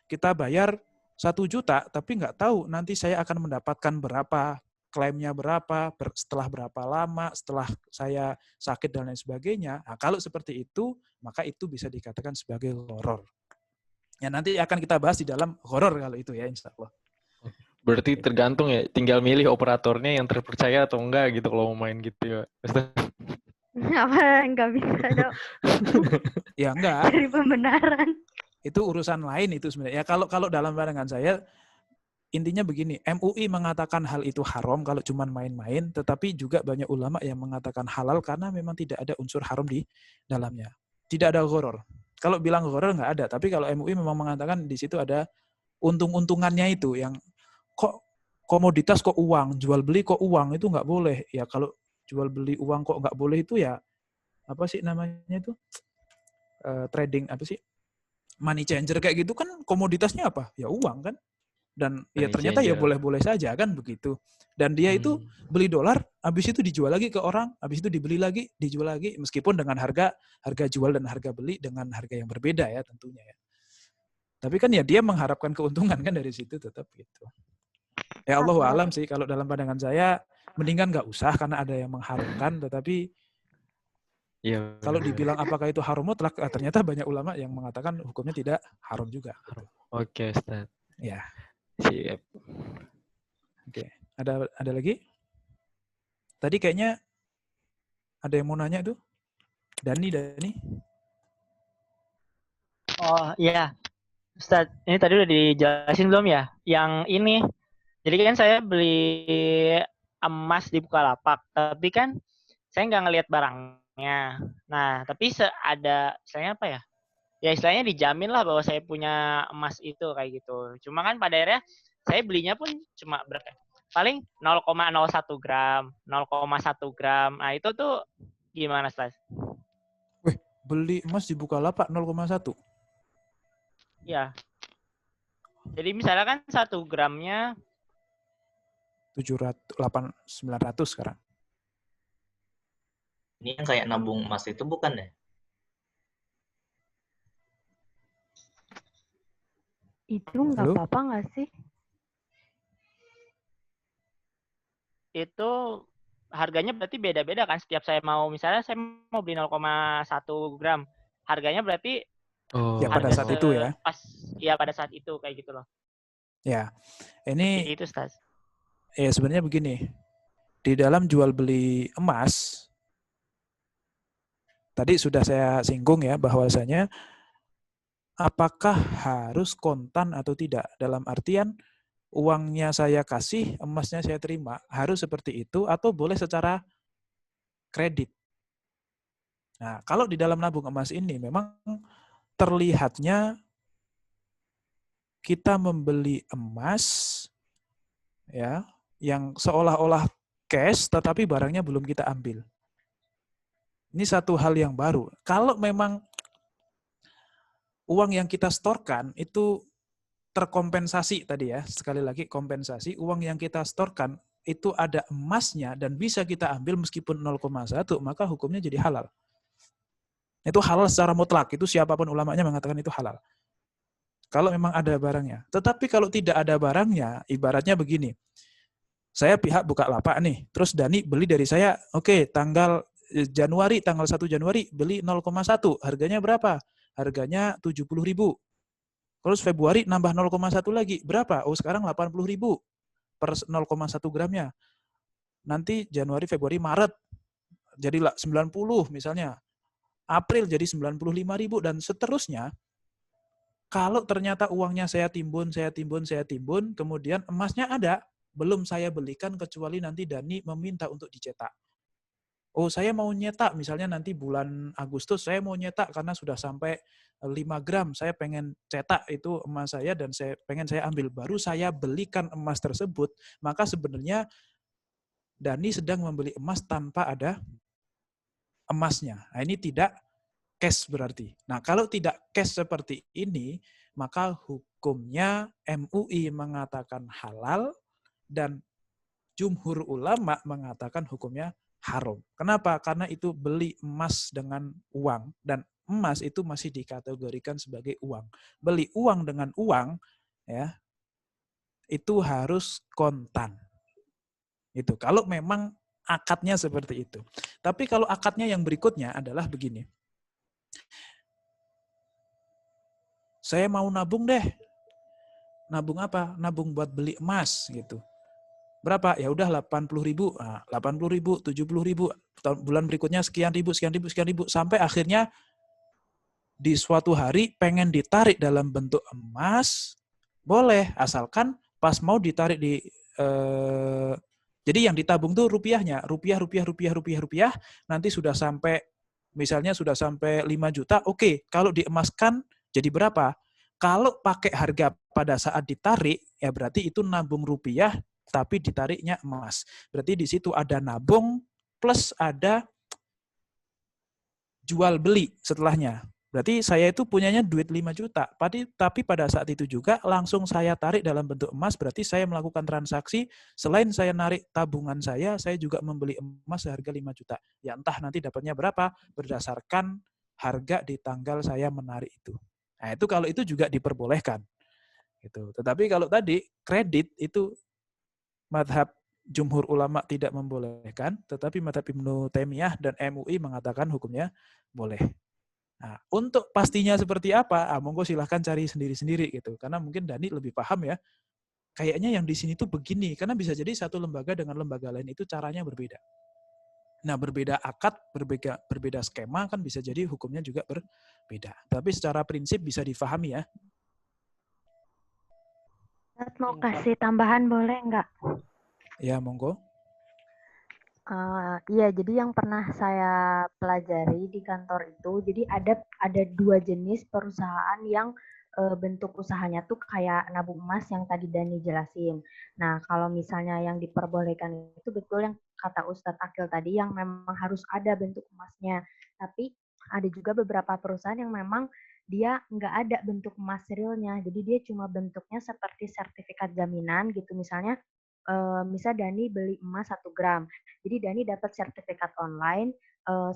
kita bayar 1 juta, tapi nggak tahu nanti saya akan mendapatkan berapa, klaimnya berapa, setelah berapa lama, setelah saya sakit dan lain sebagainya. Nah, kalau seperti itu, maka itu bisa dikatakan sebagai gharar. Ya, nanti akan kita bahas di dalam gharar kalau itu ya, insya Allah. Berarti tergantung ya, tinggal milih operatornya yang terpercaya atau enggak gitu kalau mau main gitu ya. Apa nggak bisa dong? Ya enggak. Dari pembenaran. Itu urusan lain itu sebenarnya. Ya kalau dalam pandangan saya, intinya begini, MUI mengatakan hal itu haram kalau cuma main-main, tetapi juga banyak ulama yang mengatakan halal karena memang tidak ada unsur haram di dalamnya. Tidak ada gharar. Kalau bilang gharar nggak ada, tapi kalau MUI memang mengatakan di situ ada untung-untungannya itu, yang kok komoditas kok uang, jual beli kok uang, itu nggak boleh. Ya kalau jual beli uang kok nggak boleh itu ya, apa sih namanya itu? Trading apa sih? Money changer kayak gitu kan komoditasnya apa? Ya uang kan? Dan ya Money ternyata ya changer. boleh-boleh saja kan begitu. Dan dia itu beli dolar, habis itu dijual lagi ke orang, habis itu dibeli lagi, dijual lagi, meskipun dengan harga jual dan harga beli dengan harga yang berbeda ya tentunya ya. Tapi kan ya dia mengharapkan keuntungan kan dari situ tetap gitu. Ya Allahu alam sih, kalau dalam pandangan saya mendingan nggak usah karena ada yang mengharamkan, tetapi Iya. kalau dibilang apakah itu haram mutlak, ternyata banyak ulama yang mengatakan hukumnya tidak haram juga. Gitu. Oke, Ustaz. Ya. Siap. Oke, ada lagi? Tadi kayaknya ada yang mau nanya tuh. Dani. Oh iya, Ustaz, ini tadi udah dijelasin belum ya? Yang ini, jadi kan saya beli emas di Bukalapak, tapi kan saya nggak ngelihat barangnya. Nah, tapi ada, istilahnya apa ya? Ya istilahnya dijamin lah bahwa saya punya emas itu kayak gitu. Cuma kan pada akhirnya saya belinya pun cuma berapa? Paling 0,01 gram, 0,1 gram. Nah itu tuh gimana, Ustaz? Wih, beli emas di Bukalapak 0,1? Iya. Jadi misalnya kan 1 gramnya 900 sekarang. Ini yang kayak nabung emas itu bukan ya? Itu nggak apa-apa nggak sih? Itu harganya berarti beda-beda kan setiap saya mau, misalnya saya mau beli 0,1 gram. Harganya berarti ya pada saat itu ya. Pas ya pada saat itu kayak gitu loh. Ya. Ini itu, Ustaz. Ya sebenarnya begini. Di dalam jual beli emas tadi sudah saya singgung ya bahwasanya apakah harus kontan atau tidak? Dalam artian uangnya saya kasih, emasnya saya terima. Harus seperti itu atau boleh secara kredit? Nah, kalau di dalam nabung emas ini memang terlihatnya kita membeli emas ya yang seolah-olah cash tetapi barangnya belum kita ambil. Ini satu hal yang baru. Kalau memang uang yang kita storkan itu terkompensasi tadi ya, sekali lagi kompensasi, uang yang kita storkan itu ada emasnya dan bisa kita ambil meskipun 0,1, maka hukumnya jadi halal. Itu halal secara mutlak, itu siapapun ulamanya mengatakan itu halal. Kalau memang ada barangnya. Tetapi kalau tidak ada barangnya, ibaratnya begini, saya pihak Bukalapak nih, terus Dani beli dari saya, oke, tanggal 1 Januari beli 0,1, harganya berapa? Harganya 70.000. Terus Februari nambah 0,1 lagi, berapa? Oh sekarang 80.000 per 0,1 gramnya. Nanti Januari, Februari, Maret jadilah 90 misalnya. April jadi 95.000 dan seterusnya. Kalau ternyata uangnya saya timbun, kemudian emasnya ada, belum saya belikan kecuali nanti Dani meminta untuk dicetak. Oh, saya mau nyetak, misalnya nanti bulan Agustus, saya mau nyetak karena sudah sampai 5 gram, saya pengen cetak itu emas saya dan pengen saya ambil. Baru saya belikan emas tersebut, maka sebenarnya Dani sedang membeli emas tanpa ada emasnya. Nah, ini tidak cash berarti. Nah, kalau tidak cash seperti ini, maka hukumnya MUI mengatakan halal dan jumhur ulama mengatakan hukumnya haram. Kenapa? Karena itu beli emas dengan uang dan emas itu masih dikategorikan sebagai uang. Beli uang dengan uang ya itu harus kontan. Itu kalau memang akadnya seperti itu. Tapi kalau akadnya yang berikutnya adalah begini. Saya mau nabung deh. Nabung apa? Nabung buat beli emas gitu. Berapa? Ya udah 80.000, 80.000, 70.000, bulan berikutnya sekian ribu, sampai akhirnya di suatu hari pengen ditarik dalam bentuk emas, boleh, asalkan pas mau ditarik jadi yang ditabung tuh rupiahnya, rupiah, nanti sudah sampai, misalnya sudah sampai 5 juta, oke, kalau diemaskan jadi berapa? Kalau pakai harga pada saat ditarik, ya berarti itu nabung rupiah, tapi ditariknya emas. Berarti di situ ada nabung plus ada jual beli setelahnya. Berarti saya itu punyanya duit 5 juta. Tapi pada saat itu juga langsung saya tarik dalam bentuk emas, berarti saya melakukan transaksi, selain saya narik tabungan saya juga membeli emas seharga 5 juta. Ya entah nanti dapatnya berapa, berdasarkan harga di tanggal saya menarik itu. Nah itu kalau itu juga diperbolehkan. Gitu. Tetapi kalau tadi kredit itu madhab jumhur ulama tidak membolehkan, tetapi madhab Ibnu Taimiyah dan MUI mengatakan hukumnya boleh. Nah, untuk pastinya seperti apa, monggo silahkan cari sendiri-sendiri gitu. Karena mungkin Dani lebih paham ya. Kayaknya yang di sini tuh begini, karena bisa jadi satu lembaga dengan lembaga lain itu caranya berbeda. Nah, berbeda akad, berbeda skema kan bisa jadi hukumnya juga berbeda. Tapi secara prinsip bisa difahami ya. Mau kasih tambahan boleh nggak? Ya, monggo. Iya, jadi yang pernah saya pelajari di kantor itu, jadi ada 2 jenis perusahaan yang bentuk usahanya tuh kayak nabung emas yang tadi Dani jelasin. Nah, kalau misalnya yang diperbolehkan itu betul yang kata Ustadz Akil tadi, yang memang harus ada bentuk emasnya. Tapi ada juga beberapa perusahaan yang memang dia nggak ada bentuk emas realnya, jadi dia cuma bentuknya seperti sertifikat jaminan gitu. Misalnya Dani beli emas 1 gram. Jadi Dani dapat sertifikat online,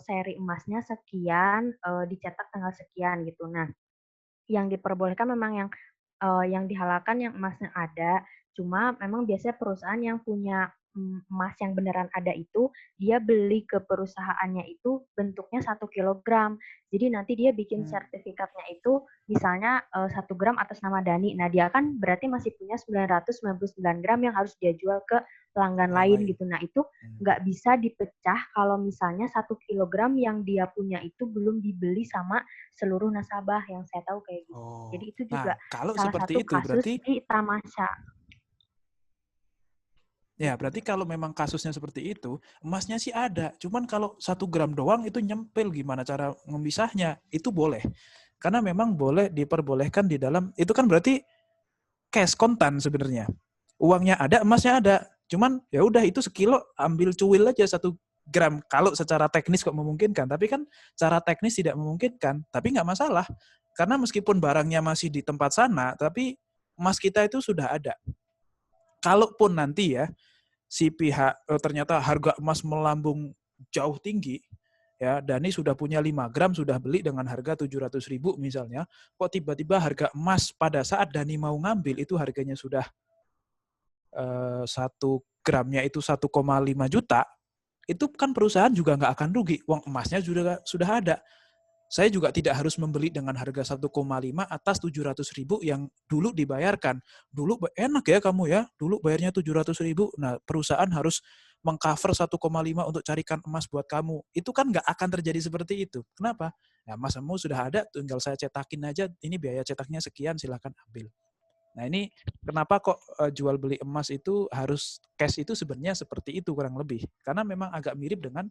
seri emasnya sekian, dicetak tanggal sekian gitu. Nah, yang diperbolehkan memang yang dihalalkan yang emasnya ada, cuma memang biasanya perusahaan yang punya emas yang beneran ada itu, dia beli ke perusahaannya itu bentuknya 1 kilogram. Jadi nanti dia bikin sertifikatnya itu misalnya 1 gram atas nama Dani. Nah, dia kan berarti masih punya 999 gram yang harus dia jual ke pelanggan lain gitu. Nah, itu nggak bisa dipecah kalau misalnya 1 kilogram yang dia punya itu belum dibeli sama seluruh nasabah, yang saya tahu kayak gitu. Jadi itu juga kalau salah seperti satu itu, kasus berarti di Tamasya. Ya, berarti kalau memang kasusnya seperti itu, emasnya sih ada. Cuman kalau 1 gram doang itu nyempil, gimana cara memisahnya? Itu boleh. Karena memang boleh diperbolehkan di dalam, itu kan berarti cash kontan sebenarnya. Uangnya ada, emasnya ada. Cuman ya udah itu sekilo, ambil cuil aja 1 gram. Kalau secara teknis kok memungkinkan. Tapi kan cara teknis tidak memungkinkan. Tapi nggak masalah. Karena meskipun barangnya masih di tempat sana, tapi emas kita itu sudah ada. Kalaupun nanti ya, si pihak ternyata harga emas melambung jauh tinggi, ya Dani sudah punya 5 gram, sudah beli dengan harga 700.000 misalnya, kok tiba-tiba harga emas pada saat Dani mau ngambil itu harganya sudah 1 gramnya itu 1,5 juta, itu kan perusahaan juga nggak akan rugi, uang emasnya sudah ada. Saya juga tidak harus membeli dengan harga 1,5 atas 700.000 yang dulu dibayarkan. Dulu enak ya kamu ya, dulu bayarnya 700.000. Nah, perusahaan harus mengcover 1,5 untuk carikan emas buat kamu. Itu kan nggak akan terjadi seperti itu. Kenapa? Ya, emasmu sudah ada, tinggal saya cetakin aja, ini biaya cetaknya sekian, silahkan ambil. Nah, ini kenapa kok jual beli emas itu harus cash itu sebenarnya seperti itu kurang lebih. Karena memang agak mirip dengan,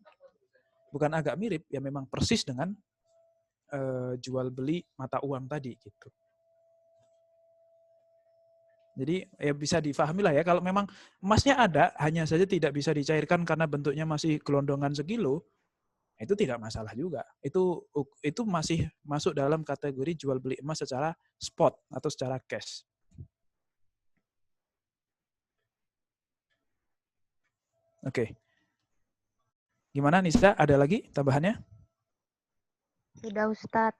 bukan agak mirip, ya memang persis dengan jual beli mata uang tadi gitu. Jadi ya bisa difahami lah ya, kalau memang emasnya ada, hanya saja tidak bisa dicairkan karena bentuknya masih gelondongan sekilo, itu tidak masalah juga. Itu masih masuk dalam kategori jual beli emas secara spot atau secara cash. Oke. Gimana Nisa? Ada lagi tambahannya? Sudah Ustadz.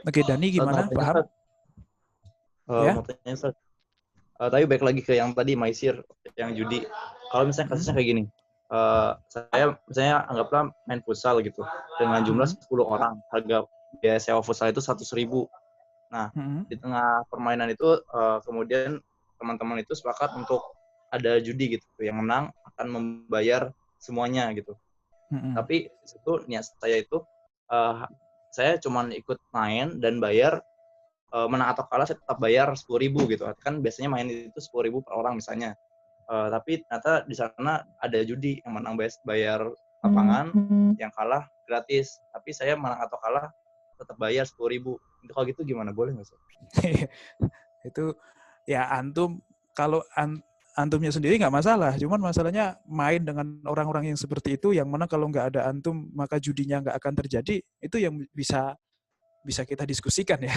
Oke, Dani gimana? Paham? Ya? Mau tanya, Ustaz. Tapi balik lagi ke yang tadi, Maisir, yang judi. Kalau misalnya kasusnya kayak gini, saya misalnya anggaplah main futsal gitu, dengan jumlah 10 orang, harga biaya sewa futsal itu 100.000. Nah, di tengah permainan itu, kemudian teman-teman itu sepakat untuk ada judi gitu, yang menang akan membayar semuanya gitu. Tapi itu niat saya itu, saya cuma ikut main dan bayar, menang atau kalah saya tetap bayar 10.000 gitu. Kan biasanya main itu 10.000 per orang misalnya. Tapi ternyata di sana ada judi, yang menang bayar lapangan, yang kalah gratis. Tapi saya menang atau kalah tetap bayar 10.000. Itu kalau gitu gimana, boleh nggak sih? Itu ya antum, kalau antumnya sendiri nggak masalah, cuman masalahnya main dengan orang-orang yang seperti itu, yang mana kalau nggak ada antum maka judinya nggak akan terjadi, itu yang bisa kita diskusikan ya.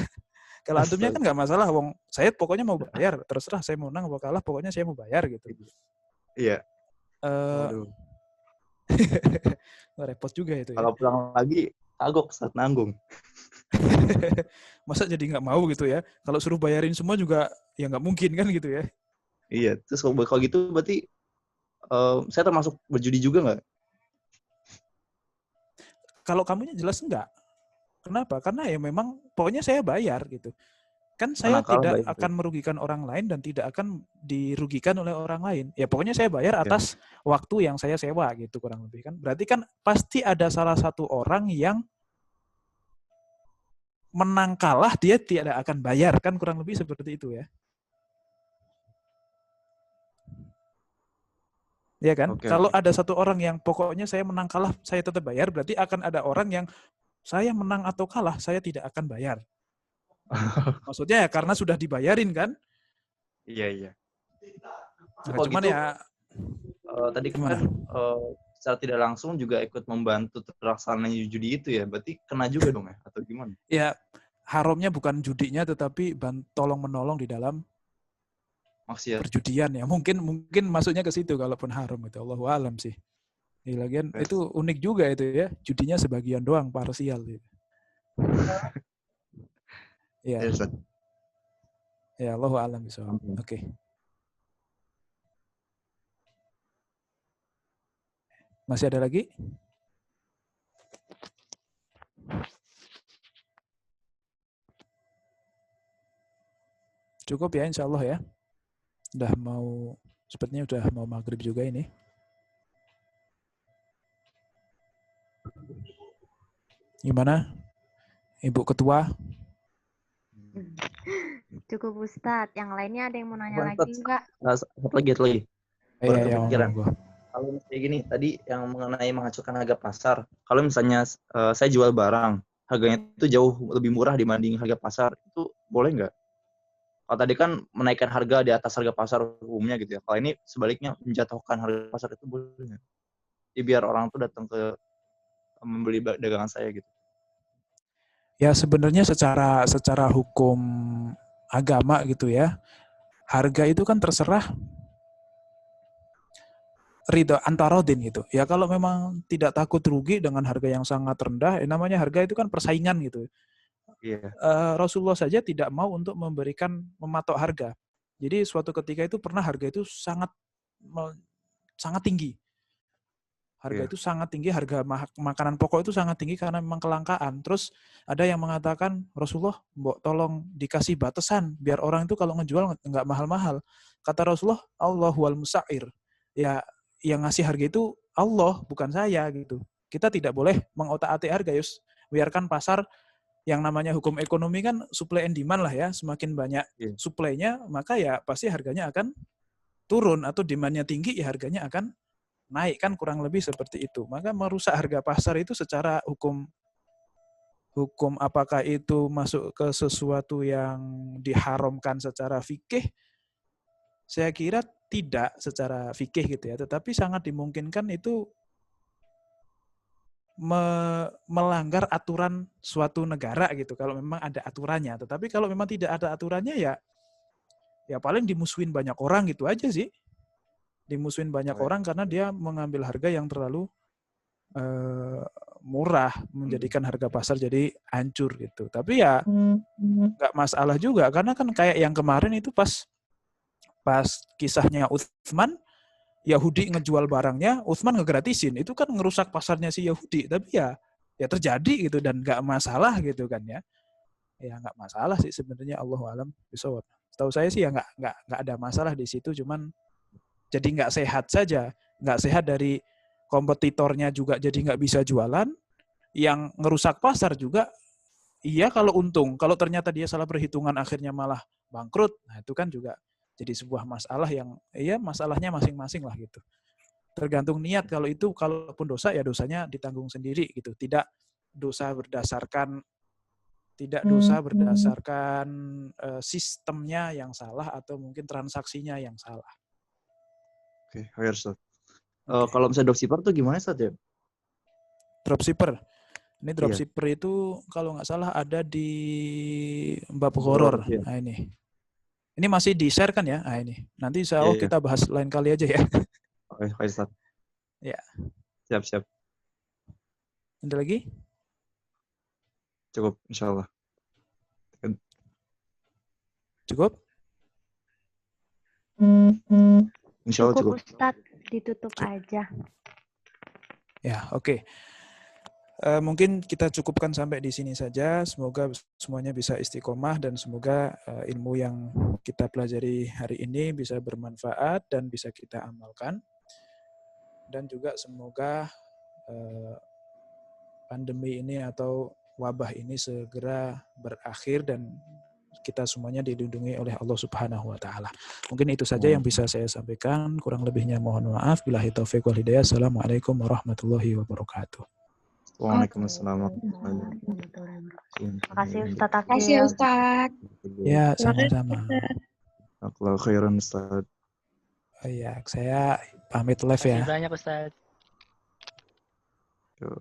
Kalau antumnya kan nggak masalah, wong saya pokoknya mau bayar, terserah saya mau menang mau kalah, pokoknya saya mau bayar gitu. Iya. Waduh. Repot juga itu. Kalau pulang lagi kagok saat nanggung. Masa jadi nggak mau gitu ya? Kalau suruh bayarin semua juga ya nggak mungkin kan gitu ya? Iya. Terus kalau gitu berarti saya termasuk berjudi juga nggak? Kalau kamunya jelas enggak. Kenapa? Karena ya memang pokoknya saya bayar gitu. Kan saya tidak akan merugikan orang lain dan tidak akan dirugikan oleh orang lain. Ya pokoknya saya bayar atas waktu yang saya sewa gitu kurang lebih kan. Berarti kan pasti ada salah satu orang yang menang kalah dia tidak akan bayar kan, kurang lebih seperti itu ya. Ya kan? Kalau ada satu orang yang pokoknya saya menang kalah saya tetap bayar, berarti akan ada orang yang saya menang atau kalah saya tidak akan bayar. Maksudnya ya karena sudah dibayarin kan? Iya. Nah, cuman gitu, ya tadi kan secara tidak langsung juga ikut membantu terlaksananya judi itu ya. Berarti kena juga dong ya atau gimana? Ya haramnya bukan judinya tetapi tolong menolong di dalam maksiat perjudian ya. Mungkin masuknya ke situ kalaupun haram itu. Allahu alam sih. Di lagian itu unik juga itu ya. Judinya sebagian doang, parsial gitu. Ya. Ya, Allahu a'lam bishawab. Oke. Masih ada lagi? Cukup ya insyaallah ya. Sepertinya udah mau maghrib juga ini. Gimana? Ibu Ketua? Cukup Ustadz. Yang lainnya ada yang mau nanya lagi enggak? Satu lagi. Baru kepikiran. Kalau misalnya gini, tadi yang mengenai menghancurkan harga pasar. Kalau misalnya saya jual barang, harganya itu jauh lebih murah dibanding harga pasar, itu boleh nggak? Kalau tadi kan menaikkan harga di atas harga pasar umumnya gitu ya. Kalau ini sebaliknya menjatuhkan harga pasar itu boleh nggak? Jadi biar orang tuh datang ke membeli dagangan saya gitu. Ya sebenarnya secara hukum agama gitu ya, harga itu kan terserah ridho antarodin gitu. Ya kalau memang tidak takut rugi dengan harga yang sangat rendah, namanya harga itu kan persaingan gitu. Yeah. Rasulullah saja tidak mau untuk mematok harga. Jadi suatu ketika itu pernah harga itu sangat tinggi. Harga itu sangat tinggi, harga makanan pokok itu sangat tinggi karena memang kelangkaan. Terus ada yang mengatakan, Rasulullah, mbok tolong dikasih batasan, biar orang itu kalau ngejual nggak mahal-mahal. Kata Rasulullah, Allahu wal musa'ir. Ya, yang ngasih harga itu Allah, bukan saya gitu. Kita tidak boleh mengotak-atik harga, Yus. Biarkan pasar, yang namanya hukum ekonomi kan supply and demand lah ya. Semakin banyak supply-nya, maka ya pasti harganya akan turun. Atau demand-nya tinggi, ya harganya akan naik kan, kurang lebih seperti itu. Maka merusak harga pasar itu secara hukum apakah itu masuk ke sesuatu yang diharamkan secara fikih? Saya kira tidak secara fikih gitu ya, tetapi sangat dimungkinkan itu melanggar aturan suatu negara gitu kalau memang ada aturannya. Tetapi kalau memang tidak ada aturannya ya paling dimusuhin banyak orang gitu aja sih. Dimusuhin banyak orang karena dia mengambil harga yang terlalu murah, menjadikan harga pasar jadi hancur gitu. Tapi ya nggak masalah juga karena kan kayak yang kemarin itu pas kisahnya Utsman, Yahudi ngejual barangnya, Utsman ngegratisin, itu kan ngerusak pasarnya si Yahudi. Tapi ya terjadi gitu dan nggak masalah gitu kan ya. Ya nggak masalah sih sebenarnya, Allahu a'lam bishawab. Setahu saya sih ya nggak ada masalah di situ, cuman jadi nggak sehat saja, nggak sehat dari kompetitornya juga jadi nggak bisa jualan, yang ngerusak pasar juga, iya kalau untung, kalau ternyata dia salah perhitungan akhirnya malah bangkrut, nah itu kan juga jadi sebuah masalah yang, masalahnya masing-masing lah gitu. Tergantung niat, kalau itu, kalaupun dosa ya dosanya ditanggung sendiri gitu, tidak dosa berdasarkan sistemnya yang salah atau mungkin transaksinya yang salah. Oke, khair Ustaz. Oke. Kalau misalnya dropshipper tuh gimana Ustaz ya? Dropshipper. Ini Iya. dropshipper itu kalau nggak salah ada di bab Horor, horor. iya. Nah ini. Ini masih di-share kan ya? Nah ini. Nanti insya Allah Iya, iya. kita bahas lain kali aja ya. Oke, khair Ustaz. Ya. Siap. Ada lagi? Cukup, insyaallah. Cukup? Insyaallah Cukup cukup. Ustadz, ditutup aja. Ya, oke. Mungkin kita cukupkan sampai di sini saja. Semoga semuanya bisa istiqomah dan semoga ilmu yang kita pelajari hari ini bisa bermanfaat dan bisa kita amalkan. Dan juga semoga pandemi ini atau wabah ini segera berakhir dan kita semuanya dilindungi oleh Allah Subhanahu wa taala. Mungkin itu saja yang bisa saya sampaikan. Kurang lebihnya mohon maaf. Billahi taufiq wal hidayah. Assalamualaikum warahmatullahi wabarakatuh. Waalaikumsalam. Terima kasih Ustadz Terima kasih Akil. Ustaz. Ya, sama-sama. Allah khairan Ustaz. Oh iya, saya pamit live Terima ya. kasih banyak Ustaz. Yo.